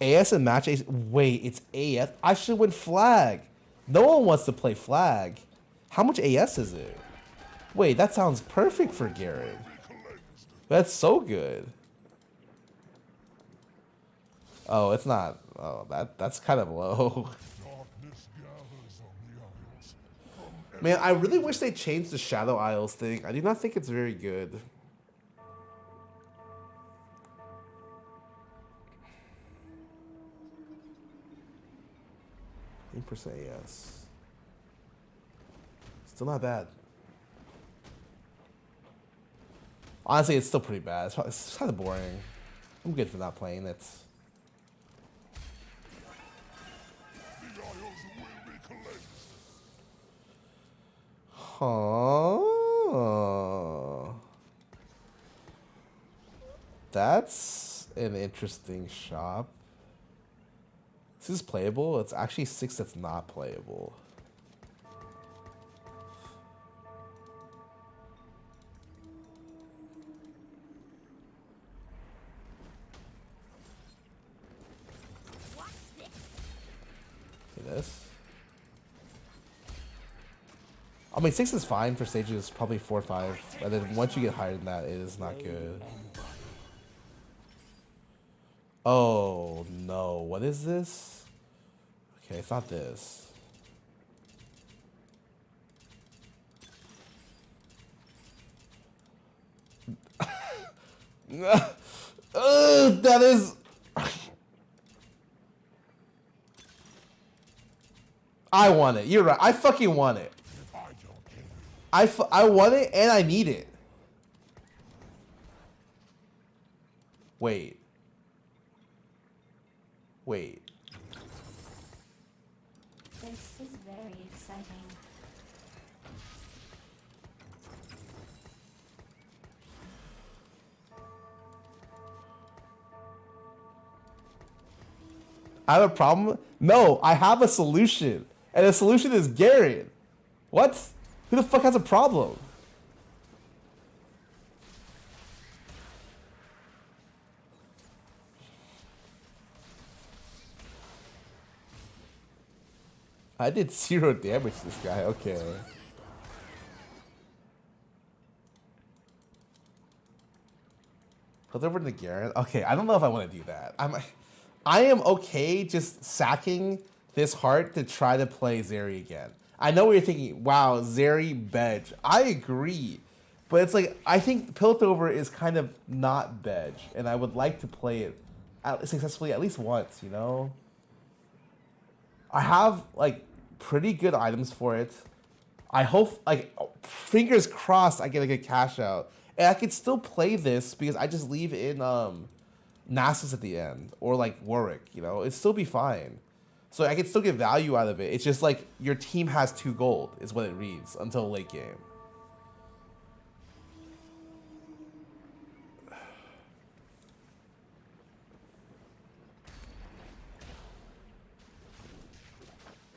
AS and match AS. Wait, it's AS. I should win Flag. No one wants to play Flag. How much AS is it? Wait, that sounds perfect for Garen. That's so good. Oh, it's not. Oh, that's kind of low. Man, I really wish they changed the Shadow Isles thing. I do not think it's very good. 8% AS. Still not bad. Honestly, it's still pretty bad. It's kind of boring. I'm good for not playing it. Huh. That's an interesting shop. This is playable. It's actually 6 that's not playable. This. I mean, 6 is fine for stages, probably 4 or 5. And then once you get higher than that, it is not good. Oh, no. What is this? Okay, it's not this. That is... I want it. You're right. I fucking want it. I want it and I need it. Wait. Wait. This is very exciting. I have a problem? No, I have a solution. And the solution is Garen. What? Who the fuck has a problem? I did 0 damage to this guy. Okay. Put over to Garen. Okay, I don't know if I want to do that. I am okay just sacking this heart to try to play Zeri again. I know what you're thinking. Wow, Zeri Bedge. I agree. But it's like, I think Piltover is kind of not Bedge. And I would like to play it successfully at least once, you know? I have, like, pretty good items for it. I hope, like, fingers crossed I get a good cash out. And I could still play this because I just leave in Nasus at the end. Or, like, Warwick, you know? It'd still be fine. So I can still get value out of it. It's just like your team has 2 gold is what it reads until late game.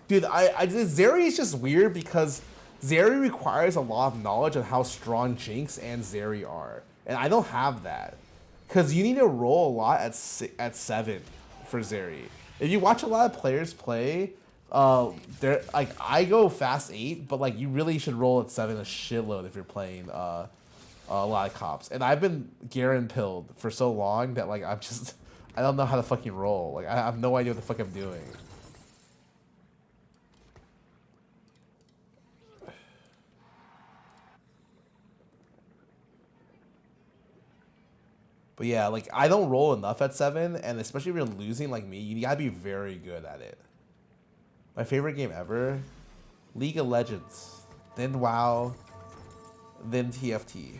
Dude, Zeri is just weird because Zeri requires a lot of knowledge on how strong Jinx and Zeri are. And I don't have that. Because you need to roll a lot at 7 for Zeri. If you watch a lot of players play, they're like, I go fast 8, but like you really should roll at 7 a shitload if you're playing a lot of cops. And I've been Garen pilled for so long that like I don't know how to fucking roll. Like I have no idea what the fuck I'm doing. But yeah, like I don't roll enough at 7, and especially if you're losing like me, you gotta be very good at it. My favorite game ever? League of Legends. Then WoW. Then TFT.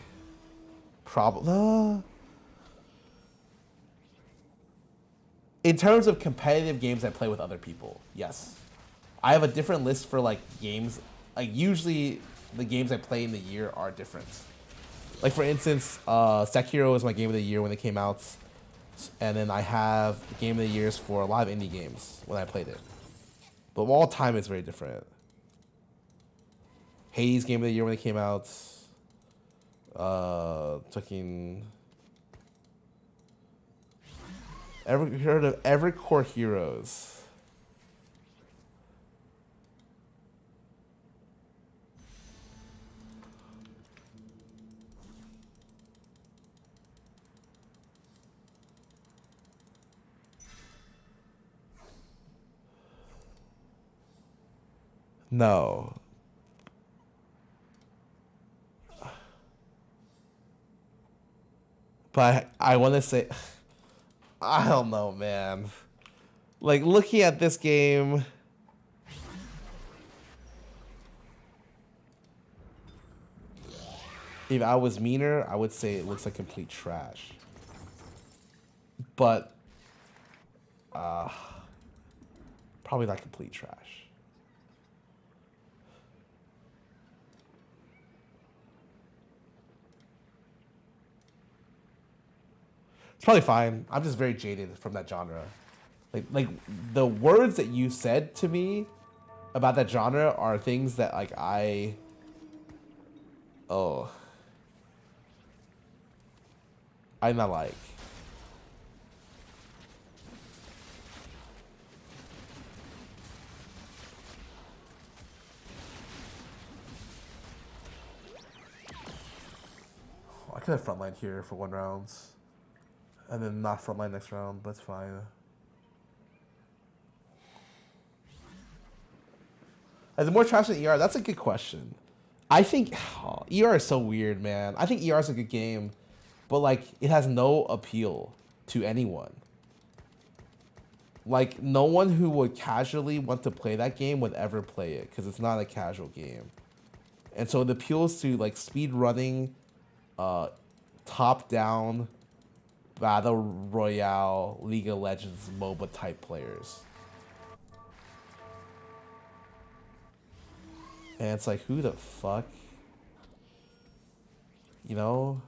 Probably. In terms of competitive games I play with other people, yes. I have a different list for like games. Like usually the games I play in the year are different. Like for instance, Sekiro was my game of the year when it came out. And then I have game of the years for a lot of indie games when I played it. But all time is very different. Hades game of the year when it came out. Fucking. Ever heard of Evercore Heroes? No. But I want to say, I don't know, man. Like, looking at this game, if I was meaner, I would say it looks like complete trash. But, probably not complete trash. It's probably fine. I'm just very jaded from that genre. Like the words that you said to me about that genre are things that like I'm not like. I could have frontline here for 1 round. And then not frontline next round, but it's fine. Is it more trash than ER? That's a good question. I think ER is so weird, man. I think ER is a good game, but like it has no appeal to anyone. Like no one who would casually want to play that game would ever play it because it's not a casual game. And so it appeals to like speed running, top-down, Battle Royale, League of Legends, MOBA type players. And it's like, who the fuck? You know?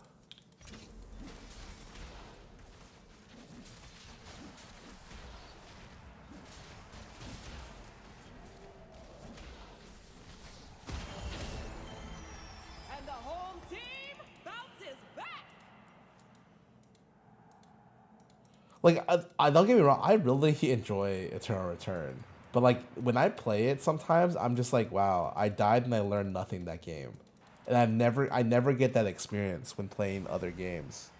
And the home team bounces back. Like, I don't get me wrong, I really enjoy Eternal Return. But like, when I play it sometimes, I'm just like, wow, I died and I learned nothing that game. And I never get that experience when playing other games.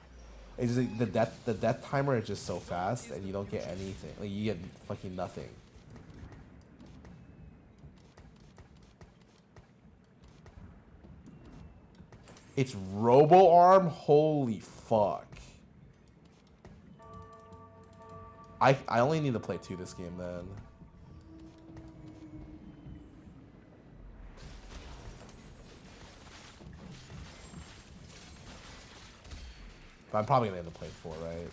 It's just like the death timer is just so fast and you don't get anything. Like, you get fucking nothing. It's Robo-Arm? Holy fuck. I only need to play 2 this game then. But I'm probably gonna end up playing 4, right?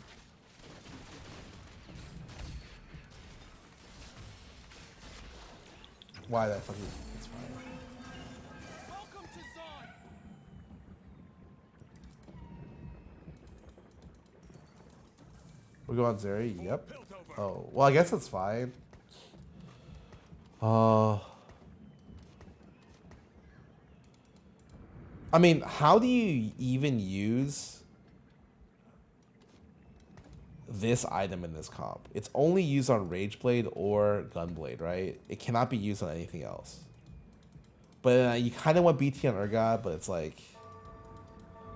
Why that fucking? It's fine. Welcome to Zion. We go on Zeri? Yep. Oh, well, I guess that's fine. I mean, how do you even use this item in this comp? It's only used on Rageblade or Gunblade, right? It cannot be used on anything else. But you kind of want BT on Urgot, but it's like...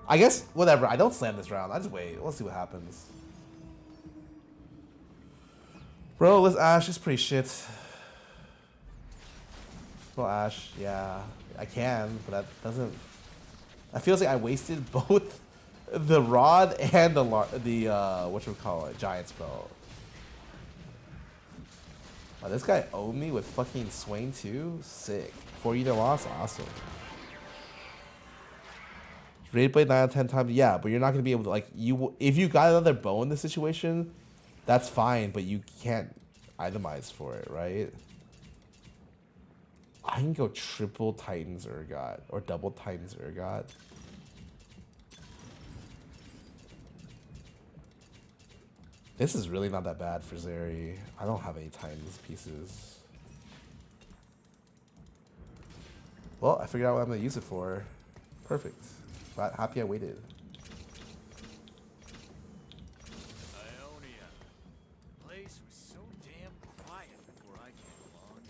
I guess, whatever. I don't slam this round. I just wait. Let's see what happens. Bro, this Ashe is pretty shit. Well, Ashe, yeah. I can, but that doesn't... I feels like I wasted both the rod and the whatchamacallit, giant spell. Oh, this guy owned me with fucking Swain too? Sick. 4 unit loss? Awesome. Raid blade 9 out of 10 times? Yeah, but you're not going to be able to, like, if you got another bow in this situation, that's fine, but you can't itemize for it, right? I can go triple Titans Urgot or double Titans Urgot. This is really not that bad for Zeri. I don't have any Titans pieces. Well, I figured out what I'm going to use it for. Perfect. But happy I waited. Ionia. Place was so damn quiet before I came along.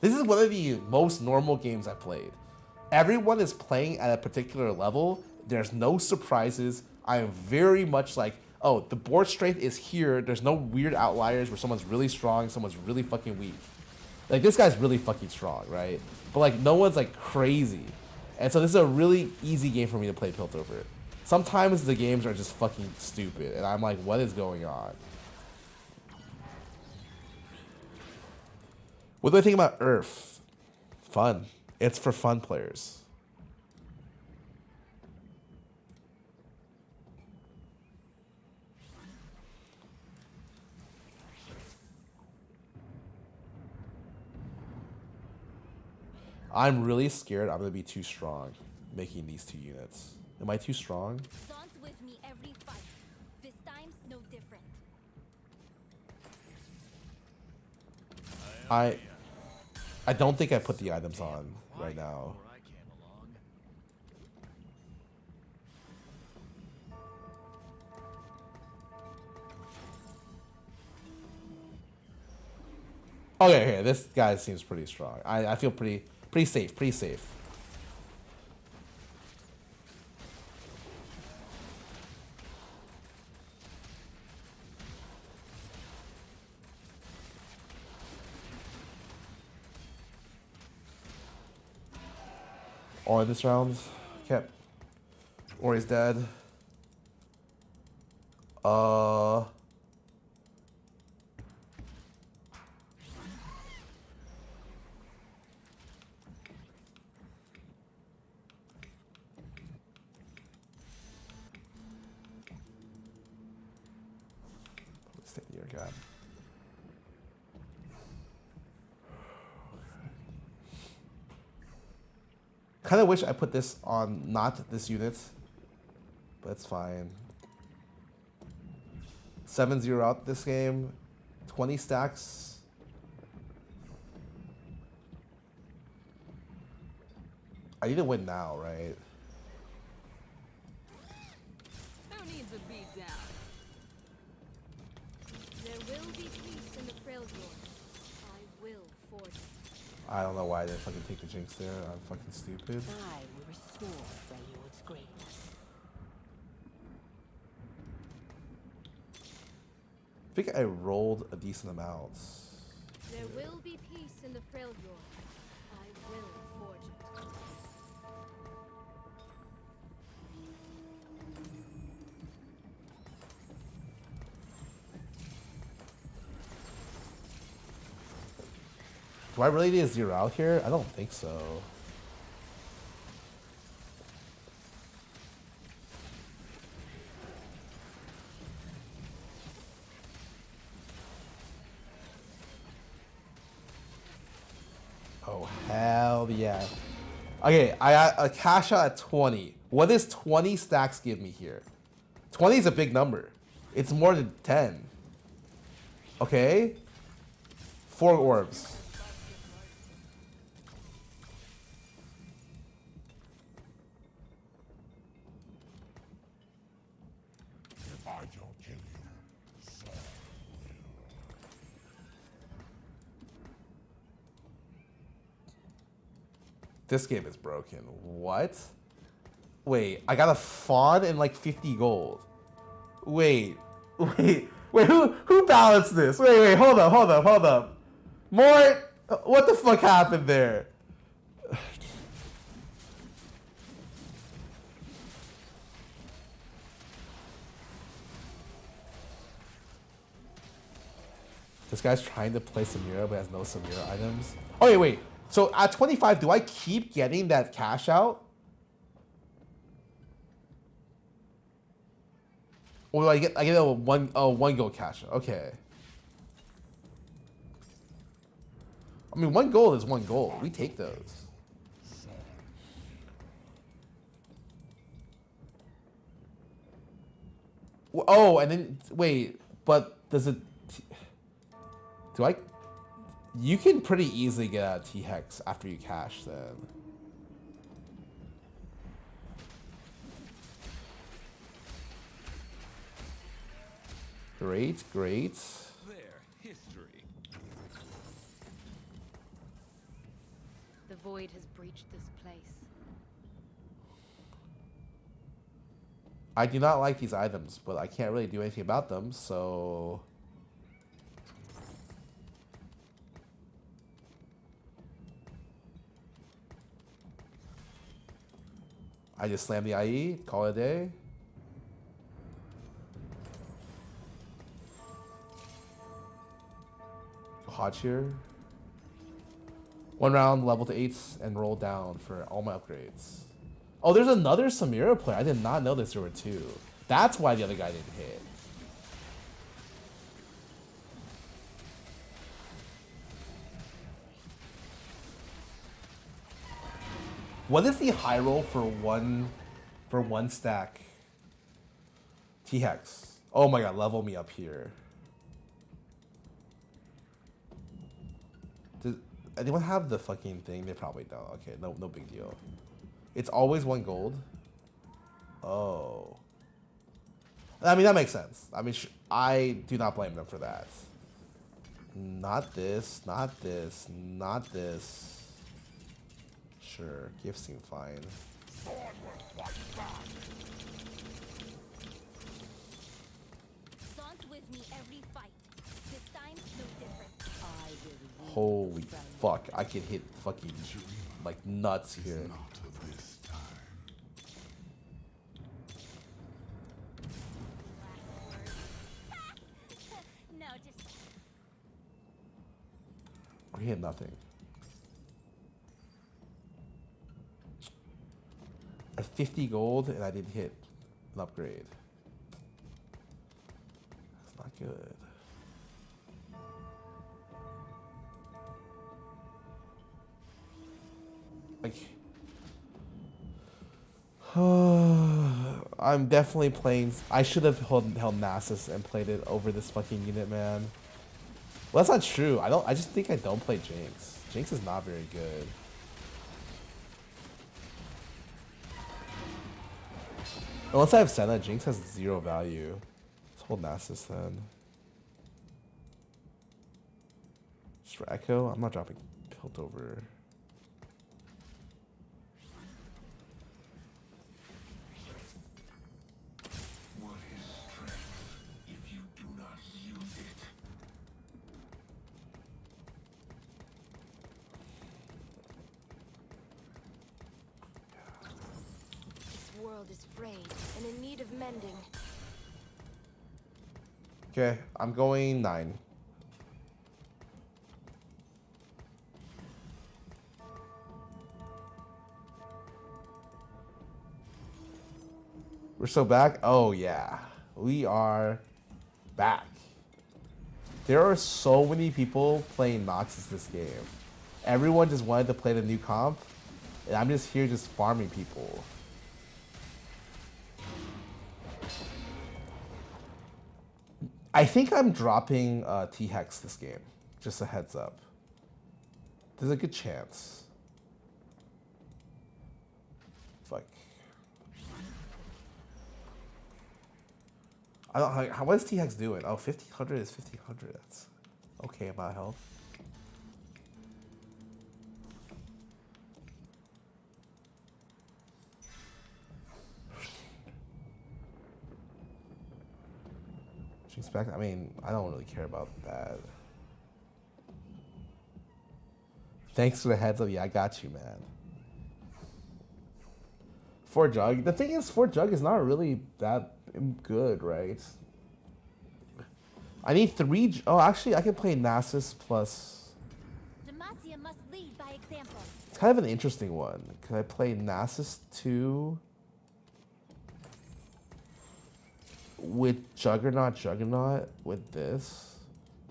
This is one of the most normal games I've played. Everyone is playing at a particular level. There's no surprises. I am very much like, oh, the board strength is here. There's no weird outliers where someone's really strong, someone's really fucking weak. Like, this guy's really fucking strong, right? But, like, no one's, like, crazy. And so this is a really easy game for me to play Piltover. Sometimes the games are just fucking stupid, and I'm like, what is going on? What do I think about Earth? Fun. It's for fun players. I'm really scared I'm going to be too strong making these 2 units. Am I too strong? Dawn's with me every fight. This time's no different. I don't think I put the items on right now. Before I came along. Okay, this guy seems pretty strong. I feel pretty safe, pretty safe. Or this round, kept. Or he's dead. Stay near God. Kind of wish I put this on not this unit, but it's fine. 7-0 out this game, 20 stacks. I need to win now, right? Who needs a beat down? There will be peace in the Freljord. I will forge it. I don't know why I didn't fucking take the jinx there. I'm fucking stupid. I will restore Freljord's greatness. I think I rolled a decent amount. There will be peace in the Freljord. I will forge it. Do I really need to 0 out here? I don't think so. Oh, hell yeah. Okay, I got a cash out at 20. What does 20 stacks give me here? 20 is a big number. It's more than 10. Okay? 4 orbs. If I don't kill you, so will. This game is broken. What? Wait, I got a fawn and like 50 gold. Wait, who balanced this? Wait, hold up. More, what the fuck happened there? This guy's trying to play Samira but has no Samira items. Oh wait. So at 25, do I keep getting that cash out? Or do I get a one gold cash out? Okay. I mean, 1 gold is 1 gold. We take those. Oh, and then wait, but does it? Do I? You can pretty easily get out of T-Hex after you cash then. Great, great. Their history. The void has breached this place. I do not like these items, but I can't really do anything about them, so... I just slam the IE, call it a day. Hot cheer. 1 round, level to 8s, and roll down for all my upgrades. Oh, there's another Samira player. I did not know this there were 2. That's why the other guy didn't hit. What is the high roll for one stack? T-Hex. Oh my god, level me up here. Does anyone have the fucking thing? They probably don't. Okay, no big deal. It's always 1 gold. Oh. I mean, that makes sense. I mean, I do not blame them for that. Not this, not this, not this. Sure, gifts seem fine. Holy fuck, I can hit fucking like nuts here. We hit nothing. At 50 gold and I didn't hit an upgrade. That's not good. Like, I'm definitely playing. I should have held Nasus and played it over this fucking unit, man. Well, that's not true. I just think I don't play Jinx. Jinx is not very good. Unless I have Senna, Jinx has 0 value. Let's hold Nasus then. Just for Echo, I'm not dropping Piltover. What is strength if you do not use it? This world is frayed and in need of mending. Okay, I'm going 9. We're still back? Oh yeah, we are back. There are so many people playing Noxus this game. Everyone just wanted to play the new comp, and I'm just here just farming people. I think I'm dropping T-Hex this game. Just a heads up. There's a good chance. Fuck. I don't. What is T-Hex doing? Oh, 1500 is 1500. That's okay about health. She's back. I mean, I don't really care about that. Thanks for the heads up. Yeah, I got you, man. Fort Jug. The thing is, Fort Jug is not really that good, right? I need 3. Oh, actually, I can play Nasus plus. Demacia must lead by example. It's kind of an interesting one. Could I play Nasus 2 with Juggernaut with this?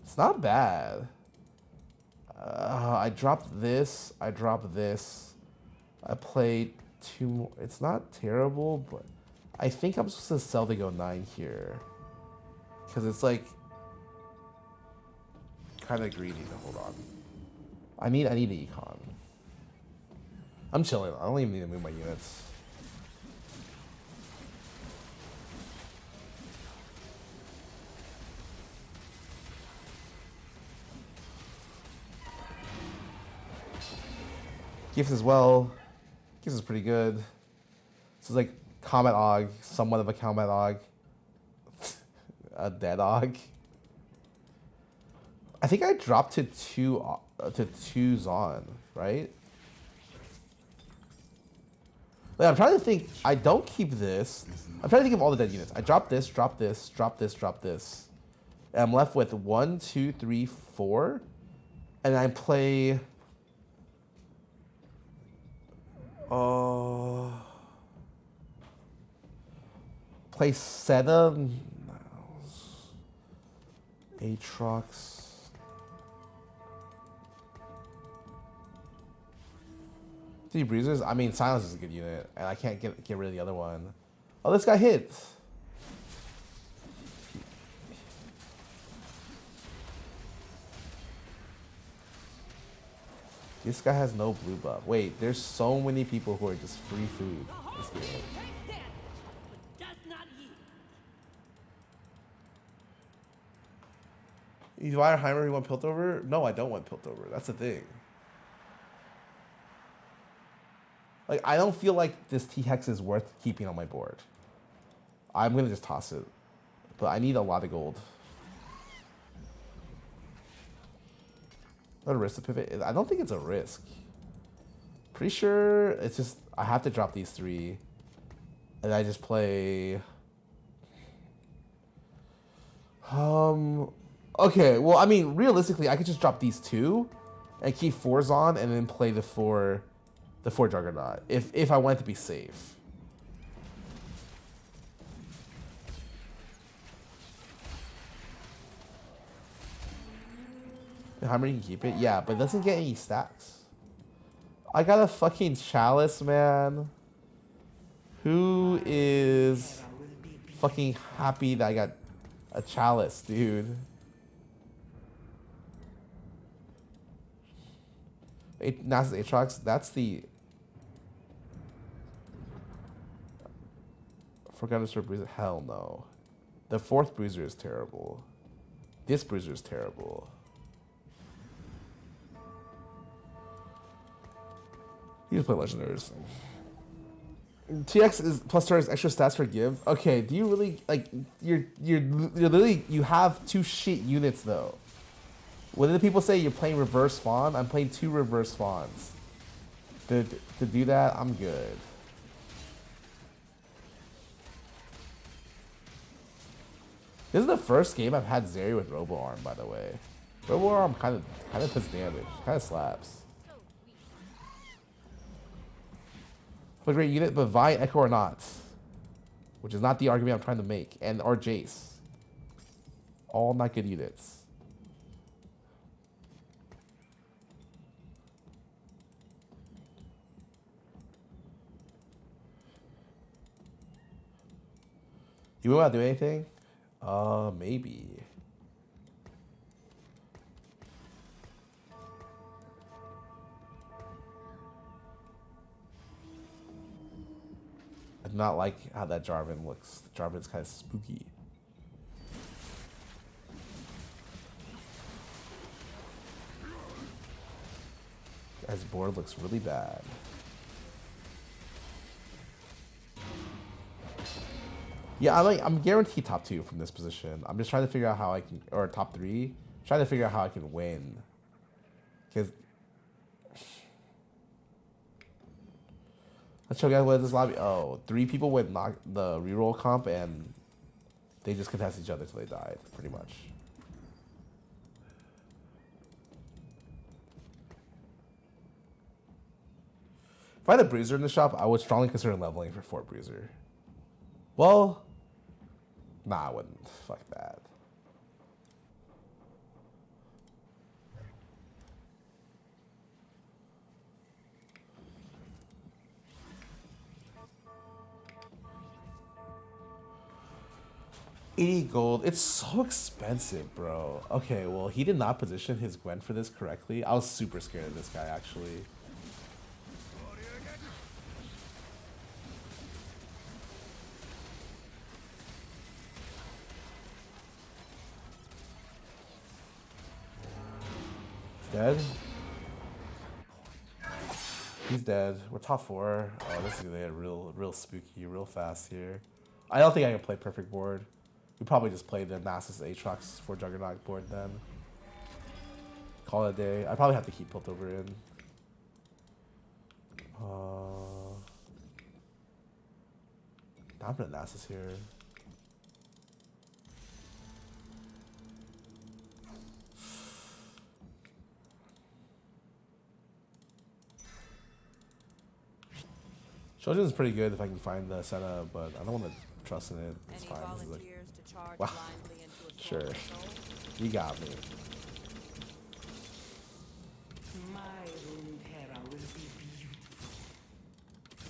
It's not bad. I dropped this. I dropped this. I played 2 more. It's not terrible, but I think I'm supposed to sell to go 9 here. Because it's like kind of greedy to hold on. I need an econ. I'm chilling. I don't even need to move my units. Gifts as well. Gifts is pretty good. This is like Combat Og, somewhat of a Combat Og. A dead Og. I think I dropped to 2 Zon, right? Like, I'm trying to think. I don't keep this. I'm trying to think of all the dead units. I drop this, drop this, drop this, drop this. And I'm left with 1, 2, 3, 4. And I play. Play Seta, Aatrox. Three Bruisers. I mean, Silence is a good unit, and I can't get rid of the other one. Oh, this guy hits. This guy has no blue buff. Wait, there's so many people who are just free food this game. You buy a Heimer you want Piltover? No, I don't want Piltover. That's the thing. Like, I don't feel like this T-Hex is worth keeping on my board. I'm going to just toss it. But I need a lot of gold. Not a risk to pivot? I don't think it's a risk. Pretty sure it's just, I have to drop these 3. And I just play... Okay, well, I mean, realistically, I could just drop these 2 and keep 4s on and then play the 4 Juggernaut if I wanted to be safe. How many can keep it? Yeah, but it doesn't get any stacks. I got a fucking Chalice, man. Who is fucking happy that I got a Chalice, dude? Nasus Aatrox, that's the... Forgotten to Bruiser. Hell no. The 4th Bruiser is terrible. This Bruiser is terrible. You just play Legendaries. TX is plus turns extra stats for give. Okay, do you really like you're literally you have 2 shit units though. What did the people say? You're playing reverse fawn? I'm playing 2 reverse fawns. To do that, I'm good. This is the first game I've had Zeri with Robo Arm, by the way. Robo Arm kind of puts damage, kind of slaps. A great unit, but Vi, Echo or not, which is not the argument I'm trying to make, and or Jace, all not good units. You want to do anything? Maybe. I do not like how that Jarvan looks. Jarvan's kind of spooky. Guy's board looks really bad. Yeah, I'm guaranteed top 2 from this position. I'm just trying to figure out how I can, or top 3. Trying to figure out how I can win. Because let's show you guys what this lobby. Oh, 3 people went the reroll comp and they just contested each other till they died, pretty much. If I had a bruiser in the shop, I would strongly consider leveling for 4 bruiser. Well, nah, I wouldn't. Fuck that. $80 gold. It's so expensive, bro. Okay, well, he did not position his Gwen for this correctly. I was super scared of this guy, actually. Dead? He's dead. We're top 4. Oh, this is gonna get real spooky, real fast here. I don't think I can play perfect board. We probably just play the Nasus Aatrox for Juggernaut board then. Call it a day. I probably have to keep Piltover in. I'm gonna Nasus here. Shoujin's pretty good if I can find the Senna, but I don't want to trust in it. It's fine. This is like, wow. Sure. You got me.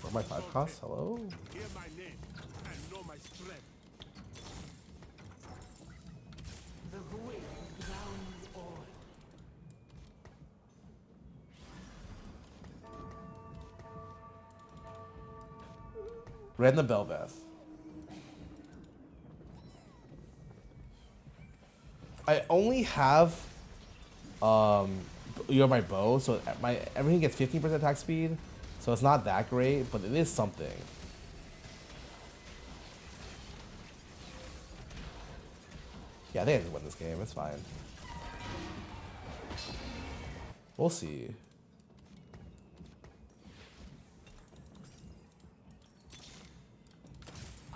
Where my 5 costs? Hello? Hear my name and know my strength. The void grounds all. Random Belveth. I only have my bow, so my everything gets 15% attack speed, so it's not that great, but it is something. Yeah, I think I can win this game. It's fine. We'll see.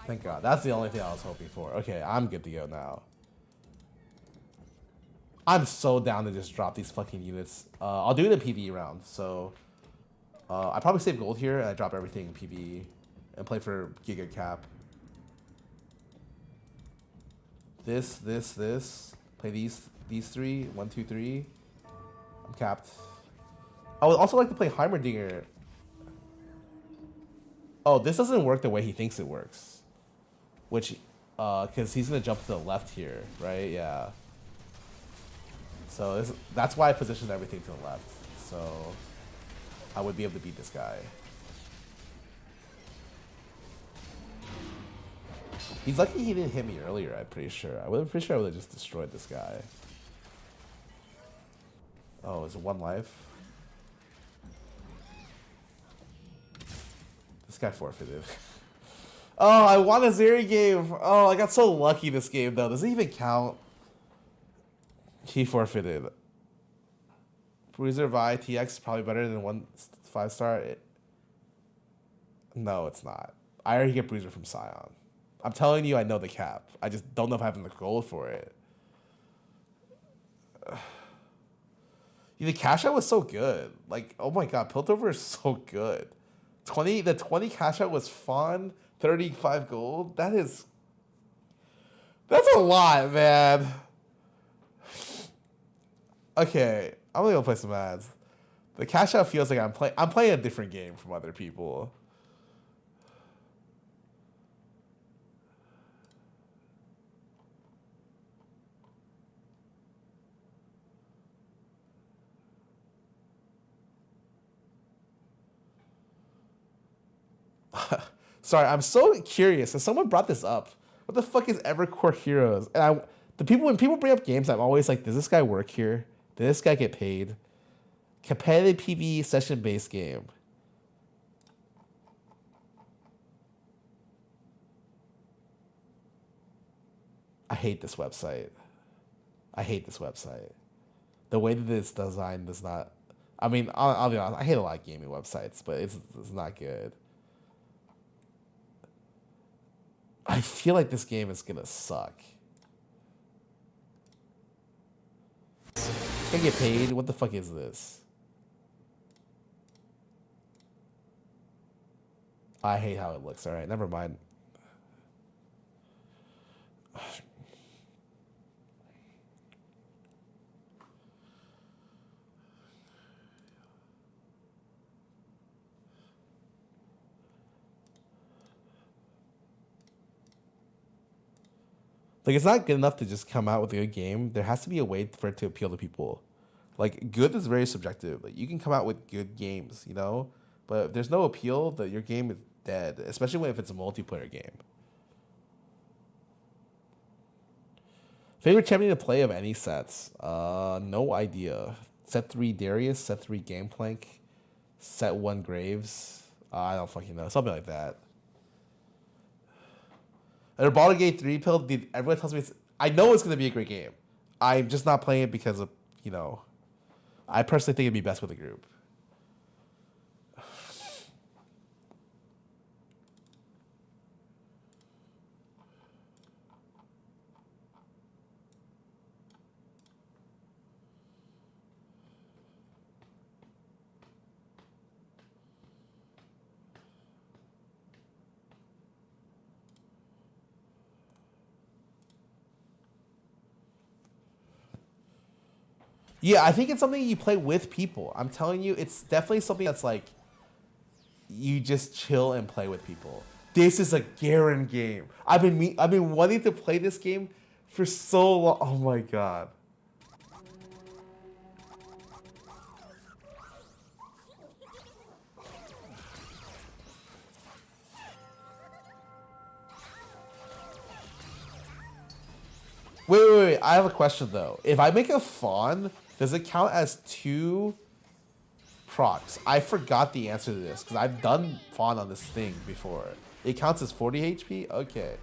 Thank God. That's the only thing I was hoping for. Okay, I'm good to go now. I'm so down to just drop these fucking units. I'll do the PvE round. So I probably save gold here and I drop everything in PvE and play for Giga Cap. This. Play these 3. 1, 2, 3. I'm capped. I would also like to play Heimerdinger. Oh, this doesn't work the way he thinks it works. Which, because he's going to jump to the left here, right? Yeah. So that's why I positioned everything to the left. So I would be able to beat this guy. He's lucky he didn't hit me earlier, I'm pretty sure. I'm pretty sure I would have just destroyed this guy. Oh, is it 1 life? This guy forfeited. Oh, I won a Zeri game. Oh, I got so lucky this game, though. Does it even count? He forfeited. Bruiser Vi TX is probably better than 1 5-star. No, it's not. I already get Bruiser from Scion. I'm telling you, I know the cap. I just don't know if I have the gold for it. The cash out was so good. Like, oh my God, Piltover is so good. The 20 cash out was fun. 35 gold. That's a lot, man. Okay, I'm gonna go play some ads. The cash out feels like I'm playing a different game from other people. Sorry, I'm so curious. And someone brought this up. What the fuck is Evercore Heroes? And when people bring up games, I'm always like, does this guy work here? Did this guy get paid? Competitive PvE session-based game. I hate this website. I hate this website. The way that it's designed does not... I mean, I'll be honest. I hate a lot of gaming websites, but it's not good. I feel like this game is gonna suck. It's gonna get paid? What the fuck is this? I hate how it looks. All right, never mind. Like, it's not good enough to just come out with a good game. There has to be a way for it to appeal to people. Like, good is very subjective. Like, you can come out with good games, you know? But if there's no appeal, that your game is dead. Especially if it's a multiplayer game. Favorite champion to play of any sets? No idea. Set 3 Darius, set 3 Gangplank, set 1 Graves. I don't fucking know. Something like that. And Baldur's Gate 3 pill, dude, everyone tells me I know it's going to be a great game. I'm just not playing it because of, you know, I personally think it'd be best with a group. Yeah, I think it's something you play with people. I'm telling you, it's definitely something that's like, you just chill and play with people. This is a Garen game. I've been wanting to play this game for so long. Oh my god. Wait. I have a question though. If I make a fawn, does it count as 2 procs? I forgot the answer to this because I've done fawn on this thing before. It counts as 40 HP? Okay.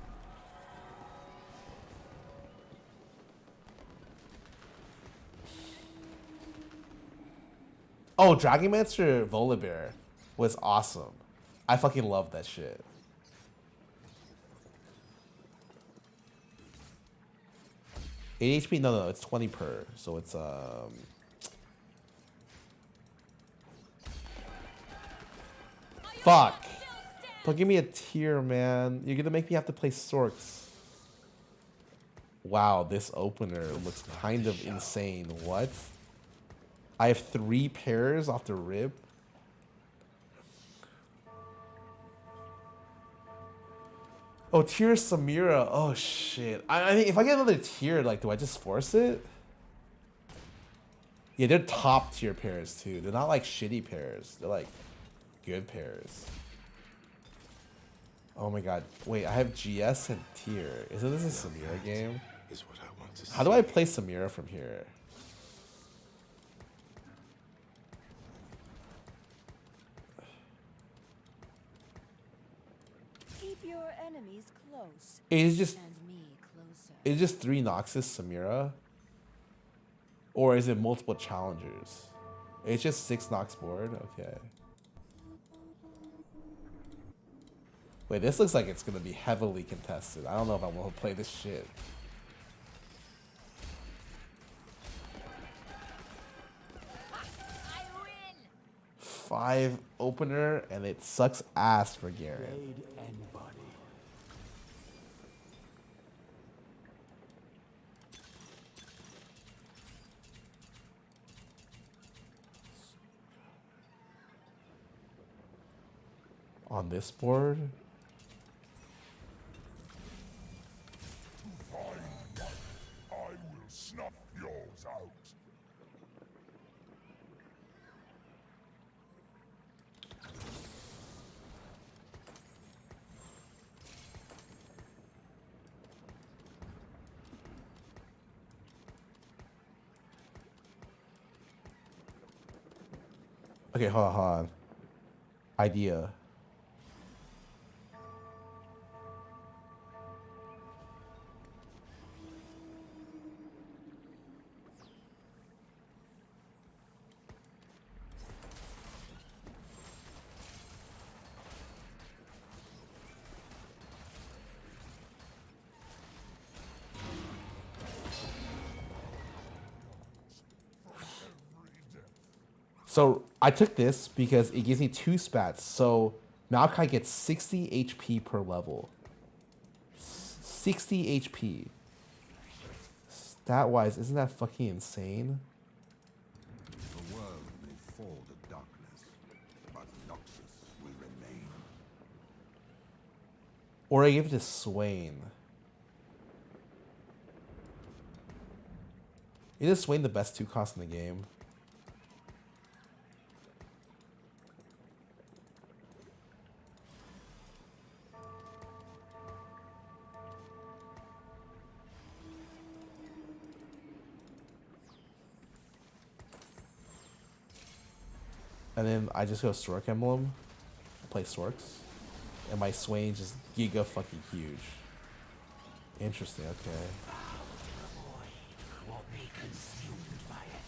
Oh, Dragonmancer Volibear was awesome. I fucking love that shit. HP? No, it's 20 per. So it's fuck. Don't give me a tier, man. You're gonna make me have to play Sorks. Wow, this opener looks kind of insane. What? I have 3 pairs off the rip. Oh, tier Samira. Oh shit. I mean, if I get another tier, like, do I just force it? Yeah, they're top tier pairs too. They're not like shitty pairs. They're like good pairs. Oh my god. Wait, I have GS and tier. Isn't this a Samira game? How do I play Samira from here? Keep your enemies close. It's just And me closer. Is it just 3 Noxus Samira? Or is it multiple challengers? It's just 6 Nox board? Okay. Wait, this looks like it's gonna be heavily contested. I don't know if I want to play this shit. I win. 5 opener, and it sucks ass for Garen. On this board? I will snuff yours out. Okay, hold on. Idea. So I took this because it gives me 2 spats. So Maokai gets 60 HP per level. 60 HP. Stat-wise, isn't that fucking insane? The world may fall to darkness, but Noxus will remain. Or I give it to Swain. Isn't Swain the best 2 cost in the game? And then I just go Stork Emblem, play Storks, and my Swain just giga fucking huge. Interesting, okay. Will be consumed by it.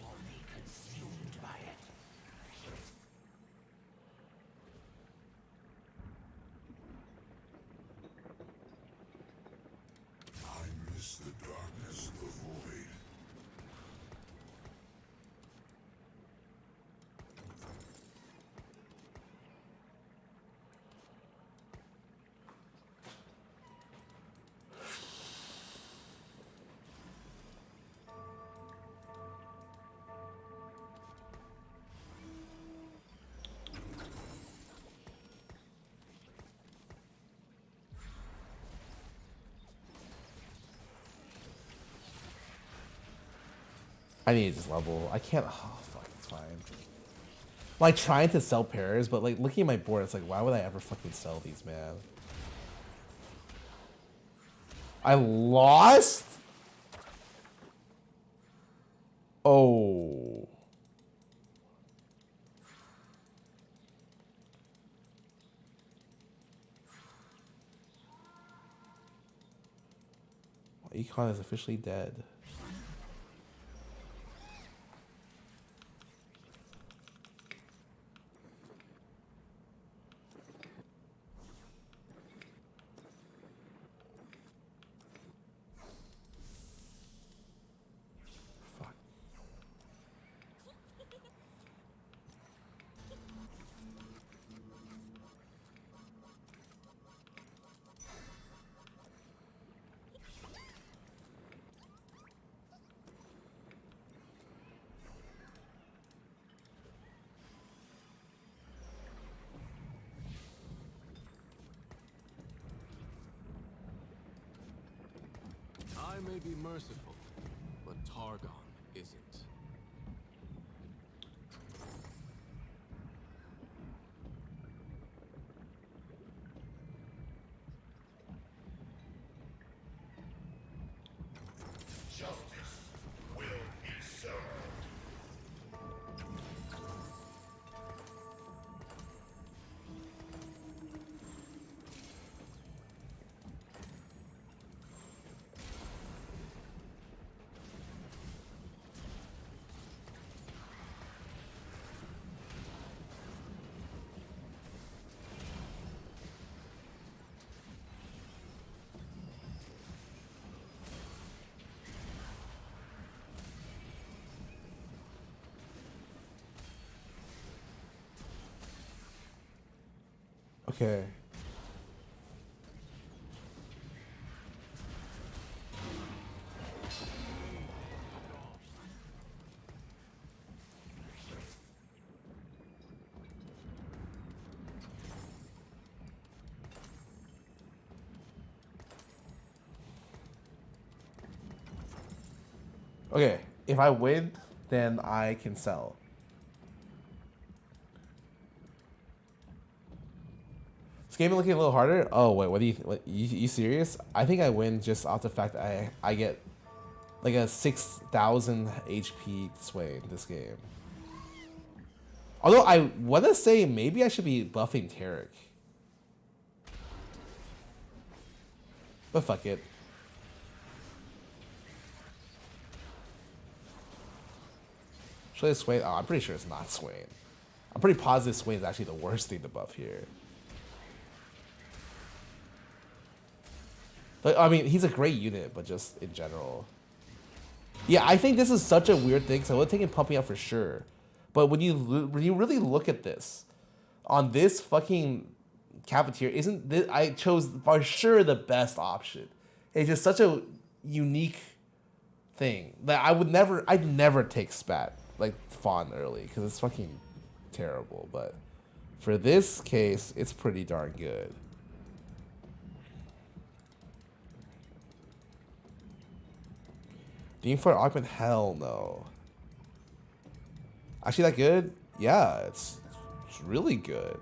Will be consumed by it. I miss the darkness of the void. I need to just level. I can't. Oh, fuck, it's fine. Like, trying to sell pairs, but, like, looking at my board, it's like, why would I ever fucking sell these, man? I lost? Oh. Econ is officially dead. Fuck. I may be merciful, but Targon isn't. Justice will be served. Okay. Okay, if I win, then I can sell. This game is looking a little harder. Oh wait, what do you serious? I think I win just off the fact that I get like a 6,000 HP sway in this game. Although I want to say maybe I should be buffing Tarek. But fuck it. Should I Swain? Oh, I'm pretty sure it's not Swain. I'm pretty positive Swain is actually the worst thing to buff here. Like, I mean, he's a great unit, but just in general. Yeah, I think this is such a weird thing. So I would take him pumping up for sure. But when you really look at this, on this fucking cafeteria, isn't this, I chose for sure the best option. It's just such a unique thing that I'd never take spat like fawn early because it's fucking terrible. But for this case, it's pretty darn good. Dean for augment? Hell no. Actually, that good? Yeah, it's really good.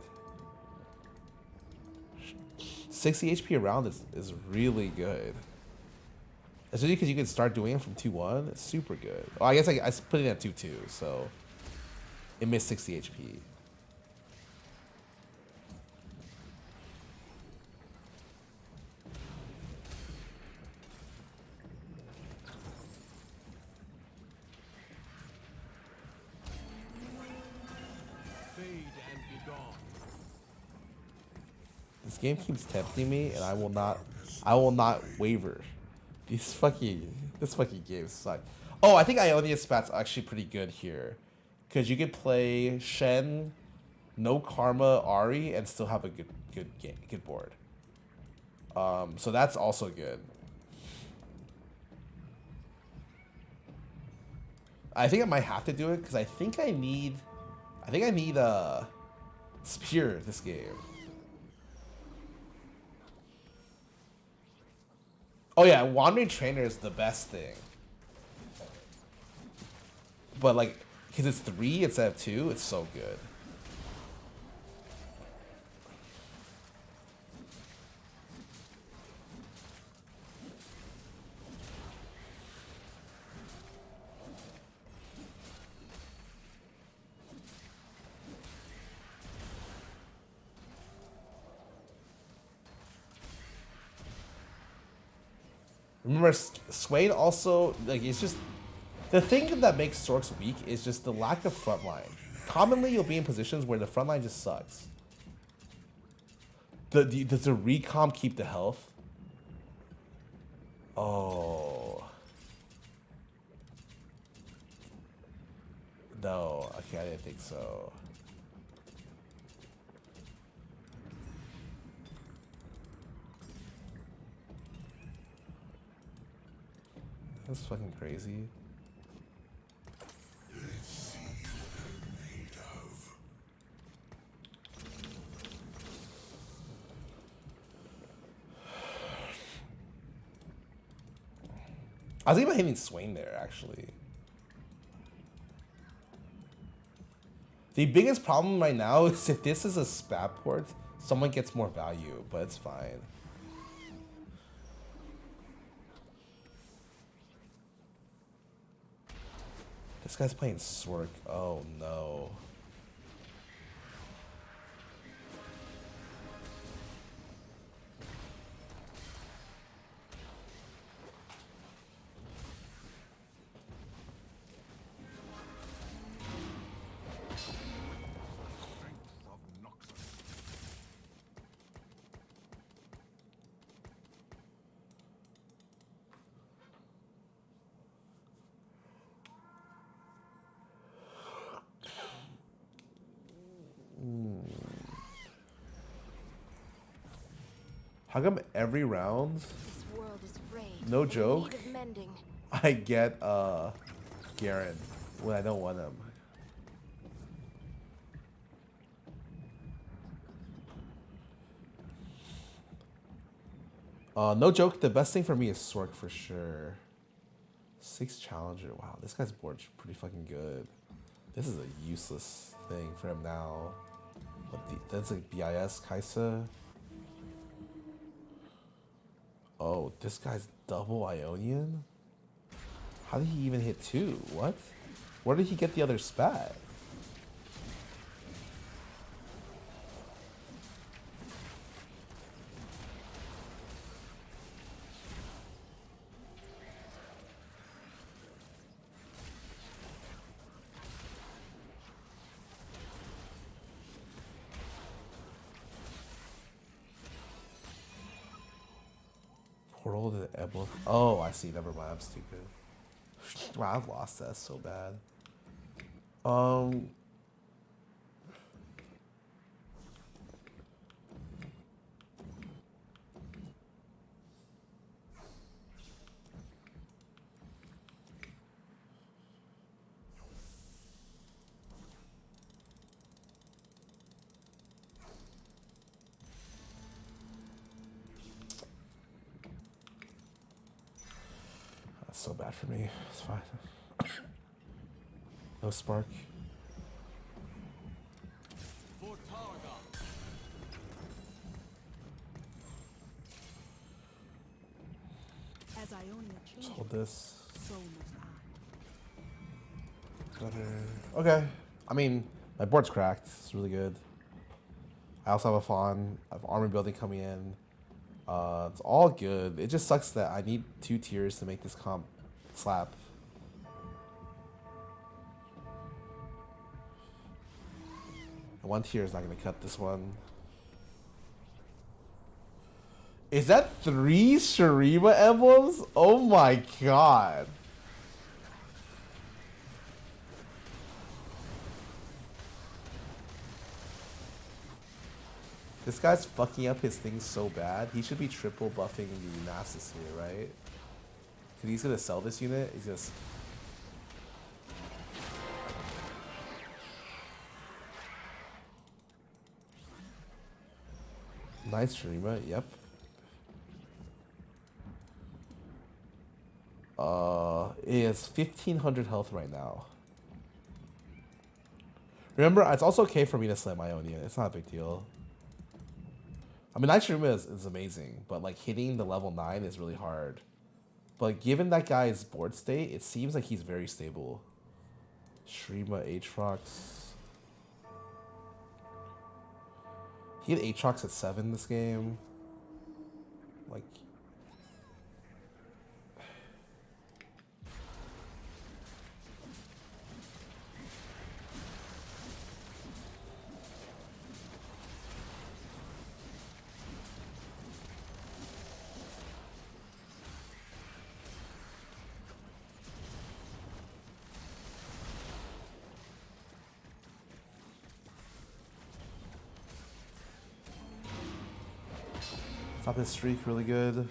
60 HP around is really good. Especially because you can start doing it from 2-1. It's super good. Well, I guess I put it at 2-2, so it missed 60 HP. This game keeps tempting me, and I will not waver. This fucking game sucks. Oh, I think Ionia's spat's actually pretty good here, because you could play Shen, no Karma, Ari, and still have a good board. So that's also good. I think I might have to do it because I think I need a spear this game. Oh yeah, Wandering Trainer is the best thing. But like, because it's 3 instead of 2, it's so good. Remember, Swain also, like, it's just, the thing that makes Sorks weak is just the lack of frontline. Commonly, you'll be in positions where the frontline just sucks. Does the recom keep the health? Oh. No, okay, I didn't think so. That's fucking crazy. Let's see what I'm made of. I was thinking about hitting Swain there, actually. The biggest problem right now is if this is a spat port, someone gets more value, but it's fine. This guy's playing Swerk. Oh no. How come every round, This world is frayed, no in joke, need of mending. I get Garen when I don't want him? No joke, the best thing for me is Sork for sure. 6 Challenger. Wow, this guy's board's pretty fucking good. This is a useless thing for him now. That's like BIS Kaisa. Oh, this guy's double Ionian? How did he even hit 2? What? Where did he get the other spat? World of Emblem. Oh, I see. Never mind. I'm stupid. Wow, I've lost that so bad. That's so bad for me. It's fine. No spark. For Targon. As Ionia Just changes, hold this. so must I. Better. Okay. I mean, my board's cracked. It's really good. I also have a fawn. I have armor building coming in. It's all good. It just sucks that I need 2 tiers to make this comp slap. And 1 tier is not going to cut this one. Is that 3 Shurima emblems? Oh my god. This guy's fucking up his things so bad. He should be triple buffing the Nasus here, right? Because he's going to sell this unit. He's just... Nice Shurima, yep. It is 1500 health right now. Remember, it's also okay for me to slam Ionia. It's not a big deal. I mean, Night Shurima is amazing, but like hitting the level 9 is really hard. But given that guy's board state, it seems like he's very stable. Shurima Aatrox. He had Aatrox at 7 this game. Like... Stop his streak really good.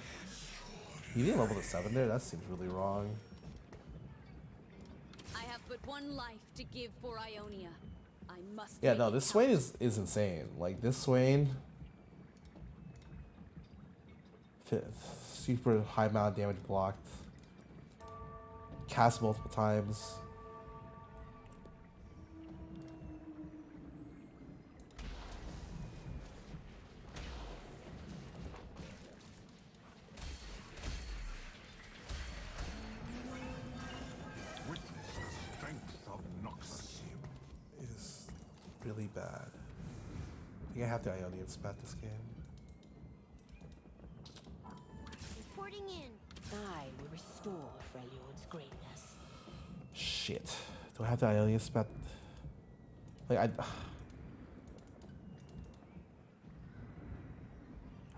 He didn't level to 7 there? That seems really wrong. I have but one life to give for Ionia. I must. Yeah, make no, it this count. Swain is insane. Like, this Swain... Super high amount of damage blocked. Cast multiple times. Witness the strength of Noxus. Is really bad. I think I have to Ionian spat this game. Reporting in. I will restore Freljord's greatness. Shit. Do I have to Ionian spat? Like, I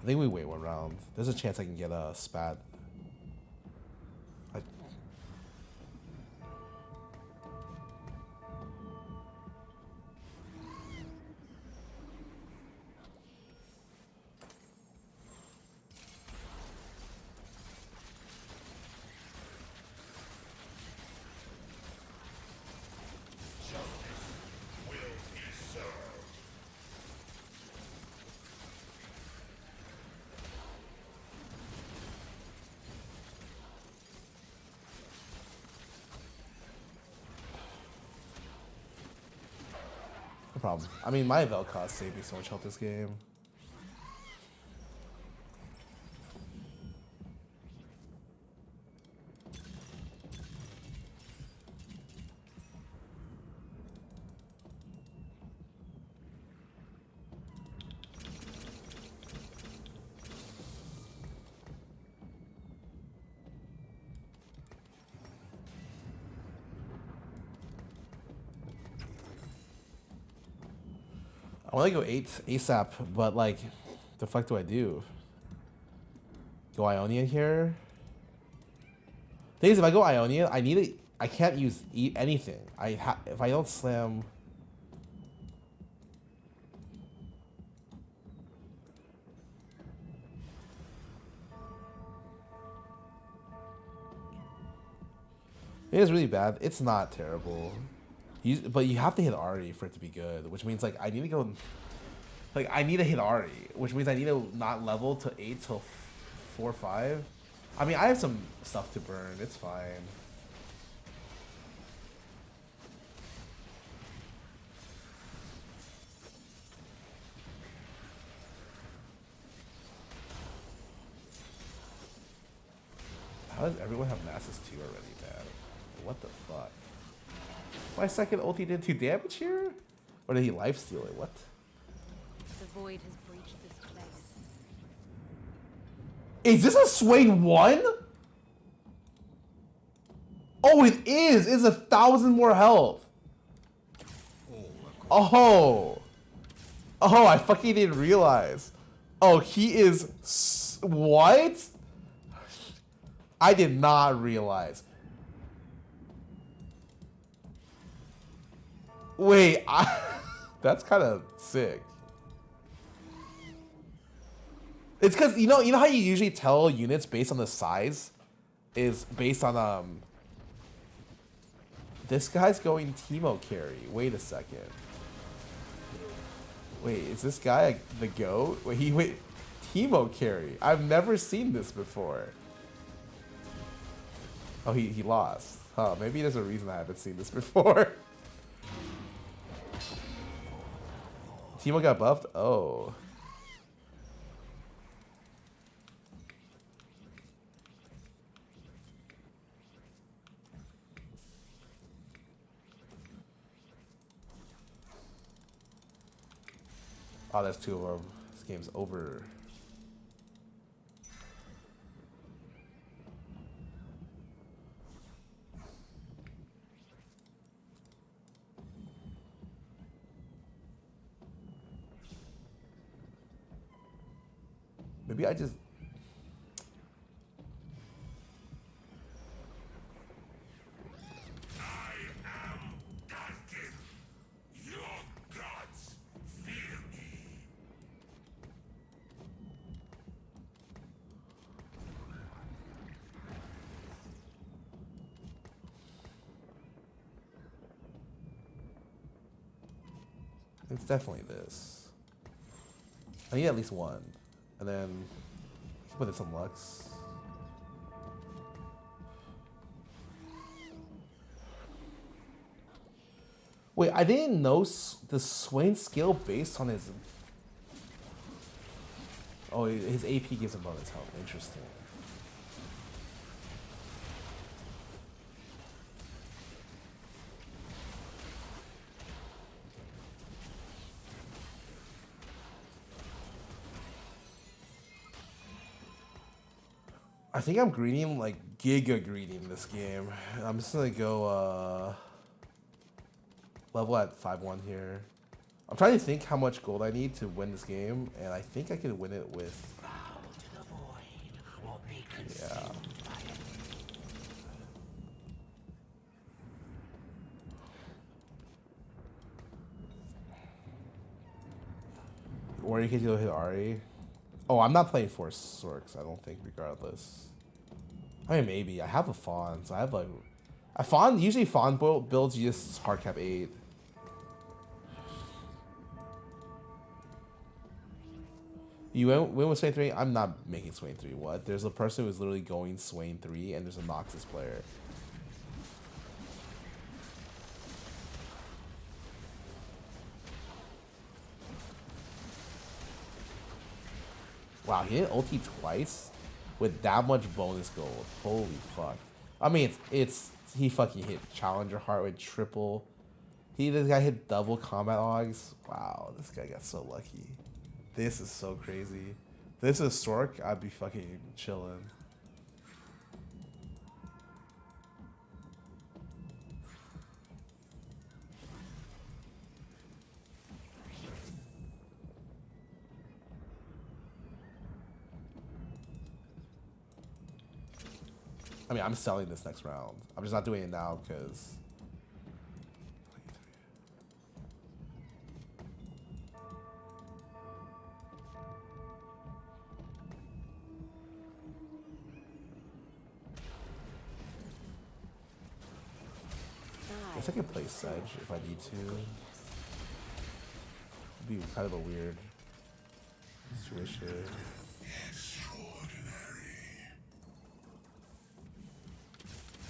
think we wait 1 round. There's a chance I can get a spat. No problem. I mean, my Vel'Koz saved me so much health this game. I want to go 8 ASAP, but like, the fuck do I do? Go Ionia here. Thing is, if I go Ionia, I can't use anything. If I don't slam. It is really bad. It's not terrible. But you have to hit Ari for it to be good, which means like I need to go. Like I need to hit Ari, which means I need to not level to 8 till 4 or 5. I mean, I have some stuff to burn. It's fine. How does everyone have Masses 2 already, man? What the fuck? My second ulti did 2 damage here? Or did he lifesteal it? What? The void has breached this place. Is this a Swain 1? Oh, it is! It's 1,000 more health! Oh! Oh, I fucking didn't realize. Oh, he is... What? I did not realize. Wait, that's kind of sick. It's because you know how you usually tell units based on the size is based on this guy's going Teemo carry. Wait a second. Wait, is this guy the GOAT? Wait, Teemo carry. I've never seen this before. Oh, he lost. Huh, maybe there's a reason I haven't seen this before. Teemo got buffed? Oh. Oh, there's 2 of them. This game's over. Maybe I just... It's definitely this. I need at least one. And then put in some Lux. Wait, I didn't know the Swain skill based on his... Oh, his AP gives him bonus health. Interesting. I think I'm greeting, like, giga greeting this game. I'm just gonna go, level at 5-1 here. I'm trying to think how much gold I need to win this game, and I think I can win it with... Yeah. Or you can go hit Ari. Oh, I'm not playing Force Sorks, I don't think, regardless. I mean, maybe. I have a Fawn, so I have like... A Fawn, usually Fawn builds you just hard cap 8. You win with Swain 3? I'm not making Swain 3. What? There's a person who's literally going Swain 3, and there's a Noxus player. Wow, he didn't ulti twice with that much bonus gold. Holy fuck. I mean, he fucking hit Challenger Heart with triple. This guy hit double combat logs. Wow, this guy got so lucky. This is so crazy. This is Stork, I'd be fucking chilling. I mean, I'm selling this next round. I'm just not doing it now because. I guess I can play Sedge if I need to. It'd be kind of a weird situation.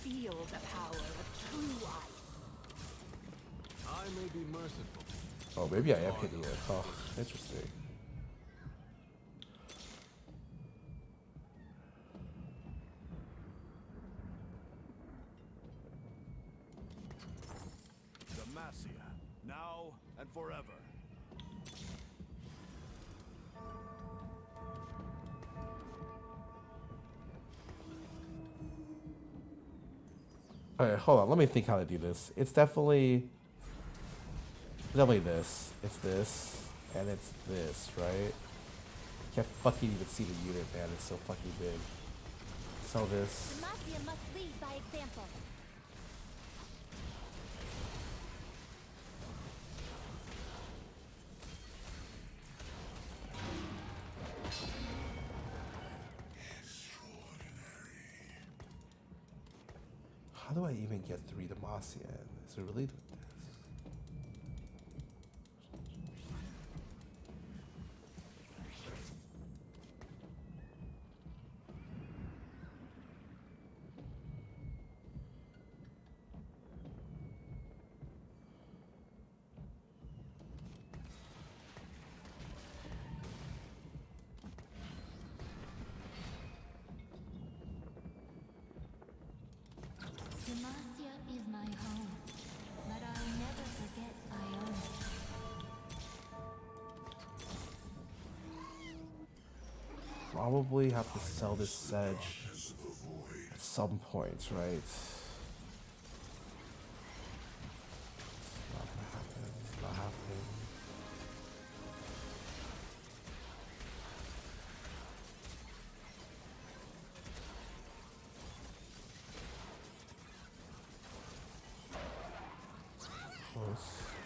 Feel the power of true ice. I may be merciful. Oh, maybe I am hitting it. Oh, interesting. Demacia, now and forever. Okay, hold on. Let me think how to do this. It's definitely this. It's this, and it's this, right? Can't fucking even see the unit, man. It's so fucking big. So this. Demacia must lead by example. How do I even get 3 Demacia in? Is it really this? Demacia is my home, but I'll never forget I own it. Probably have to sell this Sedge at some point, right? Not gonna happen. It's not happening.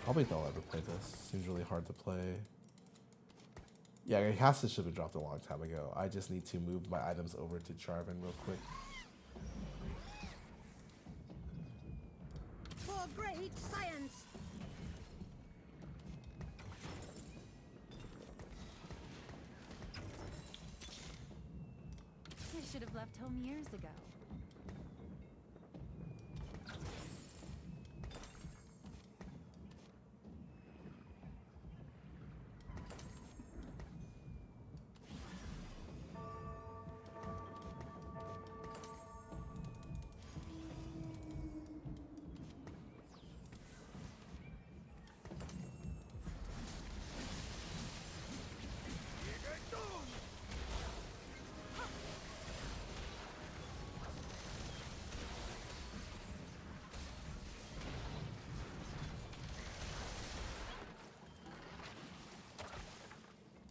Probably don't ever play this. Seems really hard to play. Yeah, it has to should have dropped a long time ago. I just need to move my items over to Charvin real quick. For great science. I should have left home years ago.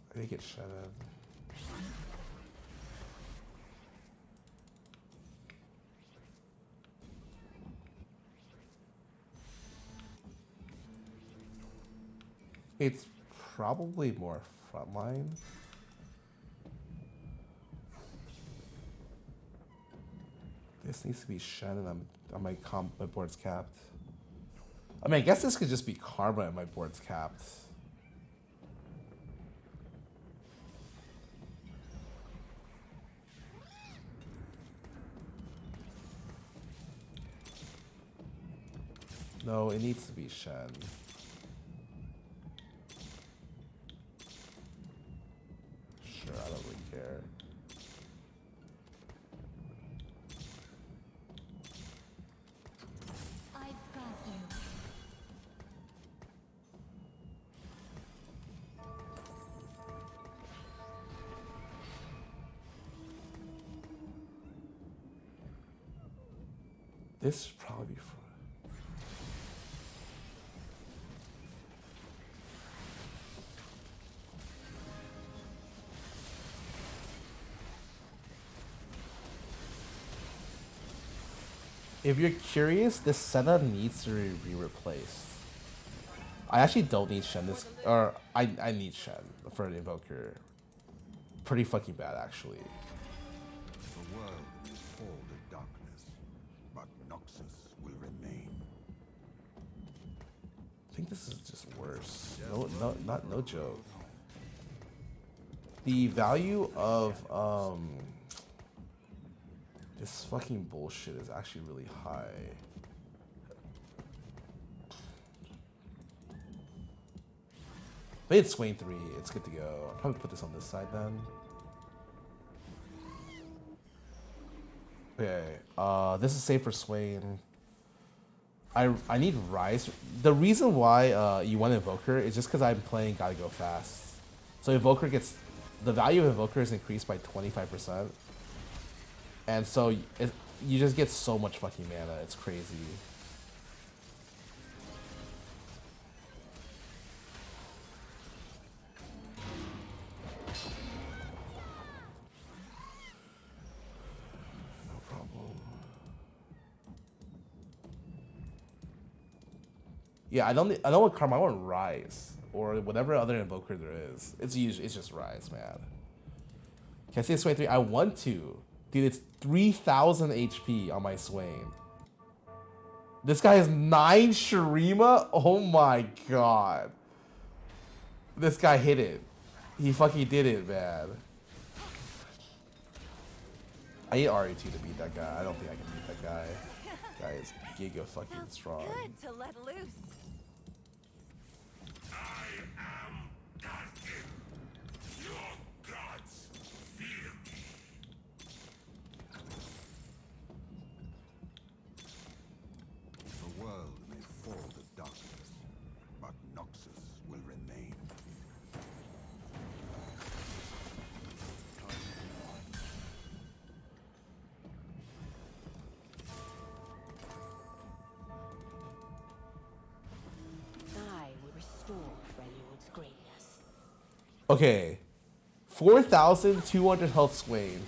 I think it's Shannon. It's probably more frontline. This needs to be Shen, and my board's capped. I mean, I guess this could just be Karma and my board's capped. No, it needs to be Shen. Sure, I don't really care. I've got you. This should probably be for. if you're curious, this Senna needs to be replaced. I actually don't need Shen this, or I need Shen for an Invoker. Pretty fucking bad, actually. The world may fall to darkness, but Noxus will remain. I think this is just worse. No joke. The value of this fucking bullshit is actually really high. If it's Swain 3, it's good to go. I'll probably put this on this side then. Okay, this is safe for Swain. I need Rise. The reason why you want Invoker is just because I'm playing Gotta Go Fast. So Invoker gets, the value of Invoker is increased by 25%. And so you just get so much fucking mana, it's crazy. No problem. Yeah, I don't want Karma, I want Rise. Or whatever other Invoker there is. It's just Rise, man. Can I say Swain 3? I want to. Dude, it's 3,000 HP on my Swain. This guy has 9 Shurima? Oh my god. This guy hit it. He fucking did it, man. I need RE2 to beat that guy. I don't think I can beat that guy. Guy is giga fucking strong. Good to let loose. The world may fall to darkness, but Noxus will remain. I will restore Freljord's greatness. Okay. 4,200 health Swain.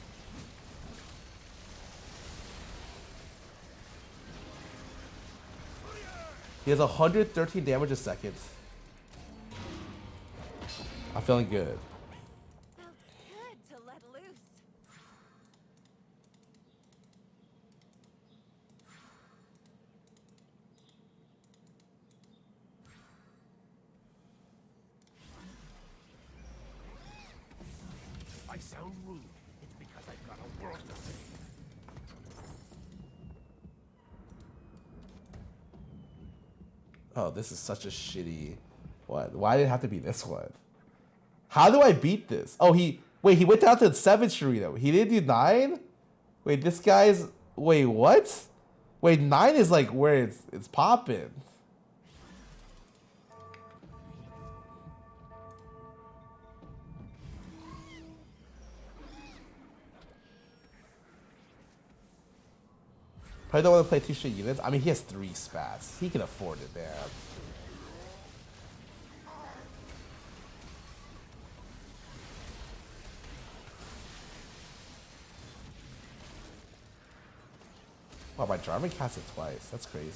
He has 113 damage a second. I'm feeling good. Felt good to let loose. If I sound rude, it's because I've got a world to save. Oh, this is such a shitty... What? Why did it have to be this one? How do I beat this? Oh, he went down to 7 Shurito. He didn't do 9? Wait, this guy's... Wait, what? Wait, 9 is like where it's popping. Probably don't want to play 2 shit units. I mean, he has 3 spats. He can afford it, man. Wow, my Jarvan cast it twice. That's crazy.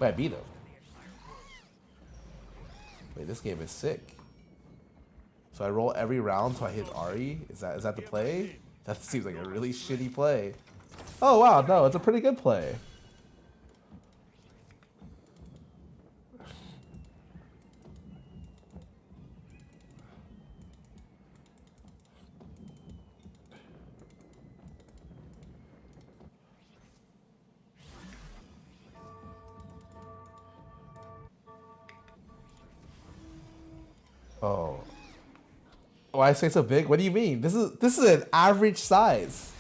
Wait, I beat him. Wait, this game is sick. So I roll every round till I hit Ari? Is that the play? That seems like a really shitty play. Oh wow, no, it's a pretty good play. Oh. Why I say so big? What do you mean? This is an average size.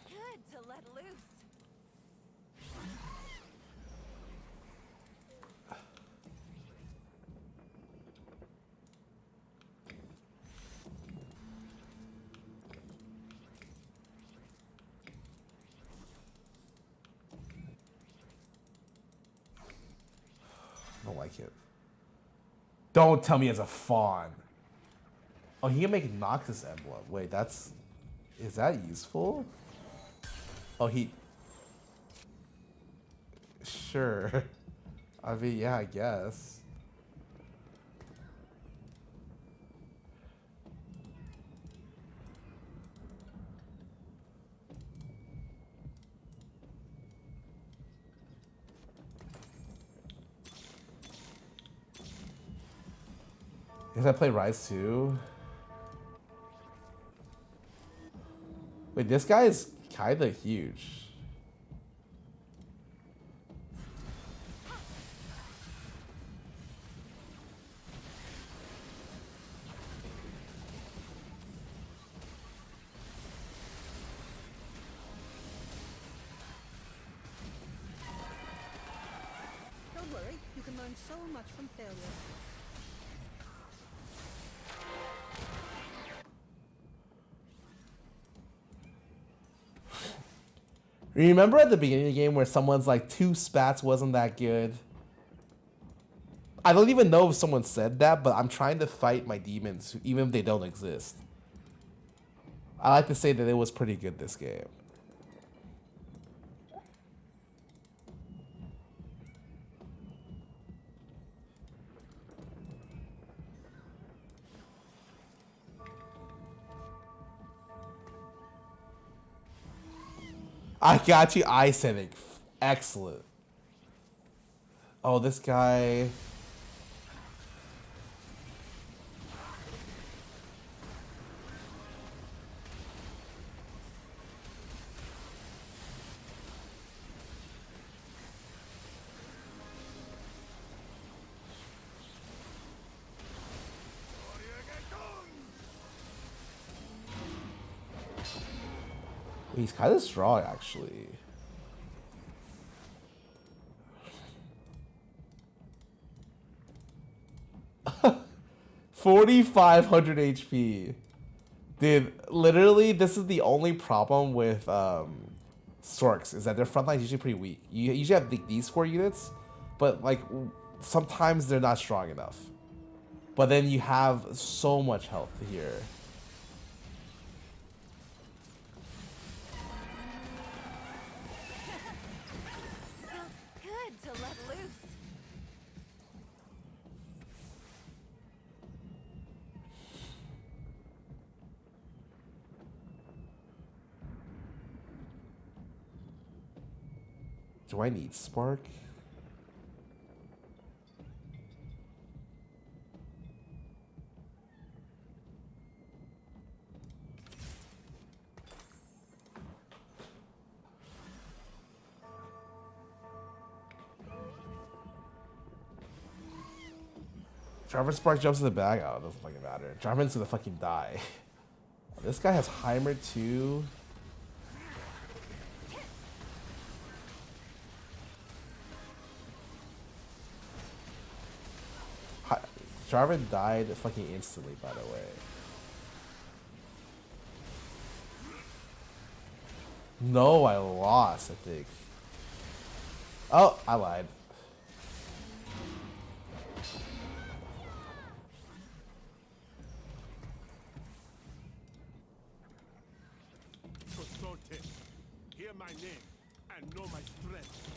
Good to let loose. like it. Don't tell me it's a fawn. Oh, he can make Noxus emblem. Wait, that's... Is that useful? Oh, he... Sure. I mean, yeah, I guess. Did I play Rise 2? Wait, this guy is kinda huge. Don't worry, you can learn so much from failure. Remember at the beginning of the game where someone's like, 2 spats wasn't that good? I don't even know if someone said that, but I'm trying to fight my demons, even if they don't exist. I like to say that it was pretty good this game. I got you, ice setting. Excellent. Oh, this guy. He's kind of strong, actually. $4,500 HP. Dude, literally, this is the only problem with Storks, is that their front line is usually pretty weak. You usually have these 4 units, but like sometimes they're not strong enough. But then you have so much health here. Good to let loose. Do I need Spark? Jarvan Spark jumps in the bag. Oh, it doesn't fucking matter. Jarvan's gonna fucking die. This guy has Heimer too. Jarvan died fucking instantly, by the way. No, I lost, I think. Oh, I lied. Hear my name and know my strength.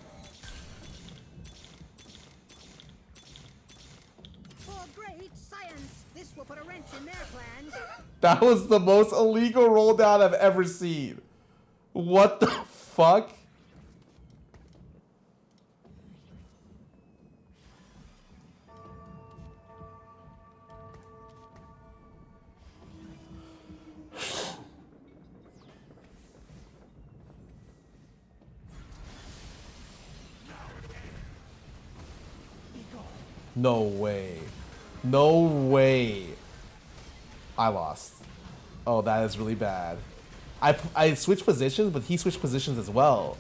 For great science, this will put a wrench in their plans. That was the most illegal roll down I've ever seen. What the fuck? No way. No way. I lost. Oh, that is really bad. I switched positions, but he switched positions as well.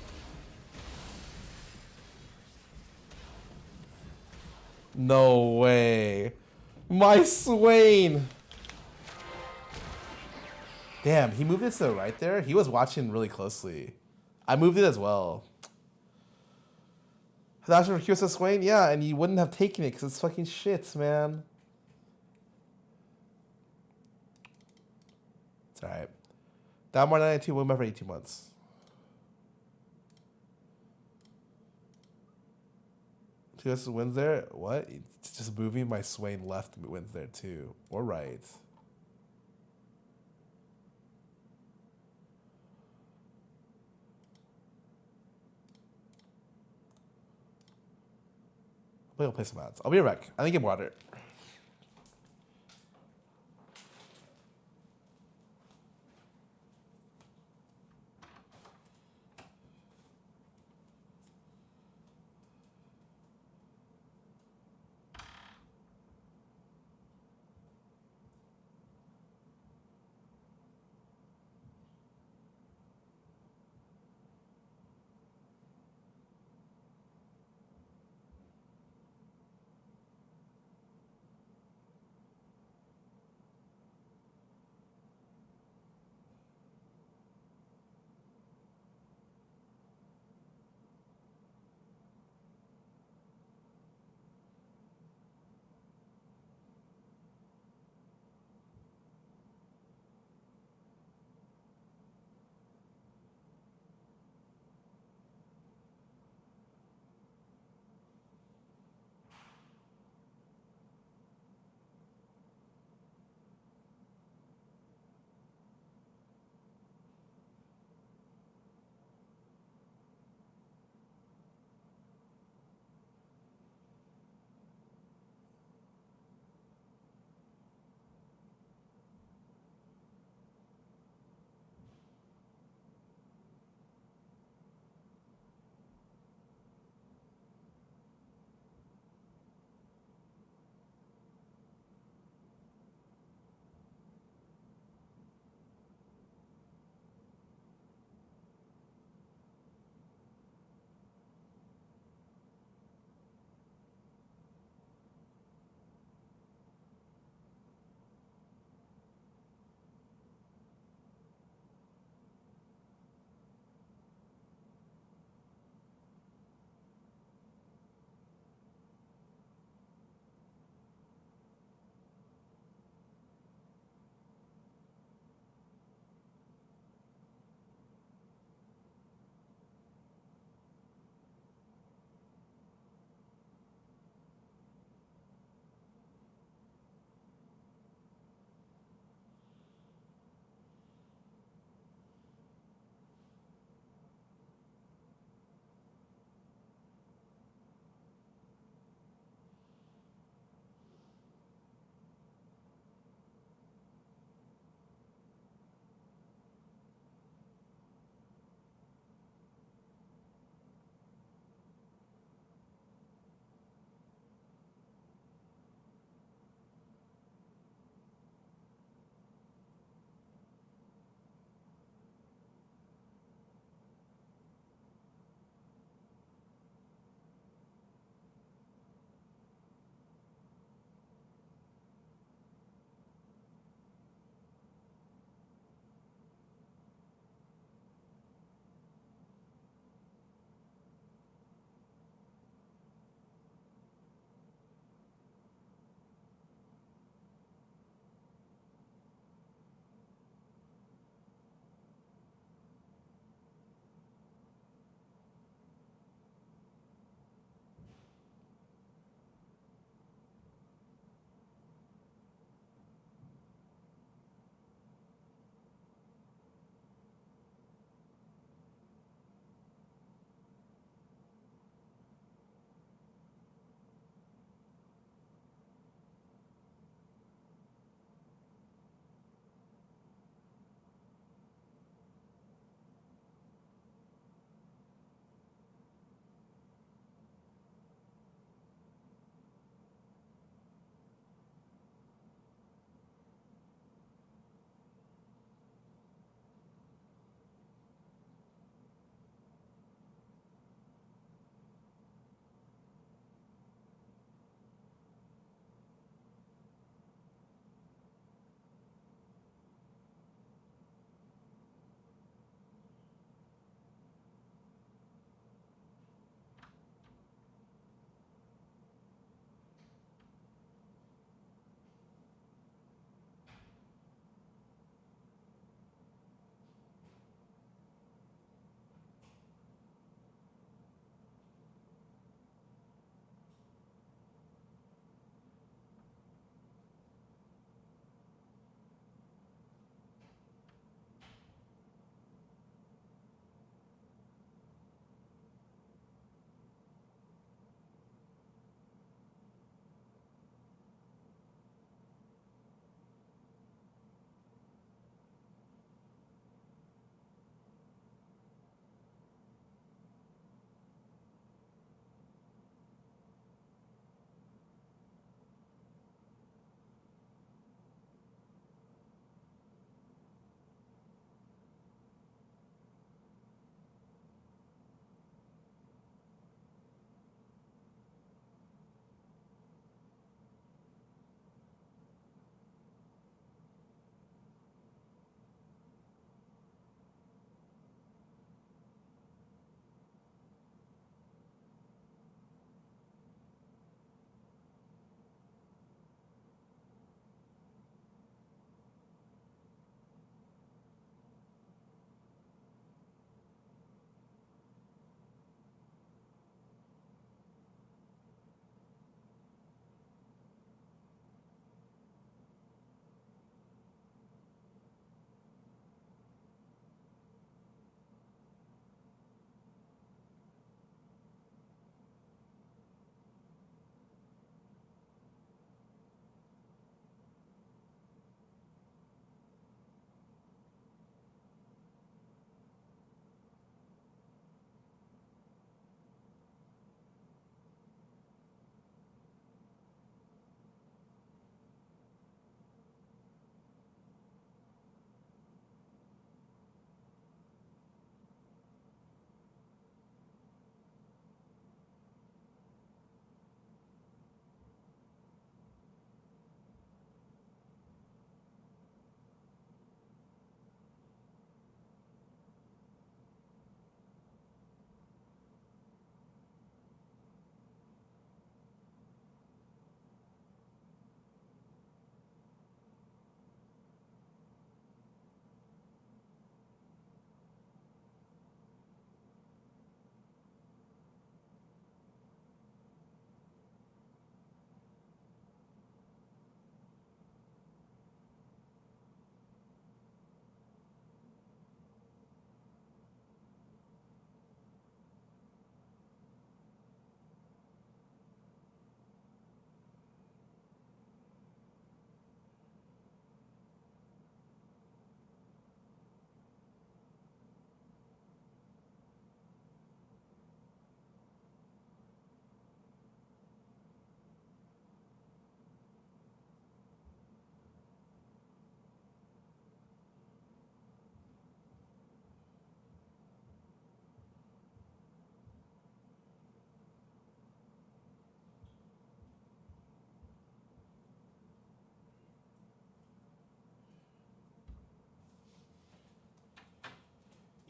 No way. My Swain. Damn, he moved it to the right there. He was watching really closely. I moved it as well. That's for Kyosa Swain, yeah, and you wouldn't have taken it because it's fucking shit, man. It's alright. Down more 92, win for 18 months. Kyosa wins there? What? It's just moving my Swain left wins there too. Or right. We'll play some ads. I'll be right back. I think I'm water.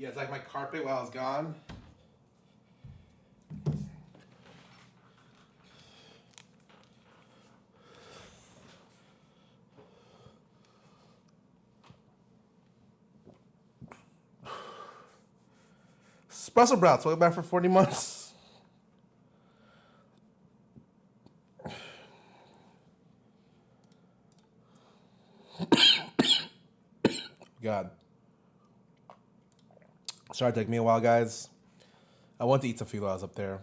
Yeah, it's like my carpet while I was gone. Espresso Brats, welcome back for 40 months. God. Sorry, it took me a while, guys. I wanted to eat some food while I was up there.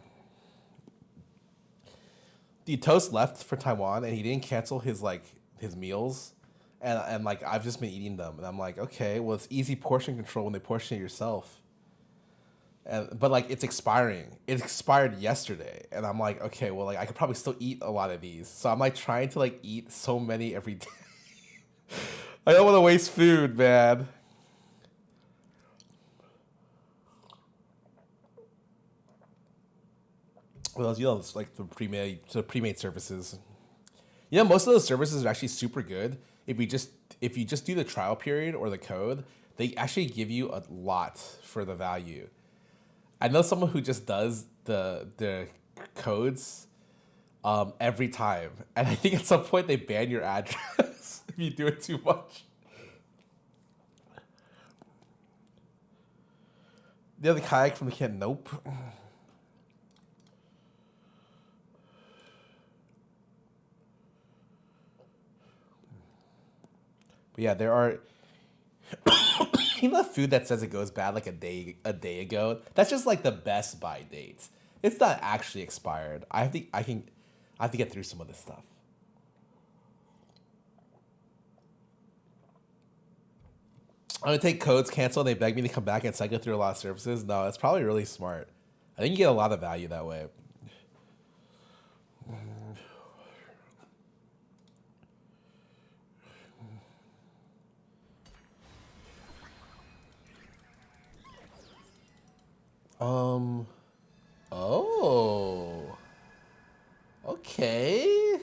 The Toast left for Taiwan, and he didn't cancel his meals, and like I've just been eating them, and I'm like, okay, well it's easy portion control when they portion it yourself. But like it's expiring. It expired yesterday, and I'm like, okay, well like I could probably still eat a lot of these, so I'm like trying to like eat so many every day. I don't want to waste food, man. Well, you know, it's like the pre-made services. You know, most of those services are actually super good. If you just do the trial period or the code, they actually give you a lot for the value. I know someone who just does the codes every time, and I think at some point they ban your address if you do it too much. The other kayak from the kid, nope. But yeah, there are. You know, food that says it goes bad like a day ago. That's just like the best buy dates. It's not actually expired. I have to get through some of this stuff. I'm gonna take codes, cancel, and they beg me to come back and cycle through a lot of services. No, it's probably really smart. I think you get a lot of value that way. Oh. Okay.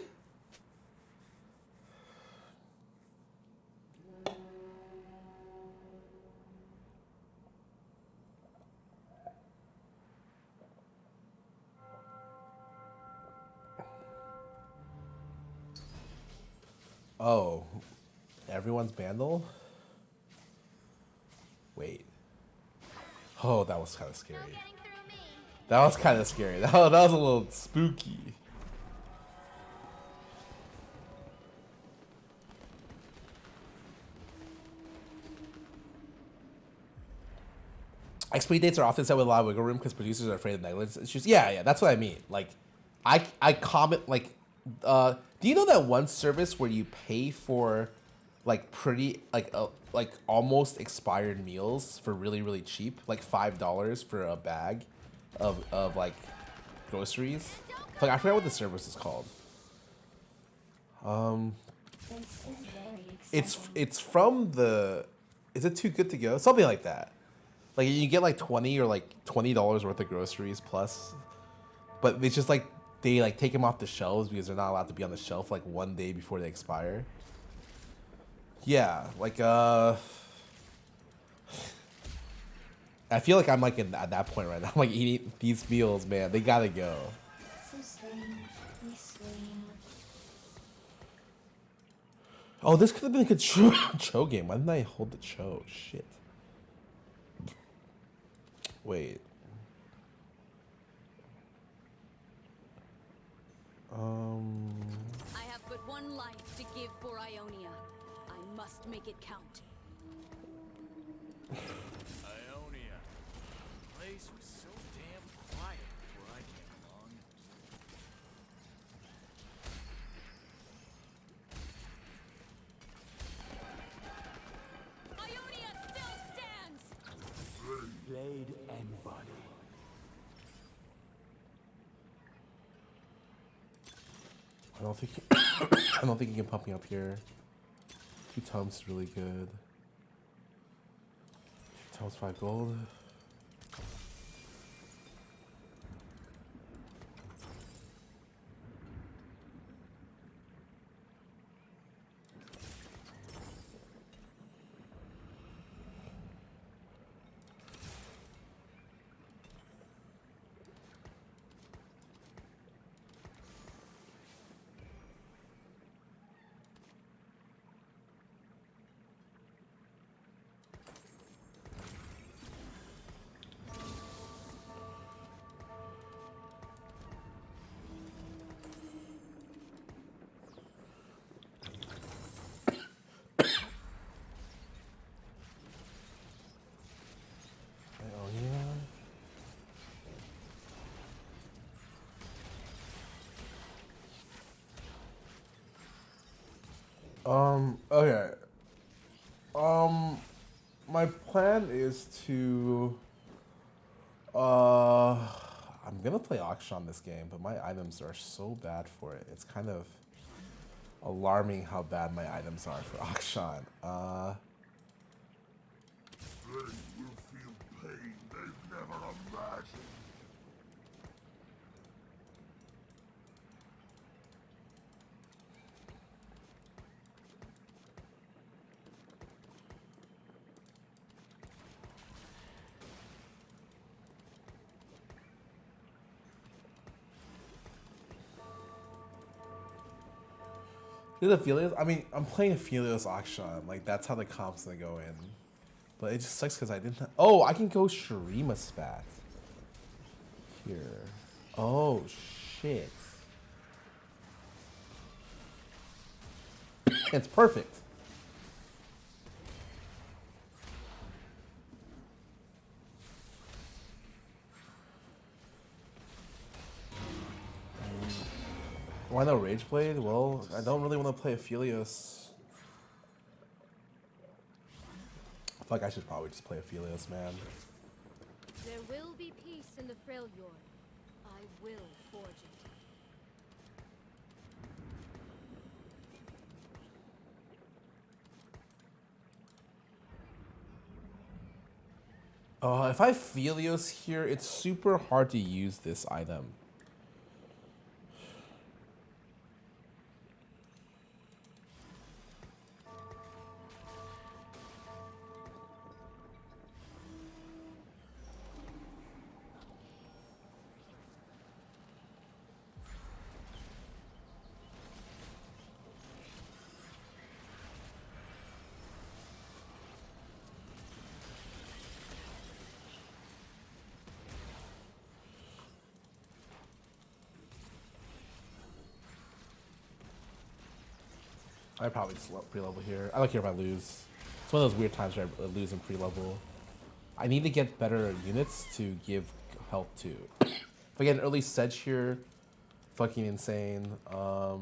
Oh. Everyone's Bandle? Wait. Oh, that was kind of scary. That was kind of scary. That was a little spooky. XP dates are often set with a lot of wiggle room because producers are afraid of negligence issues. Yeah, that's what I mean. Like, I comment like, do you know that one service where you pay for, like like almost expired meals for really cheap, like $5 for a bag of like groceries? Like I forgot what the service is called. It's from the. Is it Too Good to Go? Something like that. Like you get like $20 or like $20 worth of groceries plus, but it's just like they like take them off the shelves because they're not allowed to be on the shelf like one day before they expire. Yeah, like I feel like I'm like at that point right now. I'm like eating these meals, man. They gotta go. Oh, this could have been a good Cho game. Why didn't I hold the Cho? Shit. Wait. I have but one life to give for Ionia. I must make it count. Ionia. The place was so damn quiet before I came along. Ionia still stands! Blade and body. I don't think you can pump me up here. 2 tums is really good. 2 tums 5 gold. Okay. My plan is to I'm gonna play auction this game, but my items are so bad for it. It's kind of alarming how bad my items are for auction. They will feel pain they've never imagined. The Aphelios, I mean, I'm playing Aphelios auction. Like, that's how the comp's gonna go in. But it just sucks because I didn't. Oh, I can go Shurima Spat. Here. Oh, shit. It's perfect. Why no Rage Blade? Well, I don't really want to play Aphelios. I feel like I should probably just play Aphelios, man. There will be peace in the Freljord. I will forge it. If I Aphelios here, it's super hard to use this item. I probably just pre-level here. I don't care if I lose. It's one of those weird times where I lose in pre-level. I need to get better units to give health to. If I get an early sedge here, fucking insane. I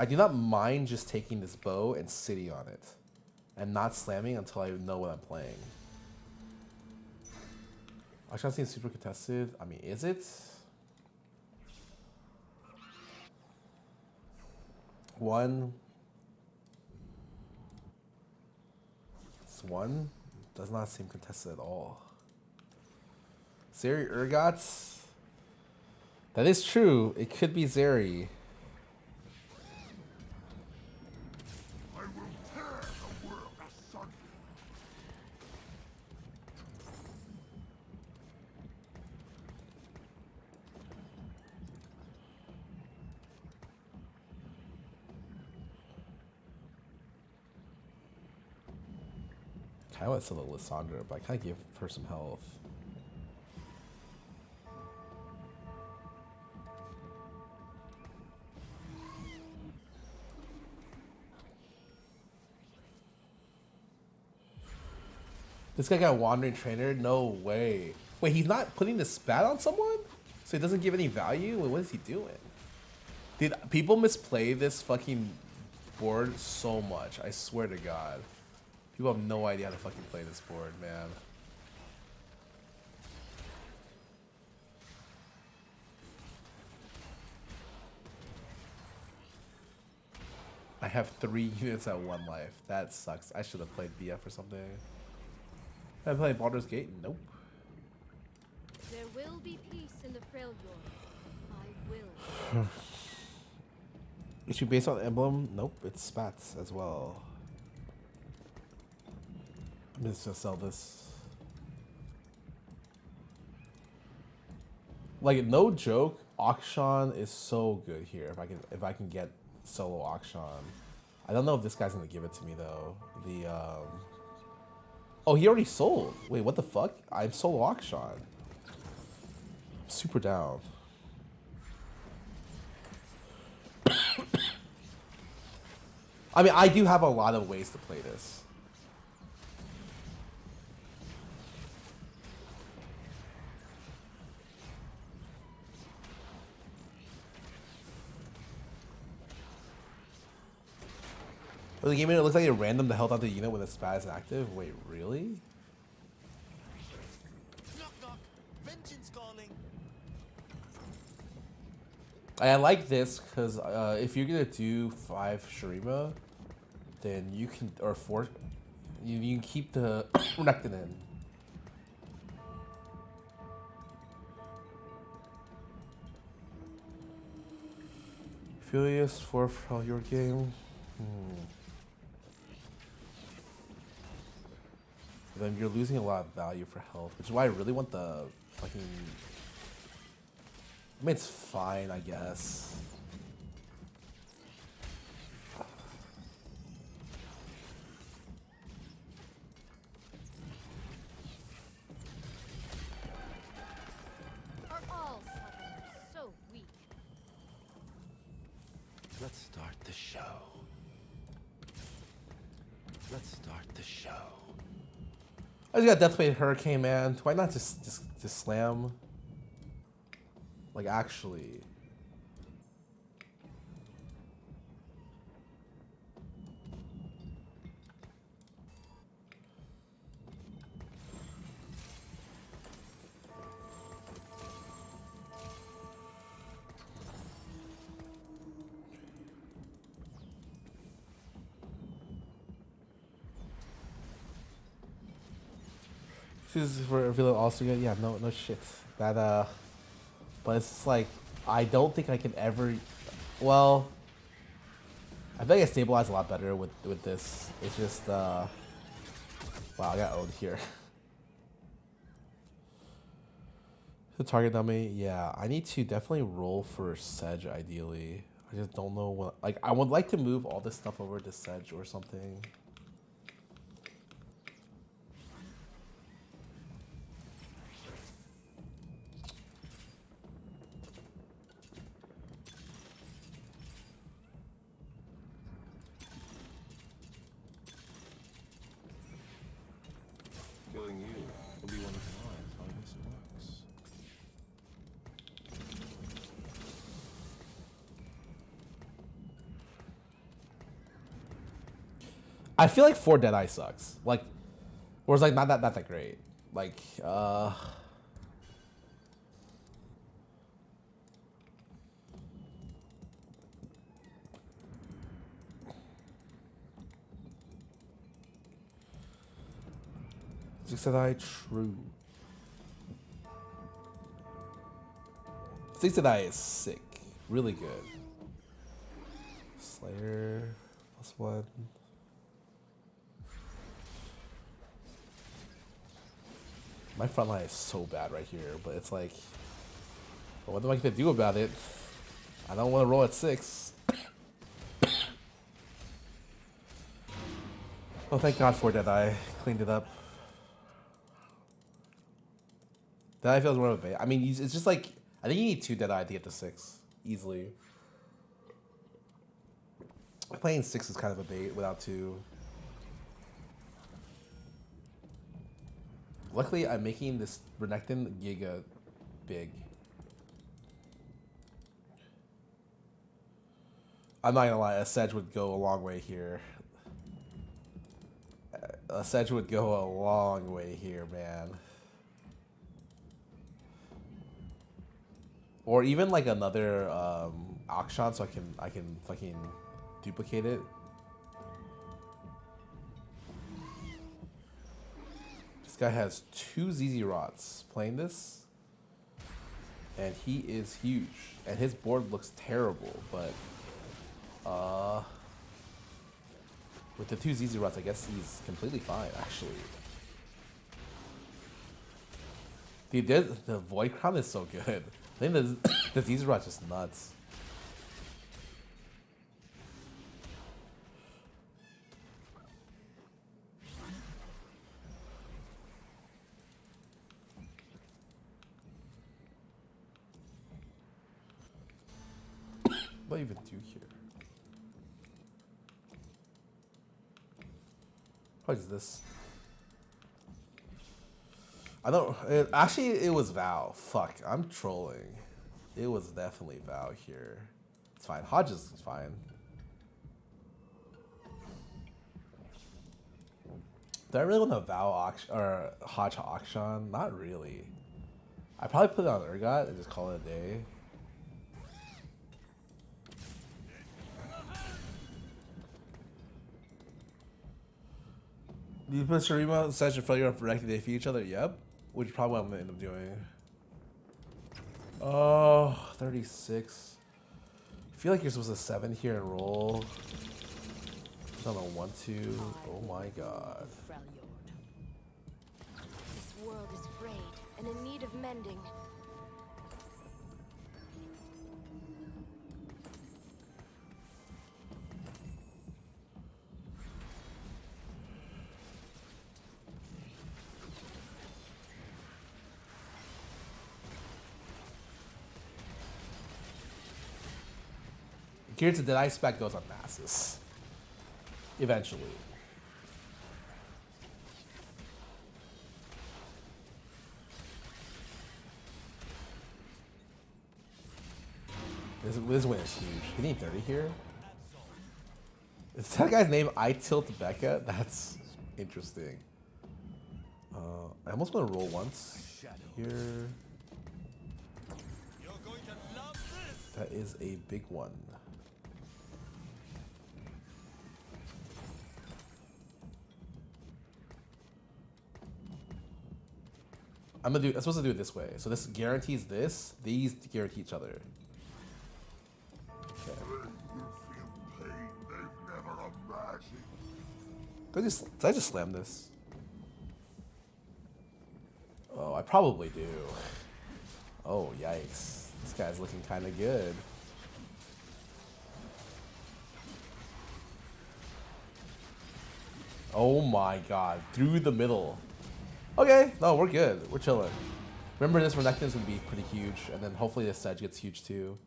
do not mind just taking this bow and sitting on it. And not slamming until I know what I'm playing. Actually, seems super contested. I mean, is it? One. It's one. Does not seem contested at all. Zeri Urgots. That is true. It could be Zeri. I will tear the world asunder. I want to sell the Lissandra, but I kind of give her some health. This guy got a Wandering Trainer? No way. Wait, he's not putting the spat on someone? So he doesn't give any value? Wait, what is he doing? Dude, people misplay this fucking board so much. I swear to God. People have no idea how to fucking play this board, man. I have 3 units at 1 life. That sucks. I should have played BF or something. I played Baldur's Gate? Nope. There will be peace in the Freljord. I will. Issue based on emblem? Nope, it's spats as well. I'm just gonna sell this. Like, no joke, auction is so good here. If I can get solo auction. I don't know if this guy's gonna give it to me though. Oh, he already sold. Wait, what the fuck? I'm solo auction. I'm super down. I mean, I do have a lot of ways to play this. Well, the game it looks like it random the health out the unit when the spat is active. Wait, really? Knock knock. Vengeance calling. I like this because if you're gonna do 5 Shurima, then you can, or 4, you can keep the Renekton in. Furious for your game. Then you're losing a lot of value for health, which is why I really want the fucking. I mean, it's fine, I guess. Are all summoners so weak? Let's start the show. Let's start the show. I just got Deathwave Hurricane, man. Why not just slam? Like, actually. This is for Villa also good. Yeah, no shit. That but it's just like I don't think I can ever. Well, I think I stabilize a lot better with this. It's just wow, I got owned here. The target dummy, yeah. I need to definitely roll for Sedge ideally. I just don't know what. Like, I would like to move all this stuff over to Sedge or something. Killing you will be one of mine. How this works. I feel like 4 Deadeye sucks. Like, or it's like not that great. Like, 6 Deadeye, true. 6 Deadeye is sick. Really good. Slayer, +1. My front line is so bad right here, but it's like, well, what am I gonna do about it? I don't want to roll at 6. Oh, thank God for Deadeye. Cleaned it up. Deadeye feels more of a bait. I mean, it's just like, I think you need 2 Deadeye to get to 6 easily. Playing 6 is kind of a bait without 2. Luckily, I'm making this Renekton Giga big. I'm not gonna lie, a Sedge would go a long way here. A Sedge would go a long way here, man. Or even like another Akshan, so I can fucking duplicate it. This guy has 2 ZZ Rots playing this, and he is huge. And his board looks terrible, but with the 2 ZZ Rots, I guess he's completely fine, actually. Dude, the Void Crown is so good. I think the ZZ Rot's just nuts. What do I even do here? What is this? I don't. Actually, it was Val. Fuck, I'm trolling. It was definitely Val here. It's fine. Hodges is fine. Do I really want to vow auction or Hodge auction? Not really. I probably put it on Urgot and just call it a day. Do you put Shurima and Session failure on directing they feed each other? Yep. Which is probably what I'm gonna end up doing. Oh, 36. I feel like you're supposed to 7 here and roll. I don't know, 1, 2. Oh my god. This world is frayed and in need of mending. Geared to Dead spec goes on masses. Eventually. This win is huge. Hitting 30 here? Is that guy's name I Tilt Becca? That's interesting. I almost want to roll once here. That is a big one. I'm supposed to do it this way. So this guarantees this. These guarantee each other. Okay. Did I just slam this? Oh, I probably do. Oh, yikes. This guy's looking kind of good. Oh my god. Through the middle. Okay, no, we're good. We're chilling. Remember, this Renekton's gonna be pretty huge, and then hopefully this Sedge gets huge too.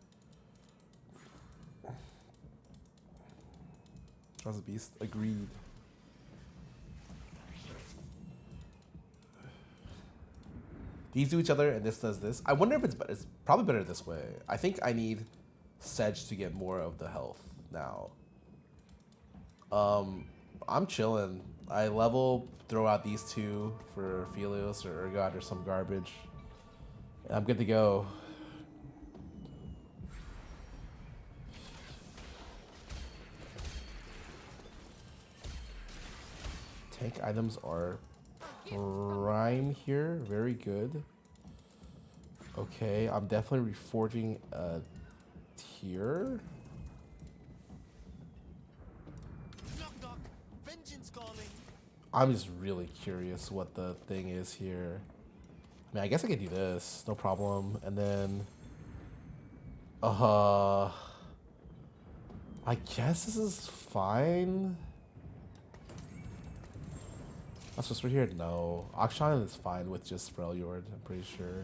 Draws a beast. Agreed. These do each other, and this does this. I wonder if it's better. It's probably better this way. I think I need Sedge to get more of the health now. I'm chilling. I level, throw out these two for Phelios or Urgot or some garbage. And I'm good to go. Tank items are prime here. Very good. Okay, I'm definitely reforging a tier. I'm just really curious what the thing is here. I mean, I guess I could do this, no problem. And then, I guess this is fine. That's what's right here. No, Akshan is fine with just Freljord. I'm pretty sure.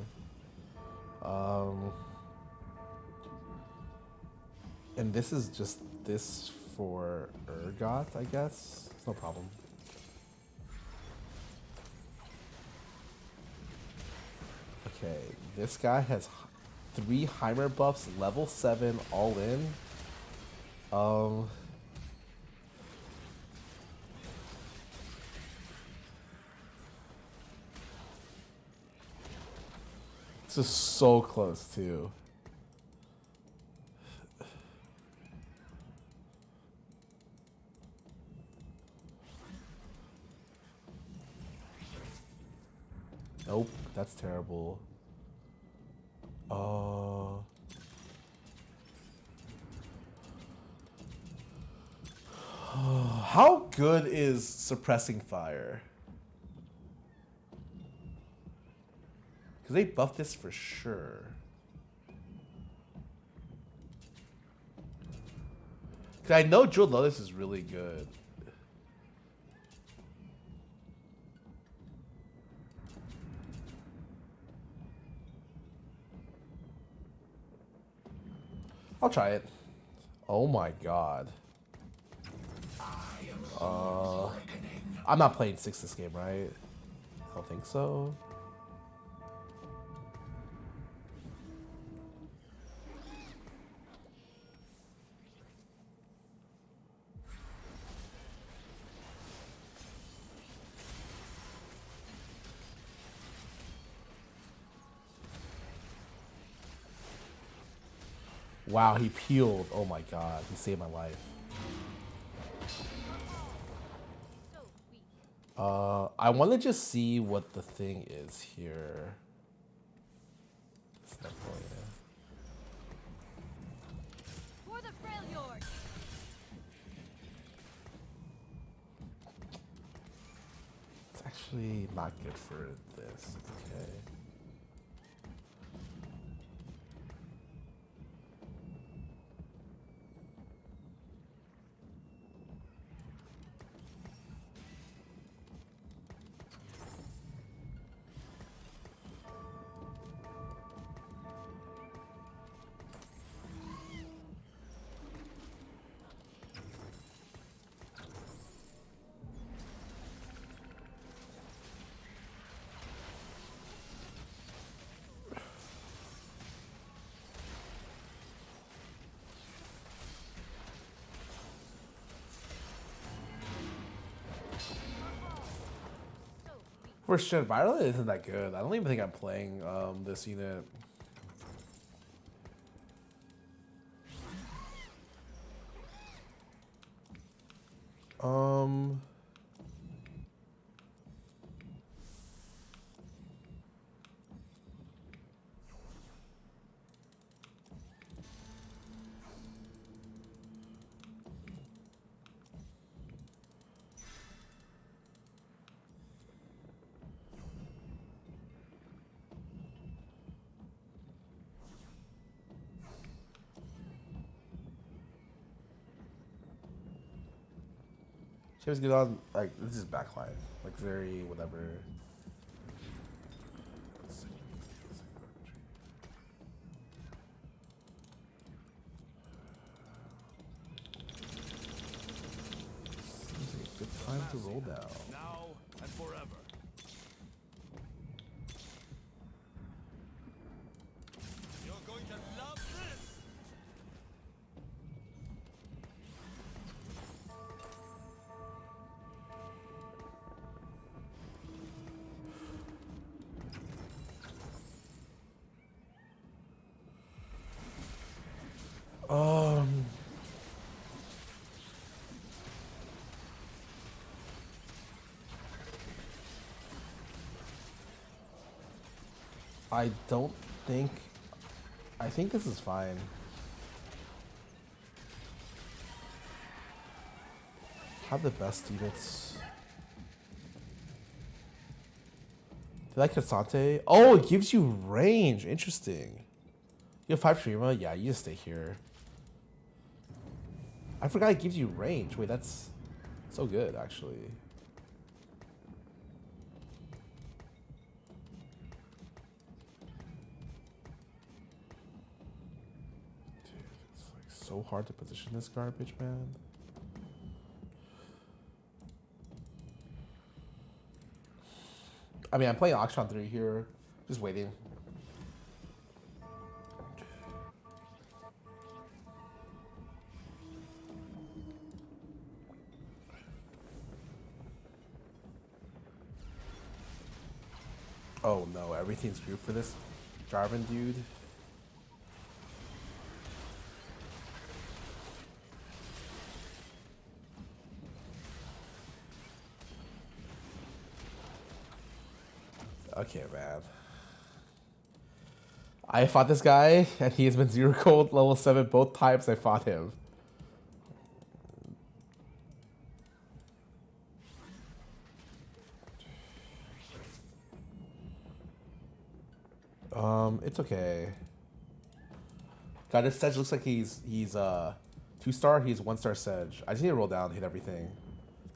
And this is just this for Urgot, I guess. It's no problem. Okay, this guy has 3 Heimer buffs, level 7, all in. This is so close too. Nope, that's terrible. How good is suppressing fire? Because they buffed this for sure. Because I know Jeweled Lotus is really good. I'll try it. Oh my god. I'm not playing 6 this game, right? I don't think so. Wow, he peeled. Oh my god, he saved my life. I want to just see what the thing is here. It's not going in. For the Freljord. It's actually not good for this. Okay. First gen Violet isn't that good. I don't even think I'm playing this unit. She was good on, like, this is backline. Like, very whatever. Seems like a good time to roll down. Now and forever. You're going to love this. I don't think. I think this is fine. Have the best units. Do you like Cassante? Oh, it gives you range. Interesting. You have 5 Trima? Yeah, you just stay here. I forgot it gives you range. Wait, that's so good, actually. Dude, it's like so hard to position this garbage, man. I mean, I'm playing Oxtron 3 here. Just waiting. Oh no, everything's screwed for this Jarvan dude. Okay, man. I fought this guy, and he has been 0 gold, level 7 both times I fought him. It's okay. God, this Sedge looks like he's 2-star. He's 1-star Sedge. I just need to roll down, hit everything.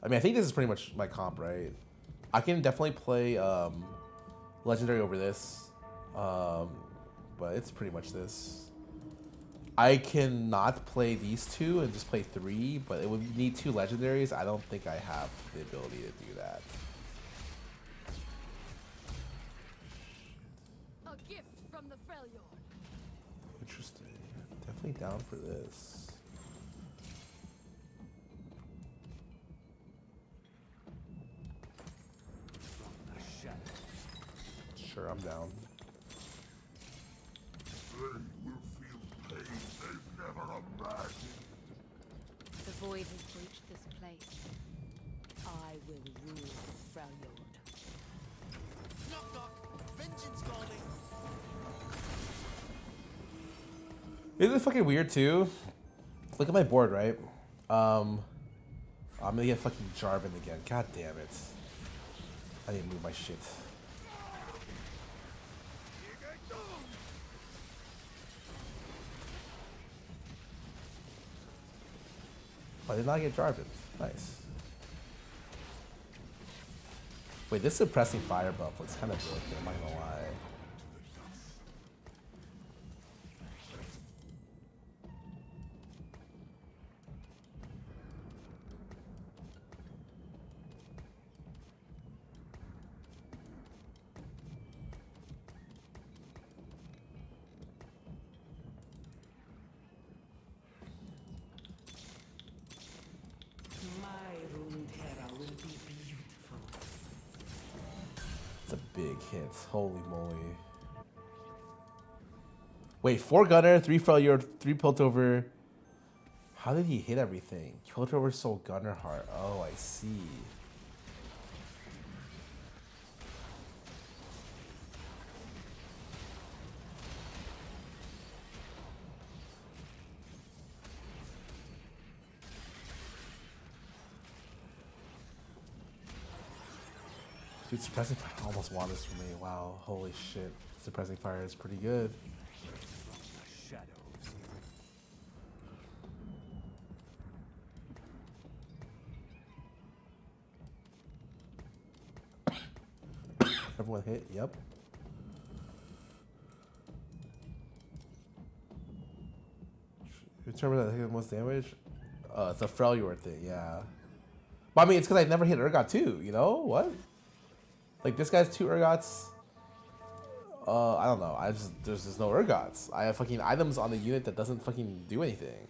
I mean, I think this is pretty much my comp, right? I can definitely play Legendary over this, but it's pretty much this. I cannot play these two and just play 3, but it would need 2 Legendaries. I don't think I have the ability to do that. A gift from the Freljord. Interesting. Definitely down for this. Sure, I'm down. They will feel pain they've approach this place. I will rule Freljord. Knock knock. Vengeance calling. Isn't it fucking weird too? Look at my board, right? I'm gonna get fucking Jarvan again. God damn it. I need to move my shit. Oh, I did not get Jarvan. Nice. Wait, this suppressing fire buff looks kind of broken, I'm not gonna lie. My Runeterra will be beautiful. It's a big hit. Holy moly. Wait, 4 Gunner, 3 Freljord, 3 Piltover. How did he hit everything? Piltover sold Gunner Heart. Oh, I see. Dude, Suppressing Fire almost won this for me. Wow, holy shit. Suppressing Fire is pretty good. Shadows. Everyone hit? Yep. Determine that I take the most damage? It's a Freljord thing, yeah. But I mean, it's because I never hit Urgot too, you know? What? Like, this guy's 2 Urgots. I don't know. There's just no Urgots. I have fucking items on the unit that doesn't fucking do anything.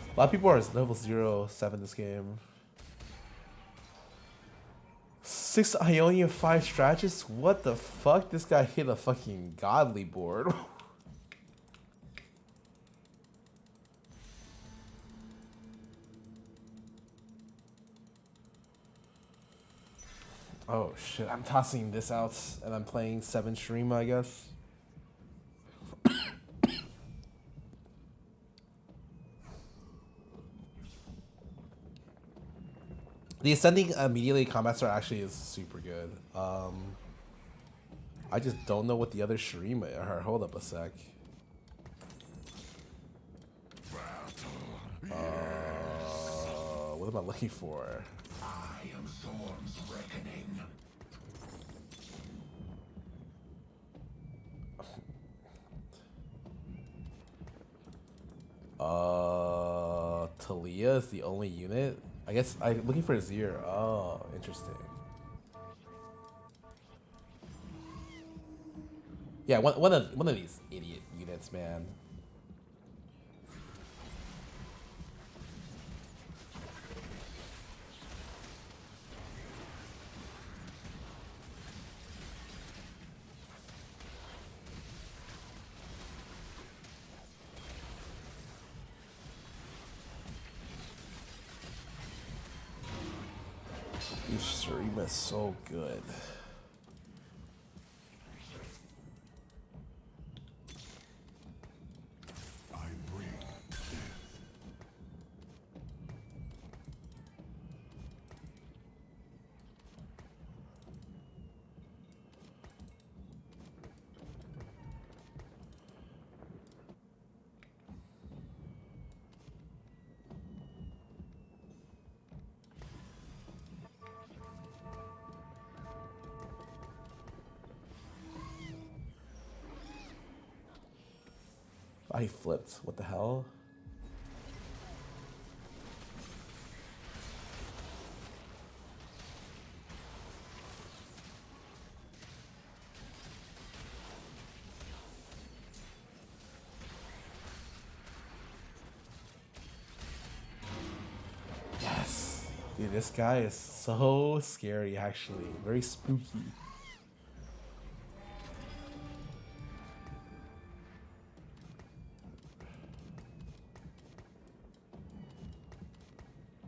A lot of people are level 0-7 this game. 6 Ionia, 5 Strategist? What the fuck? This guy hit a fucking godly board. Oh shit, I'm tossing this out and I'm playing 7 Shurima, I guess. The ascending immediately combat start actually is super good. I just don't know what the other Shurima are. Hold up a sec. What am I looking for? I am Zorn's reckoning. Talia is the only unit? I guess I'm looking for Azir. Oh, interesting. Yeah, one of these idiot units, man. Shurima is so good. I bring death. I flipped. What the hell? Dude, this guy is so scary, actually. Very spooky.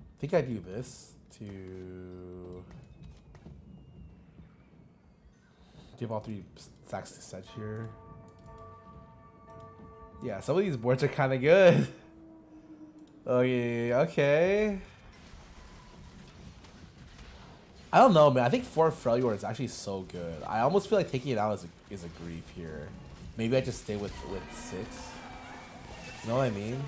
I think I do this to give all 3 stacks to Sedge here. Yeah, some of these boards are kind of good. Okay, okay. I don't know, man. I think 4 Freljord is actually so good. I almost feel like taking it out is a grief here. Maybe I just stay with 6. You know what I mean?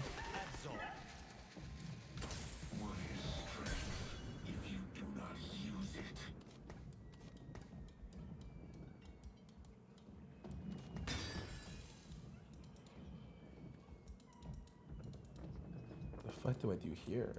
What the fuck do I do here?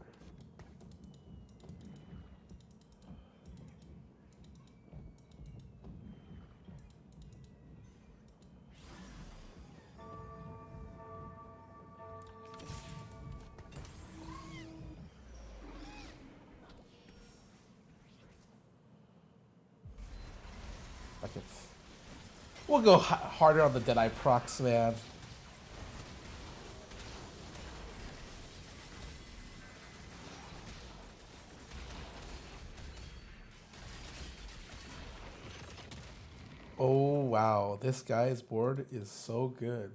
We'll go harder on the Deadeye procs, man. Oh wow, this guy's board is so good.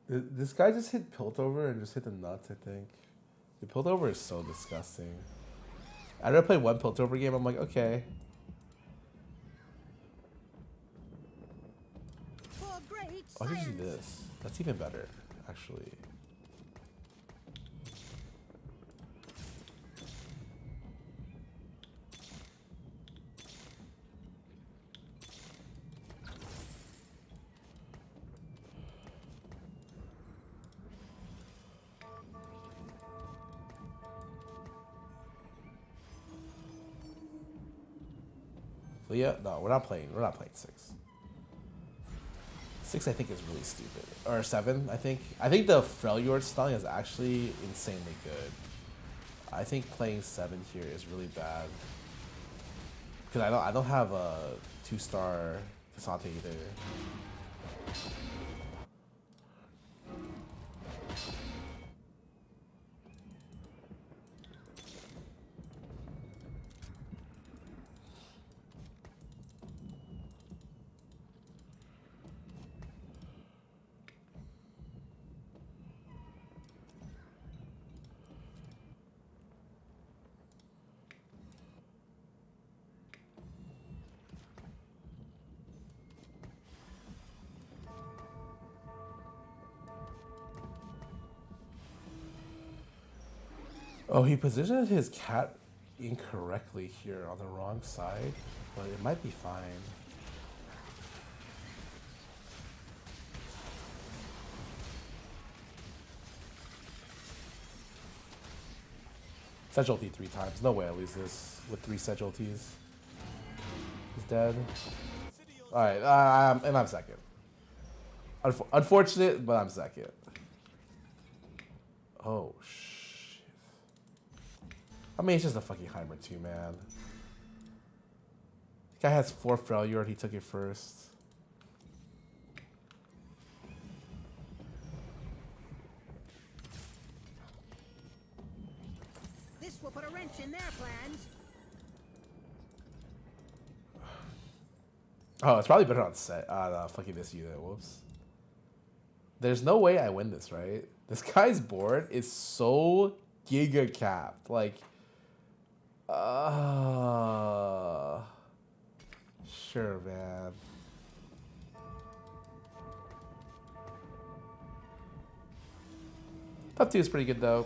This guy just hit Piltover and just hit the nuts, I think. The Piltover is so disgusting. I never played one Piltover game, I'm like, okay. Why did you do this? That's even better, actually. So yeah, no, we're not playing 6. 6 I think is really stupid. Or 7, I think. I think the Freljord styling is actually insanely good. I think playing 7 here is really bad. Because I don't have a 2-star Cassante either. Oh, he positioned his cat incorrectly here on the wrong side, but it might be fine. Sedge ulti 3 times. No way I lose this with 3 Sedge ultis. He's dead. Alright, and I'm second. Unfortunate, but I'm second. Oh, shit. I mean, it's just a fucking Heimer too, man. The guy has 4 Freljord, he took it first. This will put a wrench in their plans. Oh, it's probably better on set. No, fucking this unit. Whoops. There's no way I win this, right? This guy's board is so giga capped. Like, sure, man. Top 2 is pretty good, though.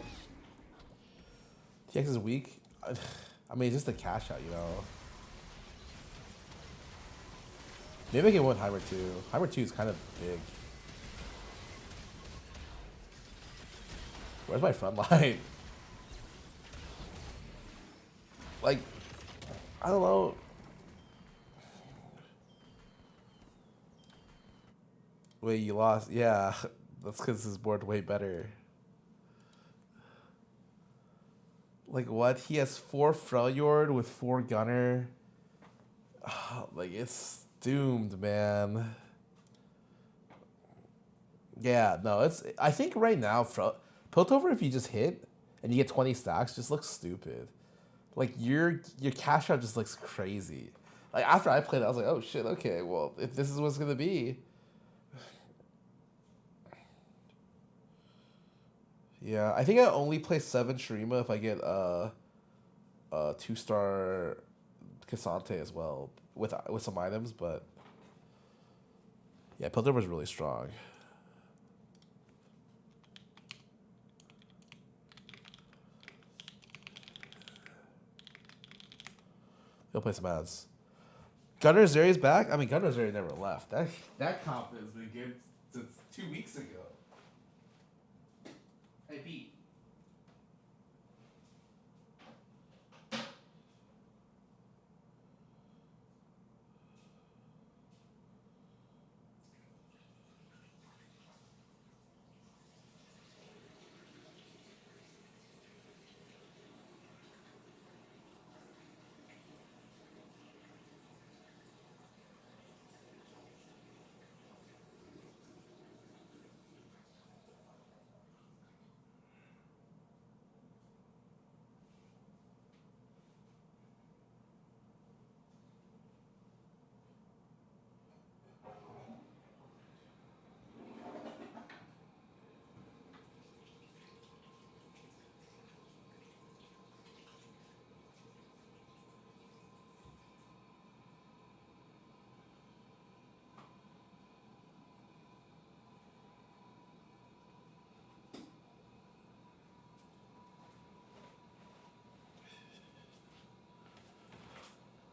TX is weak. I mean, it's just a cash out, you know. Maybe I can win Heimer 2. Heimer 2 is kind of big. Where's my front line? Like, I don't know. Wait, you lost? Yeah, that's because his board way better. Like what? He has 4 Freljord with 4 Gunner. Like it's doomed, man. Yeah, no, it's. I think right now, Piltover, if you just hit and you get 20 stacks, just looks stupid. Like your cash out just looks crazy. Like after I played it, I was like, oh shit, okay, well if this is what's gonna be. Yeah, I think I only play 7 Shurima if I get 2-star Cassante as well with some items, but yeah, Piltover's really strong. He'll play some ads. Gunner Zeri's back? I mean, Gunner Zeri never left. That comp has been good since 2 weeks ago. Hey, Pete.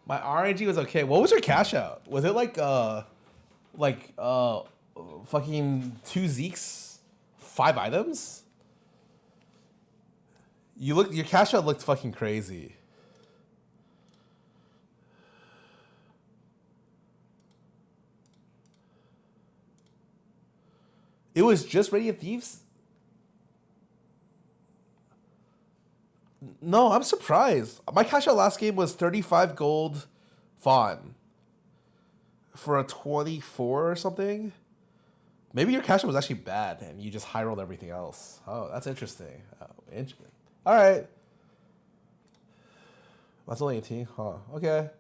My RNG was okay. What was your cash out? Was it like fucking 2 Zeeks, 5 items? Your cash out looked fucking crazy. It was just Radiant Thieves? No, I'm surprised. My cash out last game was 35 gold fawn for a 24 or something. Maybe your cash out was actually bad and you just high rolled everything else. Oh, that's interesting. Interesting. All right. That's only 18, huh? Okay.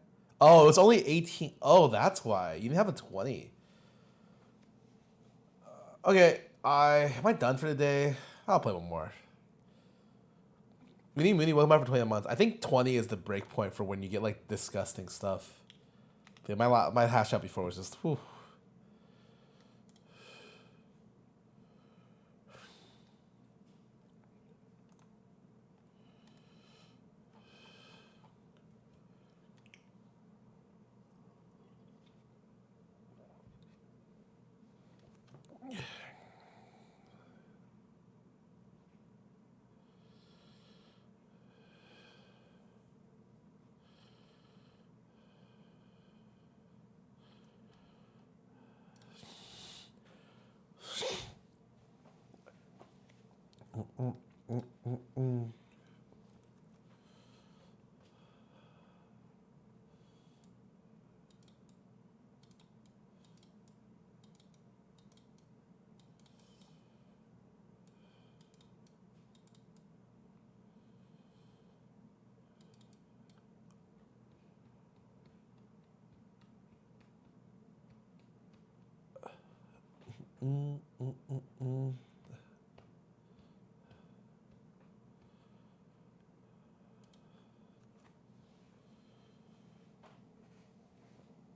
Oh, it's only 18. Oh, that's why. You didn't have a 20. Okay. Am I done for the day? I'll play one more. Mini, welcome back for 20 months. I think 20 is the break point for when you get like disgusting stuff. Okay, my hash out before was just whew.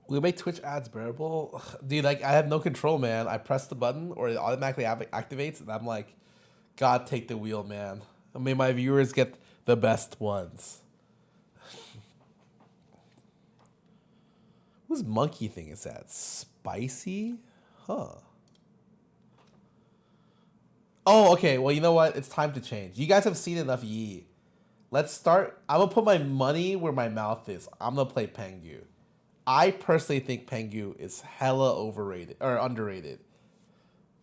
We make Twitch ads bearable. Ugh, dude, like I have no control, man. I press the button or it automatically activates and I'm like, God, take the wheel, man. May my viewers get the best ones. Whose monkey thing is that? Spicy? Huh. Oh, okay. Well, you know what? It's time to change. You guys have seen enough Yi. Let's start. I'm going to put my money where my mouth is. I'm going to play Pengu. I personally think Pengu is hella overrated or underrated.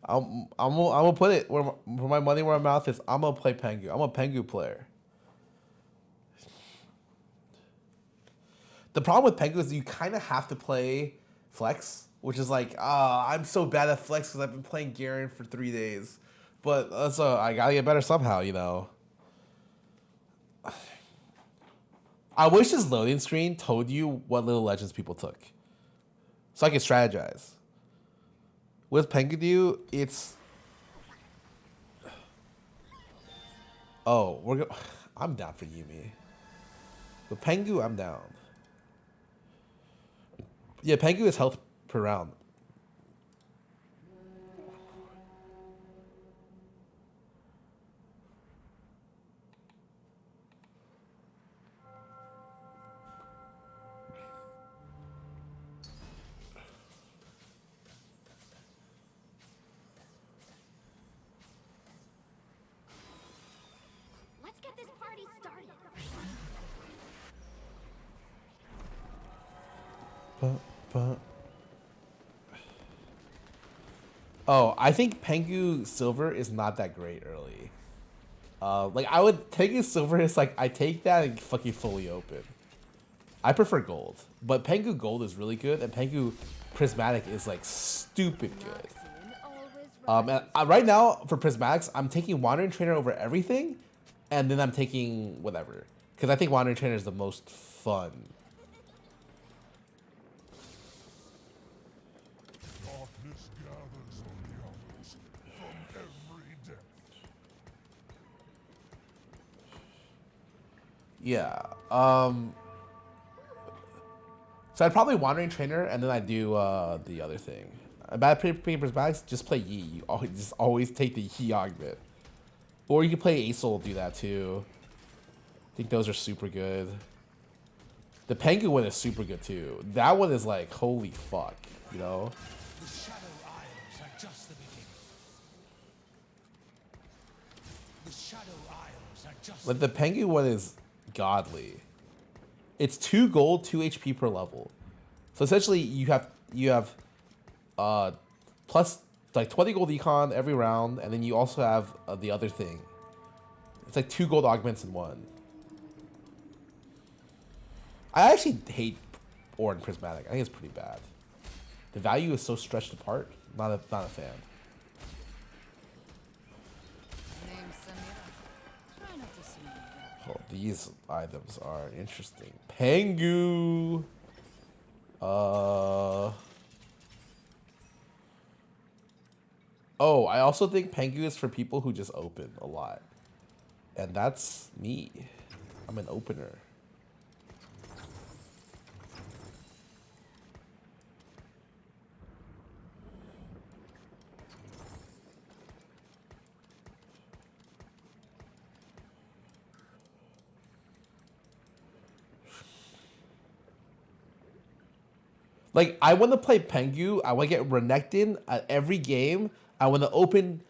I'm gonna put it where my money where my mouth is. I'm gonna play Pengu. I'm a Pengu player. The problem with Pengu is you kind of have to play Flex, which is like, I'm so bad at Flex because I've been playing Garen for 3 days. But I gotta get better somehow, you know. I wish this loading screen told you what little legends people took, so I could strategize. With Pengu, it's I'm down for Yumi. With Pengu, I'm down. Yeah, Pengu is health per round. Let's get this party started. Oh, I think Pengu Silver is not that great early. Like I would Pengu Silver is like I take that and fucking fully open. I prefer Gold, but Pengu Gold is really good, and Pengu Prismatic is like stupid good. And right now for Prismatics, I'm taking Wandering Trainer over everything, and then I'm taking whatever because I think Wandering Trainer is the most fun. Darkness gathers on the others from every depth. Yeah. So I'd probably Wandering Trainer, and then I do the other thing. Bad Papers Bags, just play Yi. You always take the Yi augment. Or you can play Acel, do that too. I think those are super good. The Pengu one is super good too. That one is like, holy fuck, you know? The Shadow Isles are just the beginning. The Shadow Isles are just But the Pengu one is godly. It's 2 gold, 2 HP per level. So essentially you have plus like 20 gold econ every round, and then you also have the other thing. It's like 2 gold augments in one. I actually hate Ornn Prismatic. I think it's pretty bad. The value is so stretched apart. Not a fan. Oh, these items are interesting. Pengu. Oh, I also think Pengu is for people who just open a lot. And that's me. I'm an opener. Like, I want to play Pengu. I want to get Renekton at every game. I want to open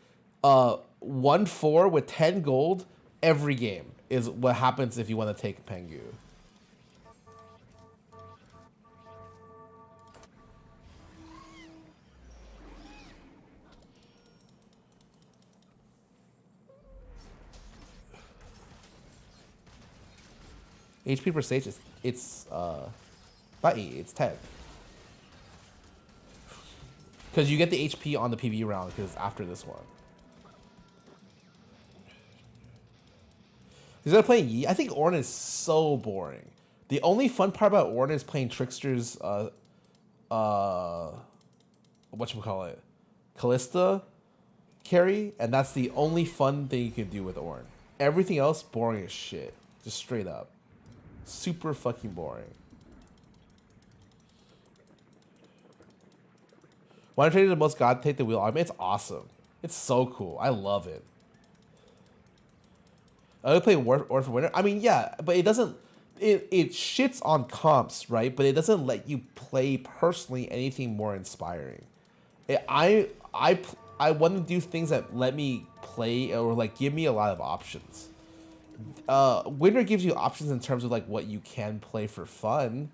1-4 with 10 gold every game is what happens if you want to take Pengu. HP per stage is it's not 8, it's 10. Because you get the HP on the PvE round because it's after this one. Is that playing Yi? I think Ornn is so boring. The only fun part about Ornn is playing Trickster's whatchamacallit, Callista carry, and that's the only fun thing you can do with Ornn. Everything else boring as shit. Just straight up. Super fucking boring. When I traded the most God take the wheel army, it's awesome. It's so cool. I love it. I would play War for Winter. I mean, yeah, but it doesn't. It shits on comps, right? But it doesn't let you play personally anything more inspiring. I want to do things that let me play or like give me a lot of options. Winter gives you options in terms of like what you can play for fun,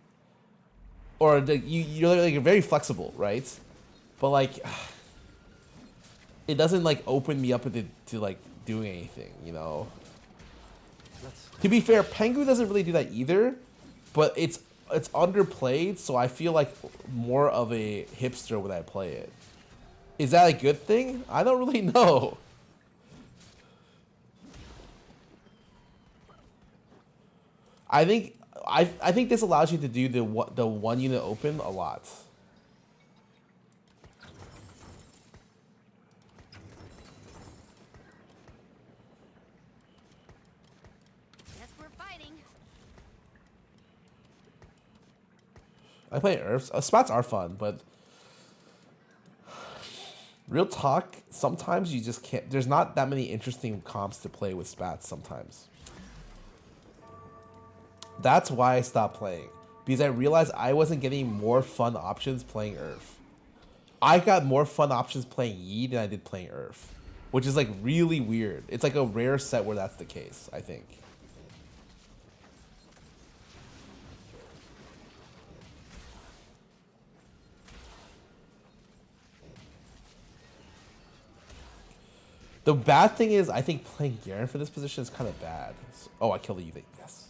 or you're like very flexible, right? But like, it doesn't like open me up to like doing anything, you know. To be fair, Pengu doesn't really do that either, but it's it's underplayed, so I feel like more of a hipster when I play it. Is that a good thing? I don't really know. I think this allows you to do the one unit open a lot. Guess we're fighting. I play Earths. Spats are fun, but real talk, sometimes you just can't. There's not that many interesting comps to play with spats sometimes. That's why I stopped playing. Because I realized I wasn't getting more fun options playing Earth. I got more fun options playing Yi than I did playing Earth. Which is like really weird. It's like a rare set where that's the case, I think. The bad thing is, I think playing Garen for this position is kind of bad. Oh, I killed the Yumi. Yes.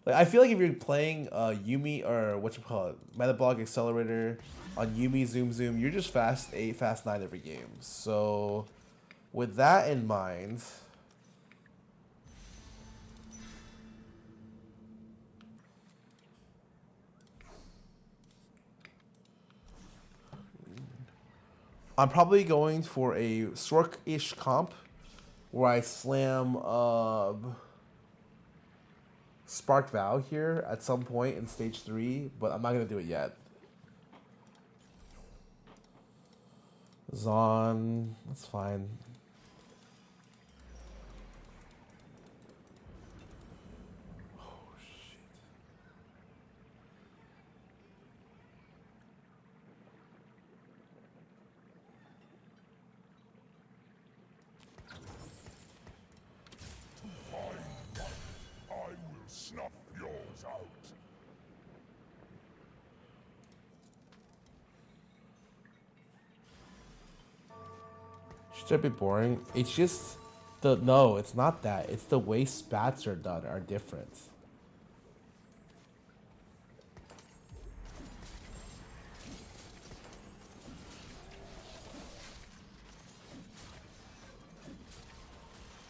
Like, I feel like if you're playing Yumi or what you call it, Metabolic Accelerator on Yumi Zoom Zoom, you're just fast 8, fast 9 every game. So, with that in mind, I'm probably going for a Sork-ish comp where I slam Spark Vow here at some point in stage 3, but I'm not going to do it yet. Zon, that's fine. Oh, shit. I will snuff yours out. Should it be boring? It's just no, it's not that. It's the way spats are done are different.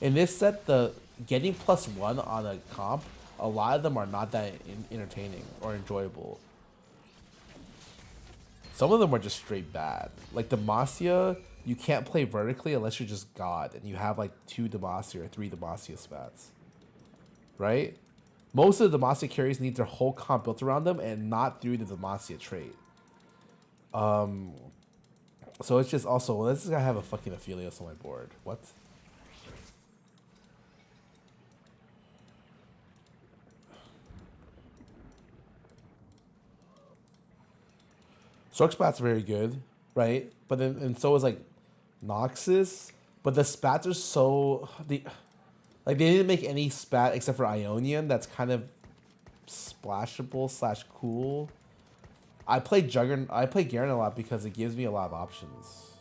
In this set, the getting +1 on a comp, a lot of them are not that entertaining or enjoyable. Some of them are just straight bad. Like Demacia, you can't play vertically unless you're just God and you have like 2 Demacia or 3 Demacia spats. Right? Most of the Demacia carries need their whole comp built around them and not through the Demacia trait. So it's just also, well, this guy have a fucking Aphelios on my board. What? Sork Spat's very good, right? But then, and so is like Noxus. But the spats are so like they didn't make any spat except for Ionian that's kind of splashable / cool. I play Garen a lot because it gives me a lot of options.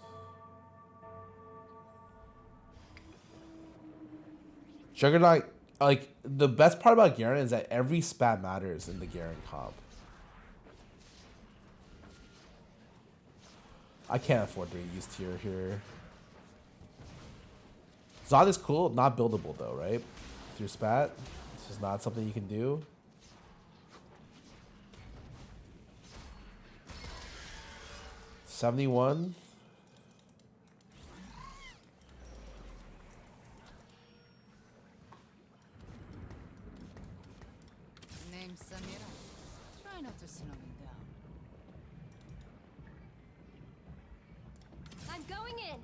Juggernaut, like the best part about Garen is that every spat matters in the Garen comp. I can't afford to use tier here. Zod is cool, not buildable though, right? Through spat, it's just not something you can do. $71. Name's Samira. Try not to slow me down. I'm going in.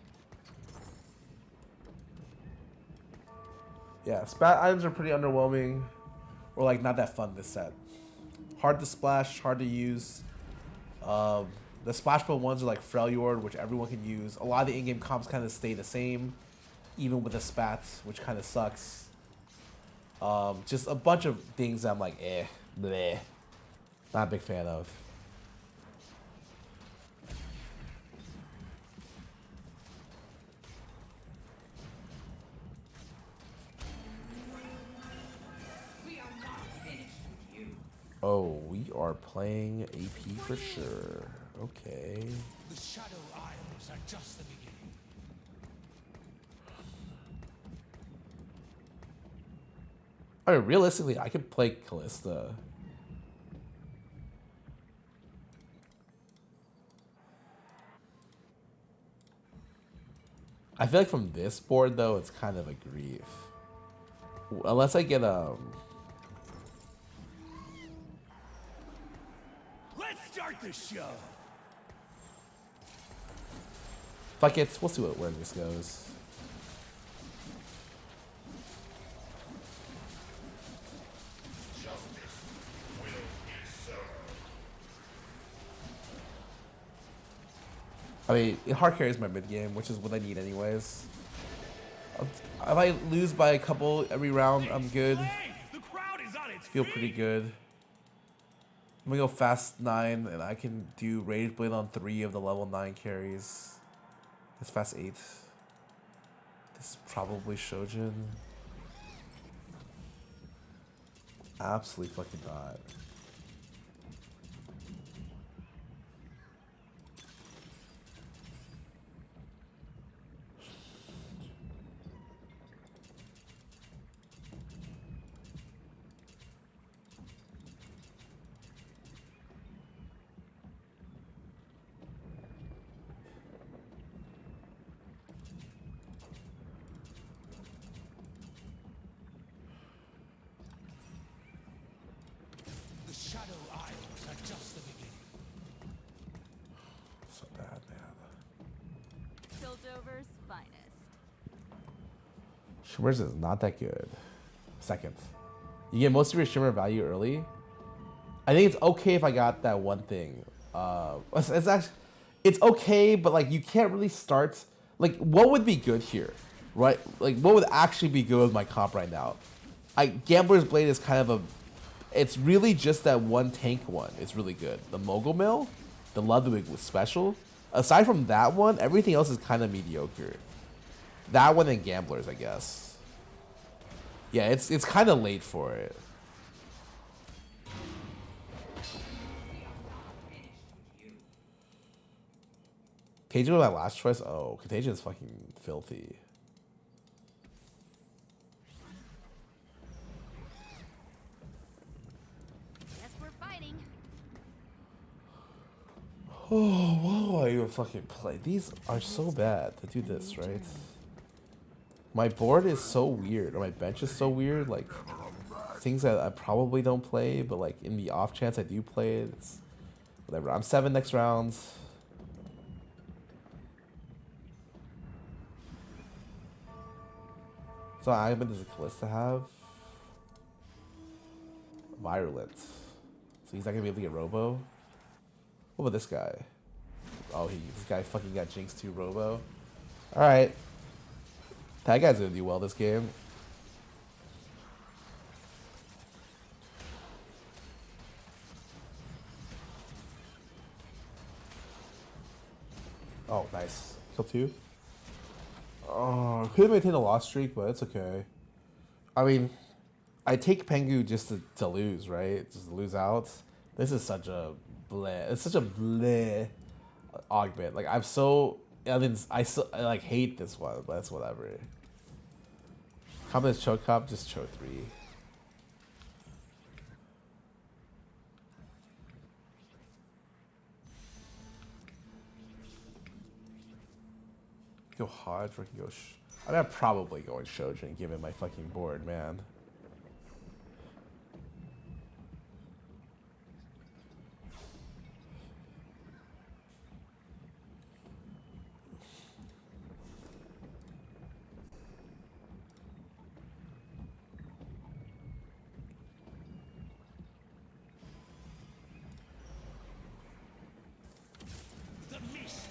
Yeah, spat items are pretty underwhelming, or like not that fun this set. Hard to splash, hard to use. The splashable ones are like Freljord, which everyone can use. A lot of the in-game comps kind of stay the same, even with the spats, which kind of sucks. Just a bunch of things I'm like, bleh. Not a big fan of. are playing AP for sure. Okay. The Shadow Isles are just the beginning. I mean, realistically, I could play Callista. I feel like from this board though, it's kind of a grief. Unless I get Let's start the show. fuck it, we'll see where this goes. I mean, hard carry is my mid game, which is what I need anyways. If I lose by a couple every round, I'm good. The crowd is on its Feel pretty good. I'm gonna go fast 9, and I can do Rage Blade on 3 of the level 9 carries. It's fast 8. This is probably Shojin. Absolutely fucking not. The Shadow Isles are just the beginning. So bad, man. Piltover's finest. Shimmers is not that good. Second. You get most of your Shimmer value early. I think it's okay if I got that one thing. It's actually, it's okay, but like you can't really start. Like, what would be good here, right? Like, what would actually be good with my comp right now? Gambler's Blade is kind of a. It's really just that one tank one. It's really good. The Mogul Mill, the Ludwig was special. Aside from that one, everything else is kind of mediocre. That one and Gamblers, I guess. Yeah, it's kind of late for it. Contagion was my last choice. Oh, Contagion is fucking filthy. Guess we're fighting. Oh, why do I even fucking play? These are so bad to do this, right? My board is so weird, or my bench is so weird. Like, things that I probably don't play, but like in the off chance I do play it, it's whatever. I'm 7 next round. So I'm does Callista have? Virulent. So he's not gonna be able to get Robo? What about this guy? Oh, this guy fucking got Jinx 2 Robo. Alright. That guy's gonna do well this game. Oh, nice. Kill 2. Oh, could have maintained a loss streak, but it's okay. I mean, I take Pengu just to lose, right? Just to lose out. This is such a bleh. It's such a bleh augment. Like, I like hate this one, but it's whatever. Comment choke up, just choke 3. Go Hodge, or I can go. I mean, I'm probably going Shojin given my fucking board, man. The mist.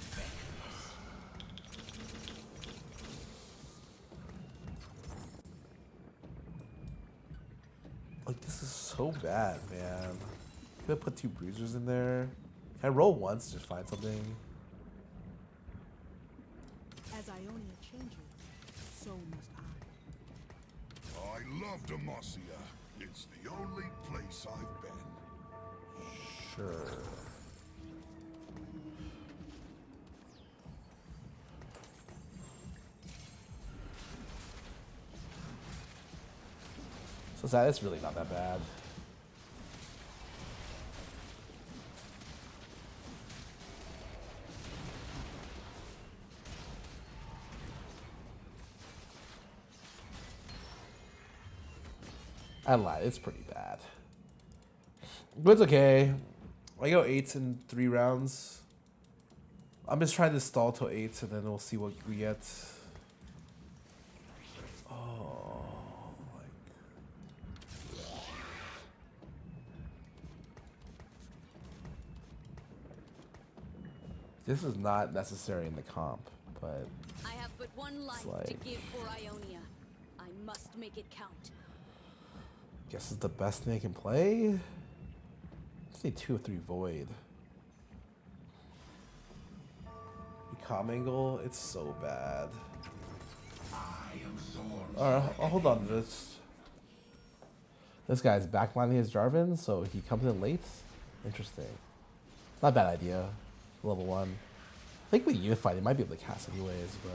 Like, this is so bad, man. Could have put 2 bruisers in there. Can I roll once to just find something? As Ionia changes, so must I. I love Demacia. It's the only place I've been. sure. So that is really not that bad. I lied, it's pretty bad. But it's okay. I go 8s in 3 rounds. I'm just trying to stall till 8s and then we'll see what we get. Oh, this is not necessary in the comp, but I have but one life to like, give for Ionia. I must make it count. guess it's the best thing I can play. Let's say 2 or 3 void. Comm angle, it's so bad. Alright, I'll hold on to this. This guy's backlining his Jarvan, so he comes in late. Interesting. Not a bad idea. Level 1. I think with Unified, they might be able to cast anyways, but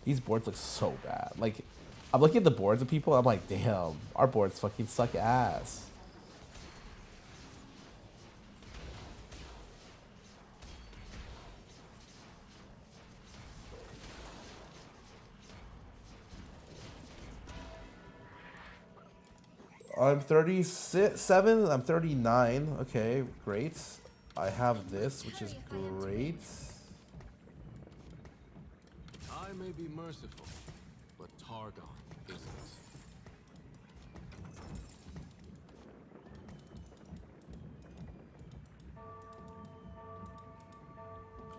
these boards look so bad. Like, I'm looking at the boards of people, I'm like, damn, our boards fucking suck ass. I'm 37, I'm 39. Okay, great. I have this, which is great. I may be merciful, but Targon isn't.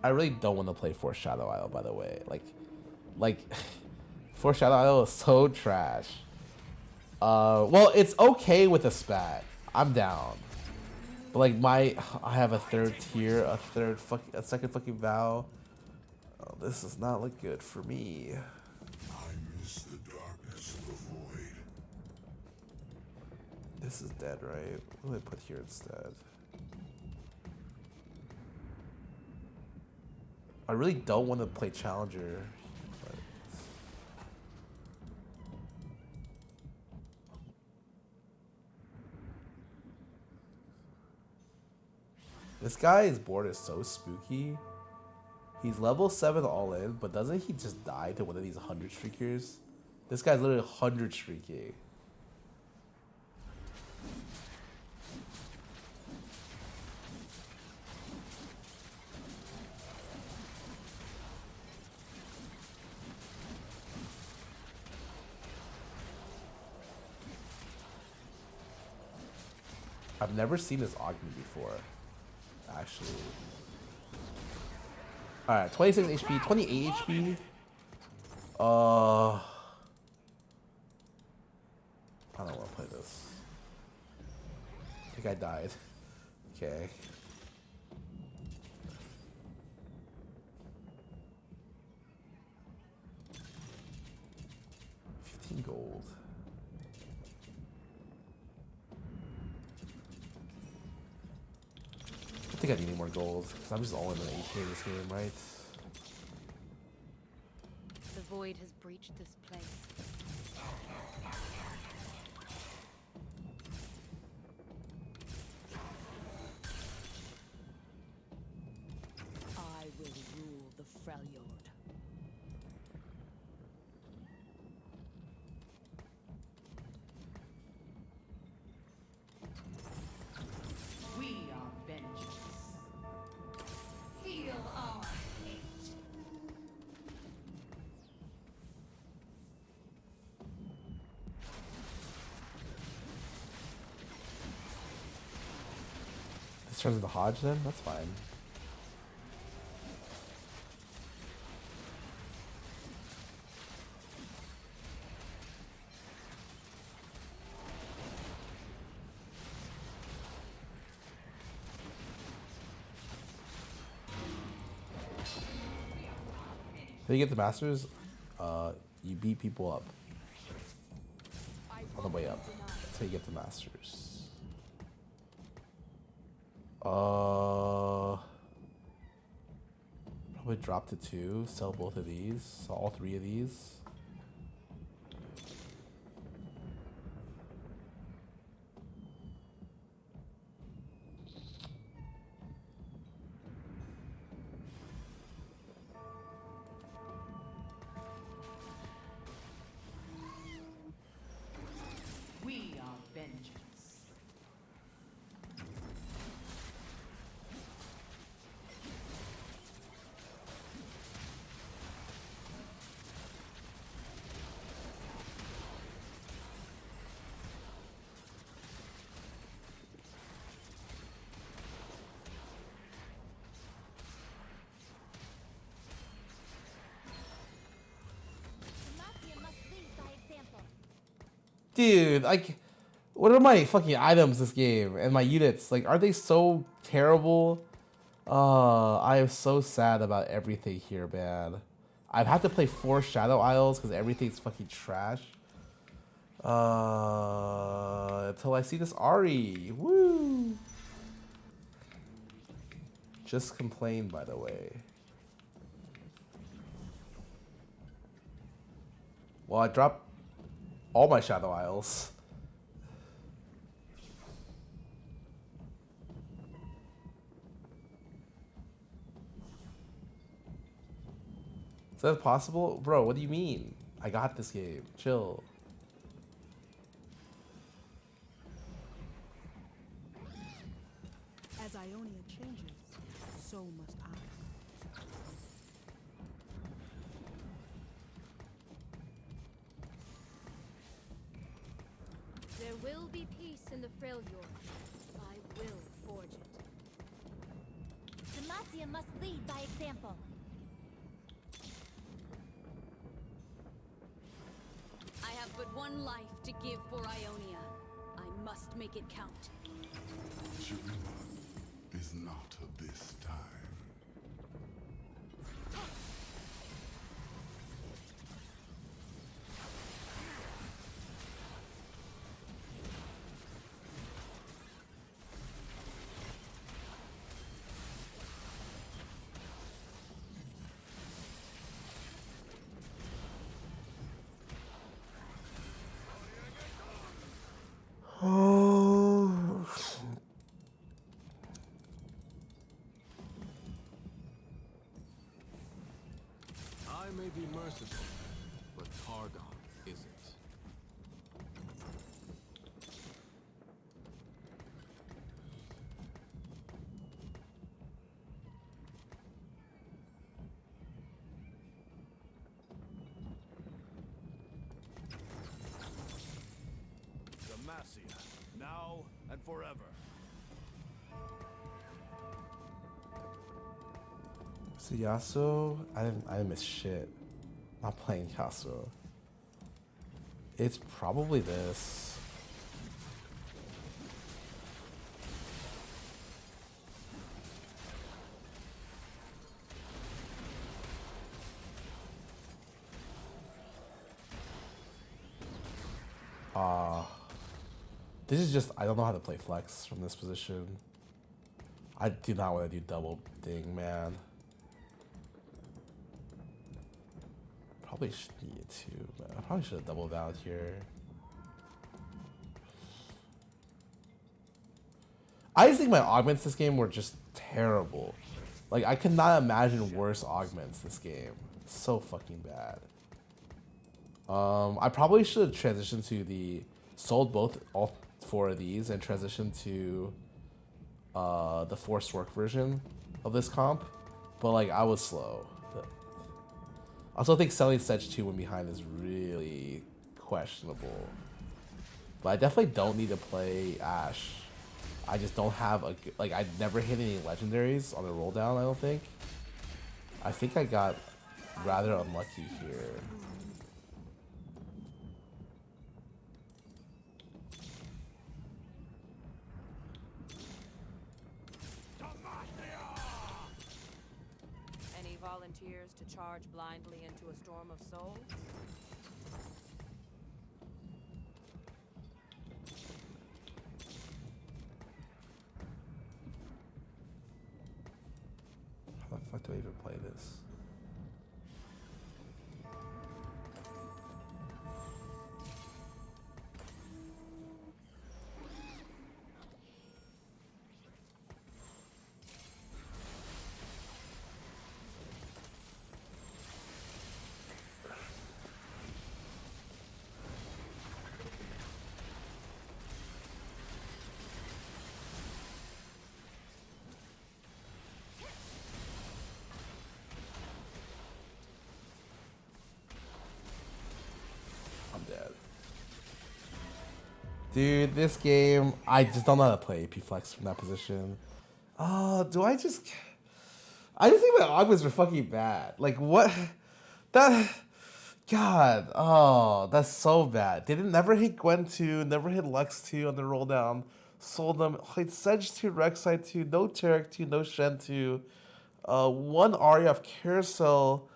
I really don't want to play Foreshadow Isle, by the way. Like, Foreshadow Isle is so trash. Well, it's okay with a spat. I'm down. But like I have a 3rd tier, a second fucking vow. Oh, this does not look good for me. I miss the darkness of the void. This is dead, right? What do I put here instead? I really don't want to play Challenger. But this guy's board is so spooky. He's level 7 all in, but doesn't he just die to one of these 100 streakers? This guy's literally 100 streaking. I've never seen this Ogni before, actually. Alright, 26 HP, 28 HP. I don't want to play this. I think I died. Okay. $15 gold. I think I need any more gold, because I'm just all in the 8K this game, right? The void has breached this place. I will rule the Freljord. We are vengeance. Feel our hate. This turns into Hodge then? That's fine. Did you get the Masters? You beat people up on the way up. That's how you get the masters. Probably drop to 2, sell both of these, sell all 3 of these. We are vengeance. Demacia must lead by example. Dude, like, what are my fucking items this game and my units? Like, are they so terrible? I am so sad about everything here, man. I've had to play 4 Shadow Isles because everything's fucking trash. Until I see this Ari. Woo! Just complain, by the way. Well, I dropped all my Shadow Isles. Is that possible? Bro, what do you mean? I got this game. Chill. As Ionia changes, so must I. There will be peace in the Freljord. I will forge it. Demacia must lead by example. I have but one life to give for Ionia. I must make it count. Shurima is not of this time. I may be merciful, but Targon isn't. Demacia, now and forever. So Yasuo, I didn't miss shit. Not playing Yasuo. It's probably this. This is just, I don't know how to play flex from this position. I do not want to do double ding, man. Probably need to, but I probably should have doubled out here. I just think my augments this game were just terrible. Like, I could not imagine worse augments this game. It's so fucking bad. I probably should have transitioned to sold all 4 of these and transitioned to the forced work version of this comp. But like, I was slow. I also think selling Sedge 2 when behind is really questionable. But I definitely don't need to play Ashe. I just don't have like, I never hit any legendaries on the roll down, I don't think. I think I got rather unlucky here. Any volunteers to charge blindly into a storm of souls? do I even play this? I'm dead. Dude, this game, I just don't know how to play AP Flex from that position. Do I just... I just think my augments were fucking bad. Like, what? That... God, oh, that's so bad. They didn't never hit Gwen 2, never hit Lux 2 on the roll down. Sold them, like Sedge 2, Rek'Sai 2, no Tarek 2, no Shen 2. One Arya of Carousel.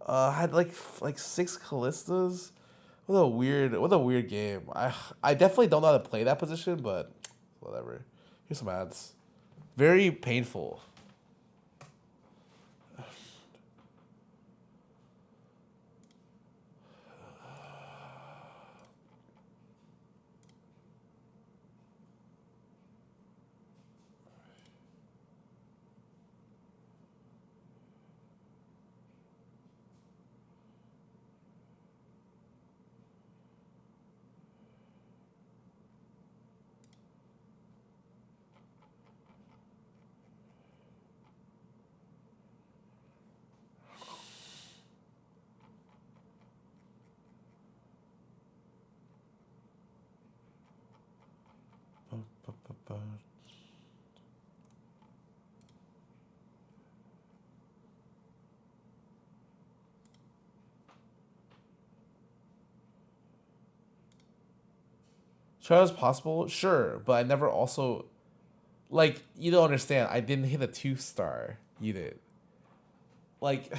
Had like 6 Callistas. What a weird game. I definitely don't know how to play that position, but whatever. Here's some ads. Very painful. Sure, it's possible, sure, but I never also, like, you don't understand. I didn't hit a 2-star. You did. Like,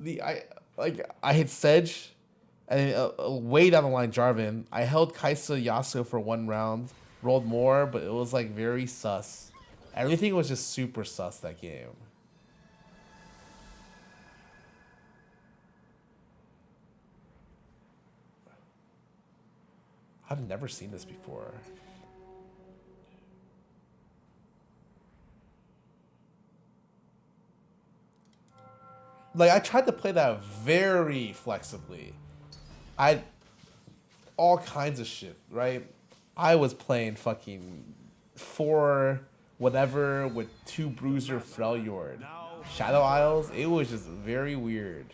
I hit Sedge, and way down the line Jarvan. I held Kai'Sa Yasuo for 1 round, rolled more, but it was like very sus. Everything was just super sus that game. I've never seen this before. Like, I tried to play that very flexibly. All kinds of shit, right? I was playing fucking 4 whatever with 2 Bruiser Freljord. Shadow Isles, it was just very weird.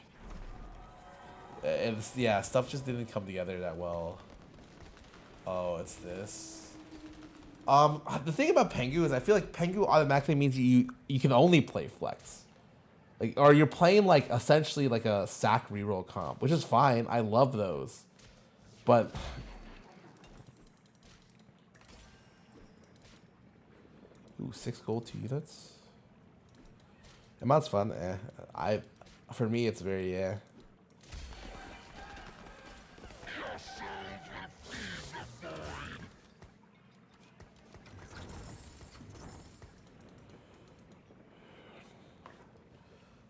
And yeah, stuff just didn't come together that well. Oh, it's this. The thing about Pengu is I feel like Pengu automatically means you can only play flex. Like, or you're playing like essentially like a sack reroll comp, which is fine. I love those. But ooh, 6 gold, 2 units. Amount's fun. For me it's very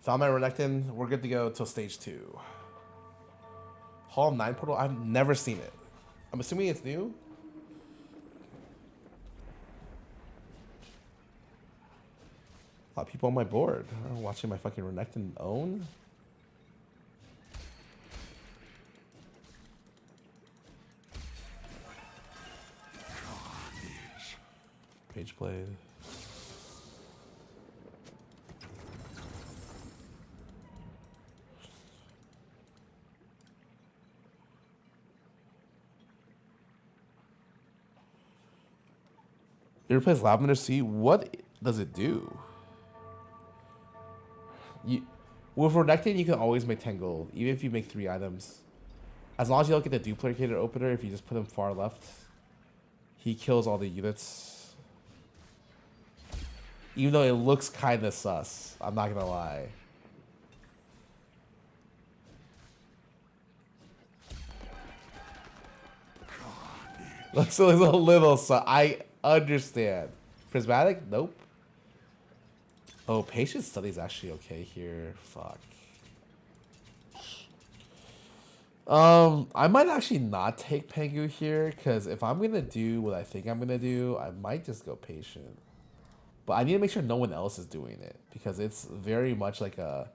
Found my Renekton. We're good to go till stage 2. Hall of 9 portal. I've never seen it. I'm assuming it's new. A lot of people on my board watching my fucking Renekton own. Page played. You ever play Lavender Sea? What does it do? With Renekton, you can always make 10 gold, even if you make 3 items. As long as you don't get the duplicated opener, if you just put him far left, he kills all the units. Even though it looks kind of sus, I'm not gonna lie. Looks a little sus. I understand. Prismatic? Nope. Oh, patient study is actually okay here. Fuck. I might actually not take Pengu here, because if I'm gonna do what I think I'm gonna do, I might just go patient. But I need to make sure no one else is doing it, because it's very much like a...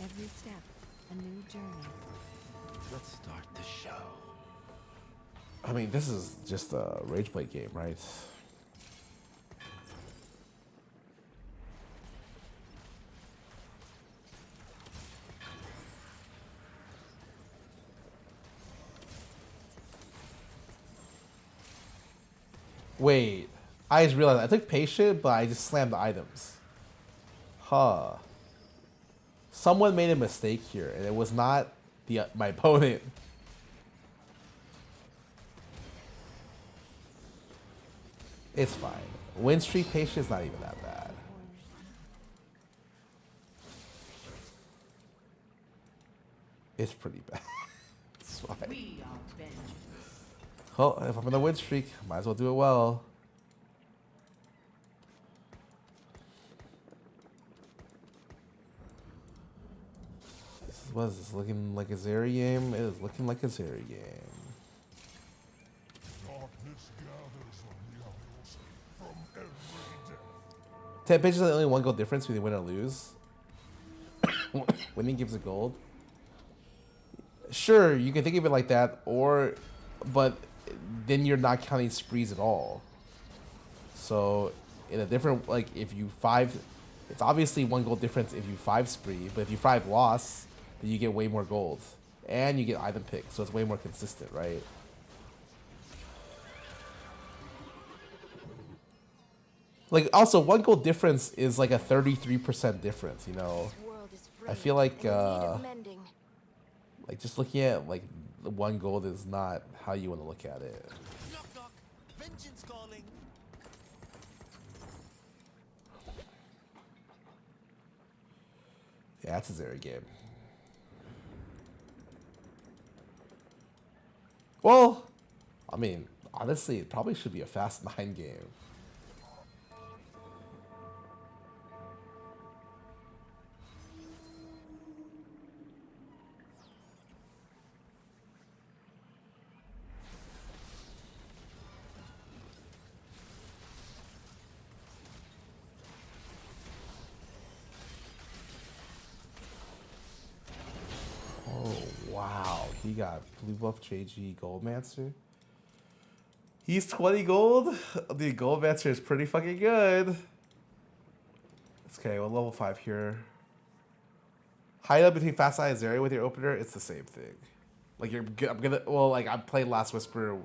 Every step, a new journey. Let's start the show. I mean, this is just a rage play game, right? Wait, I just realized I took patient, but I just slammed the items. Huh. Someone made a mistake here, and it was not the my opponent. It's fine. Win streak patient is not even that bad. It's pretty bad. It's fine. Well, if I'm in a win streak, might as well do it well. What is this, looking like a Zeri game? It is looking like a Zeri game. Darkness gathers on the isles from every depth. 10 pages is only one goal difference between win or lose. Winning gives a gold. Sure, you can think of it like that, but then you're not counting sprees at all. So in a different, like if you 5, it's obviously one goal difference if you 5 spree, but if you 5 loss, then you get way more gold. And you get item picks, so it's way more consistent, right? Like, also, one goal difference is like a 33% difference, you know? I feel like, just looking at, like, the one gold is not how you want to look at it. Knock knock. Vengeance calling. Yeah, that's a Zeri game. Well, I mean, honestly, it probably should be a fast 9 game. He got blue buff JG Goldmancer. He's 20 gold. The Goldmancer is pretty fucking good. It's okay, well, level 5 here. Hide up between Fast Eye and Zeri with your opener, it's the same thing. Like, I'm playing Last Whisper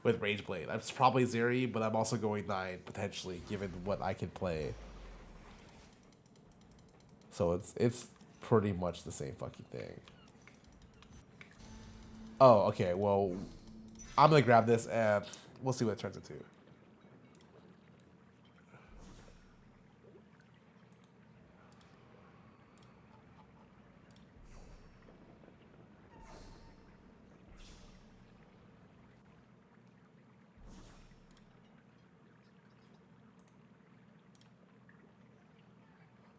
with Rageblade. It's probably Zeri, but I'm also going 9, potentially, given what I can play. So it's pretty much the same fucking thing. Oh, okay, well, I'm gonna grab this and we'll see what it turns into.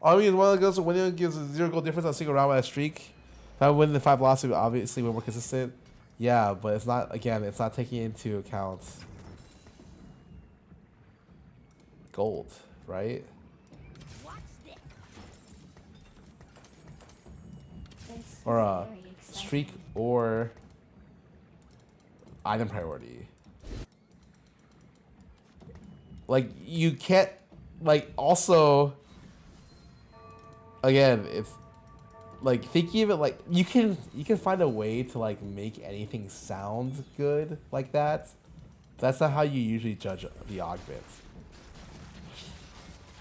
I mean, one of the goes when it gives a 0 goal difference on a single round by a streak. If I win the 5 losses, obviously we're more consistent. Yeah, but it's not, again, it's not taking into account gold, right? Or a streak or item priority. Like, you can't, like, also, again, it's, like, thinking of it, like, you can find a way to, like, make anything sound good like that. That's not how you usually judge the augments.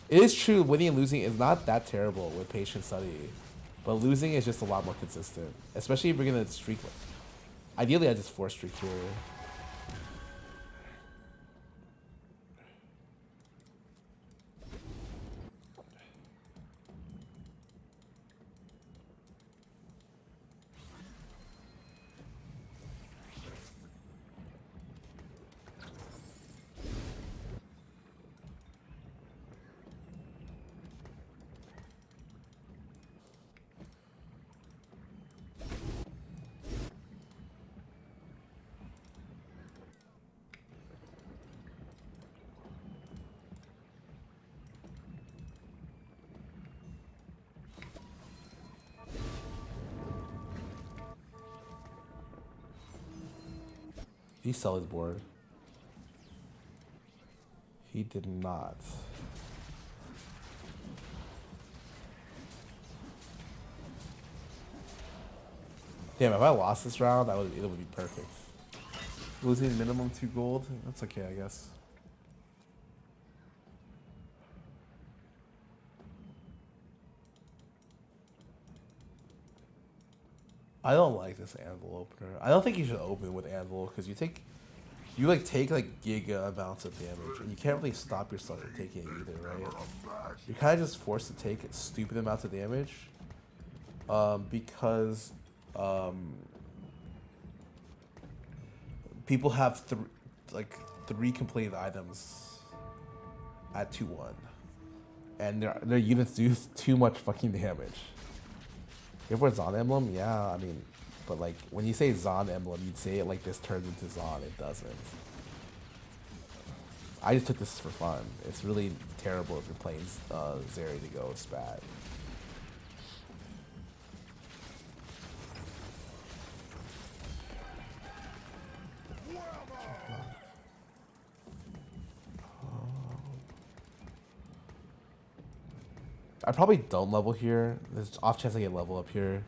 It is true, winning and losing is not that terrible with patient study, but losing is just a lot more consistent, especially if you're gonna streak. Ideally, I just 4 streak here. Did he sell his board? He did not. Damn, if I lost this round, it would be perfect. Losing minimum 2 gold? That's okay, I guess. I don't like this Anvil opener. I don't think you should open with Anvil because you take like giga amounts of damage and you can't really stop yourself from taking it either, right? You're kind of just forced to take stupid amounts of damage because people have three completed items at 2-1 and their units do too much fucking damage. If we're Zon Emblem, yeah, I mean, but like when you say Zon Emblem, you'd say it like this turns into Zon. It doesn't. I just took this for fun. It's really terrible if you're playing Zeri to go spat. I probably don't level here. There's off chance I get level up here.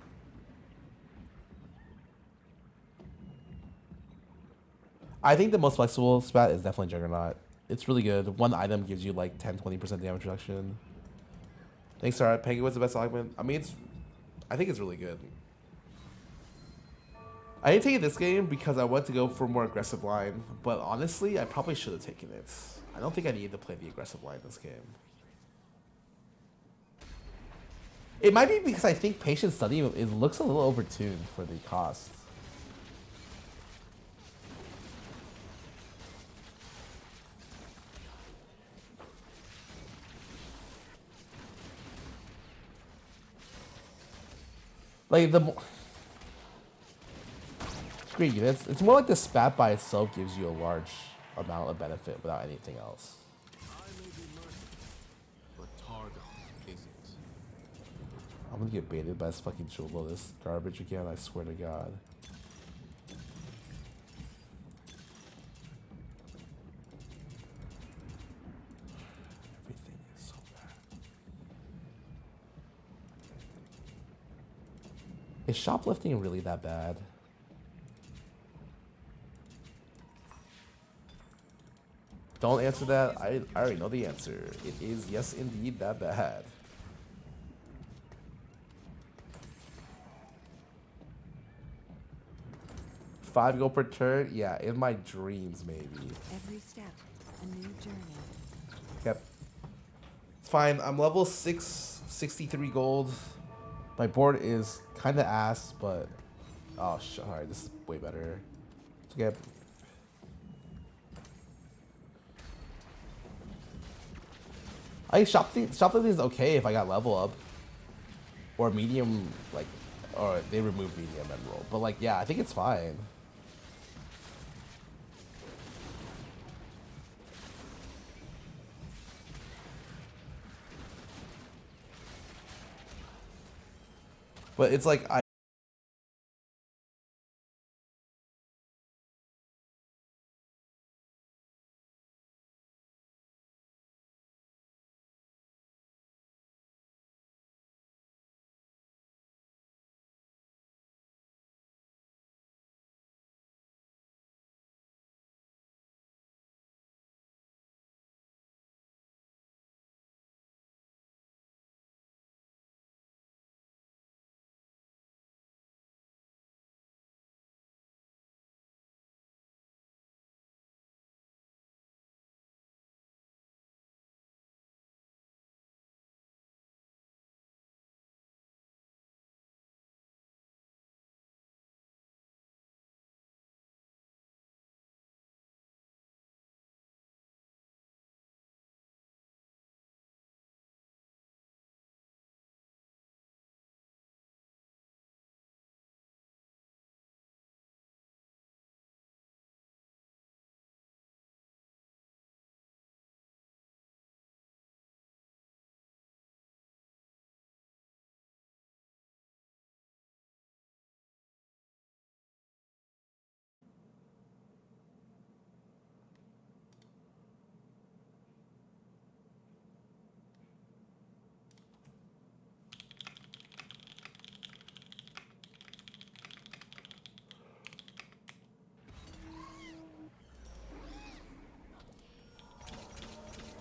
I think the most flexible spat is definitely Juggernaut. It's really good. One item gives you like 10-20% damage reduction. Thanks, Scarra. Penguin's the best augment. I mean, I think it's really good. I didn't take it this game because I wanted to go for a more aggressive line, but honestly, I probably should have taken it. I don't think I needed to play the aggressive line this game. It might be because I think Patient Study looks a little overtuned for the cost. Like screen units, it's more like the spat by itself gives you a large amount of benefit without anything else. I'm gonna get baited by this fucking Jewel Lotus garbage again, I swear to God. Everything is so bad. Is shoplifting really that bad? Don't answer that. I already know the answer. It is yes indeed that bad. $5 gold per turn? Yeah, in my dreams, maybe. Every step, a new journey. Yep. It's fine. I'm level 6, 63 gold. My board is kind of ass, but... Oh, alright, this is way better. It's okay. I think shoplifting is okay if I got level up. Or medium, like... Or they remove medium and roll. But, like, yeah, I think it's fine. But it's like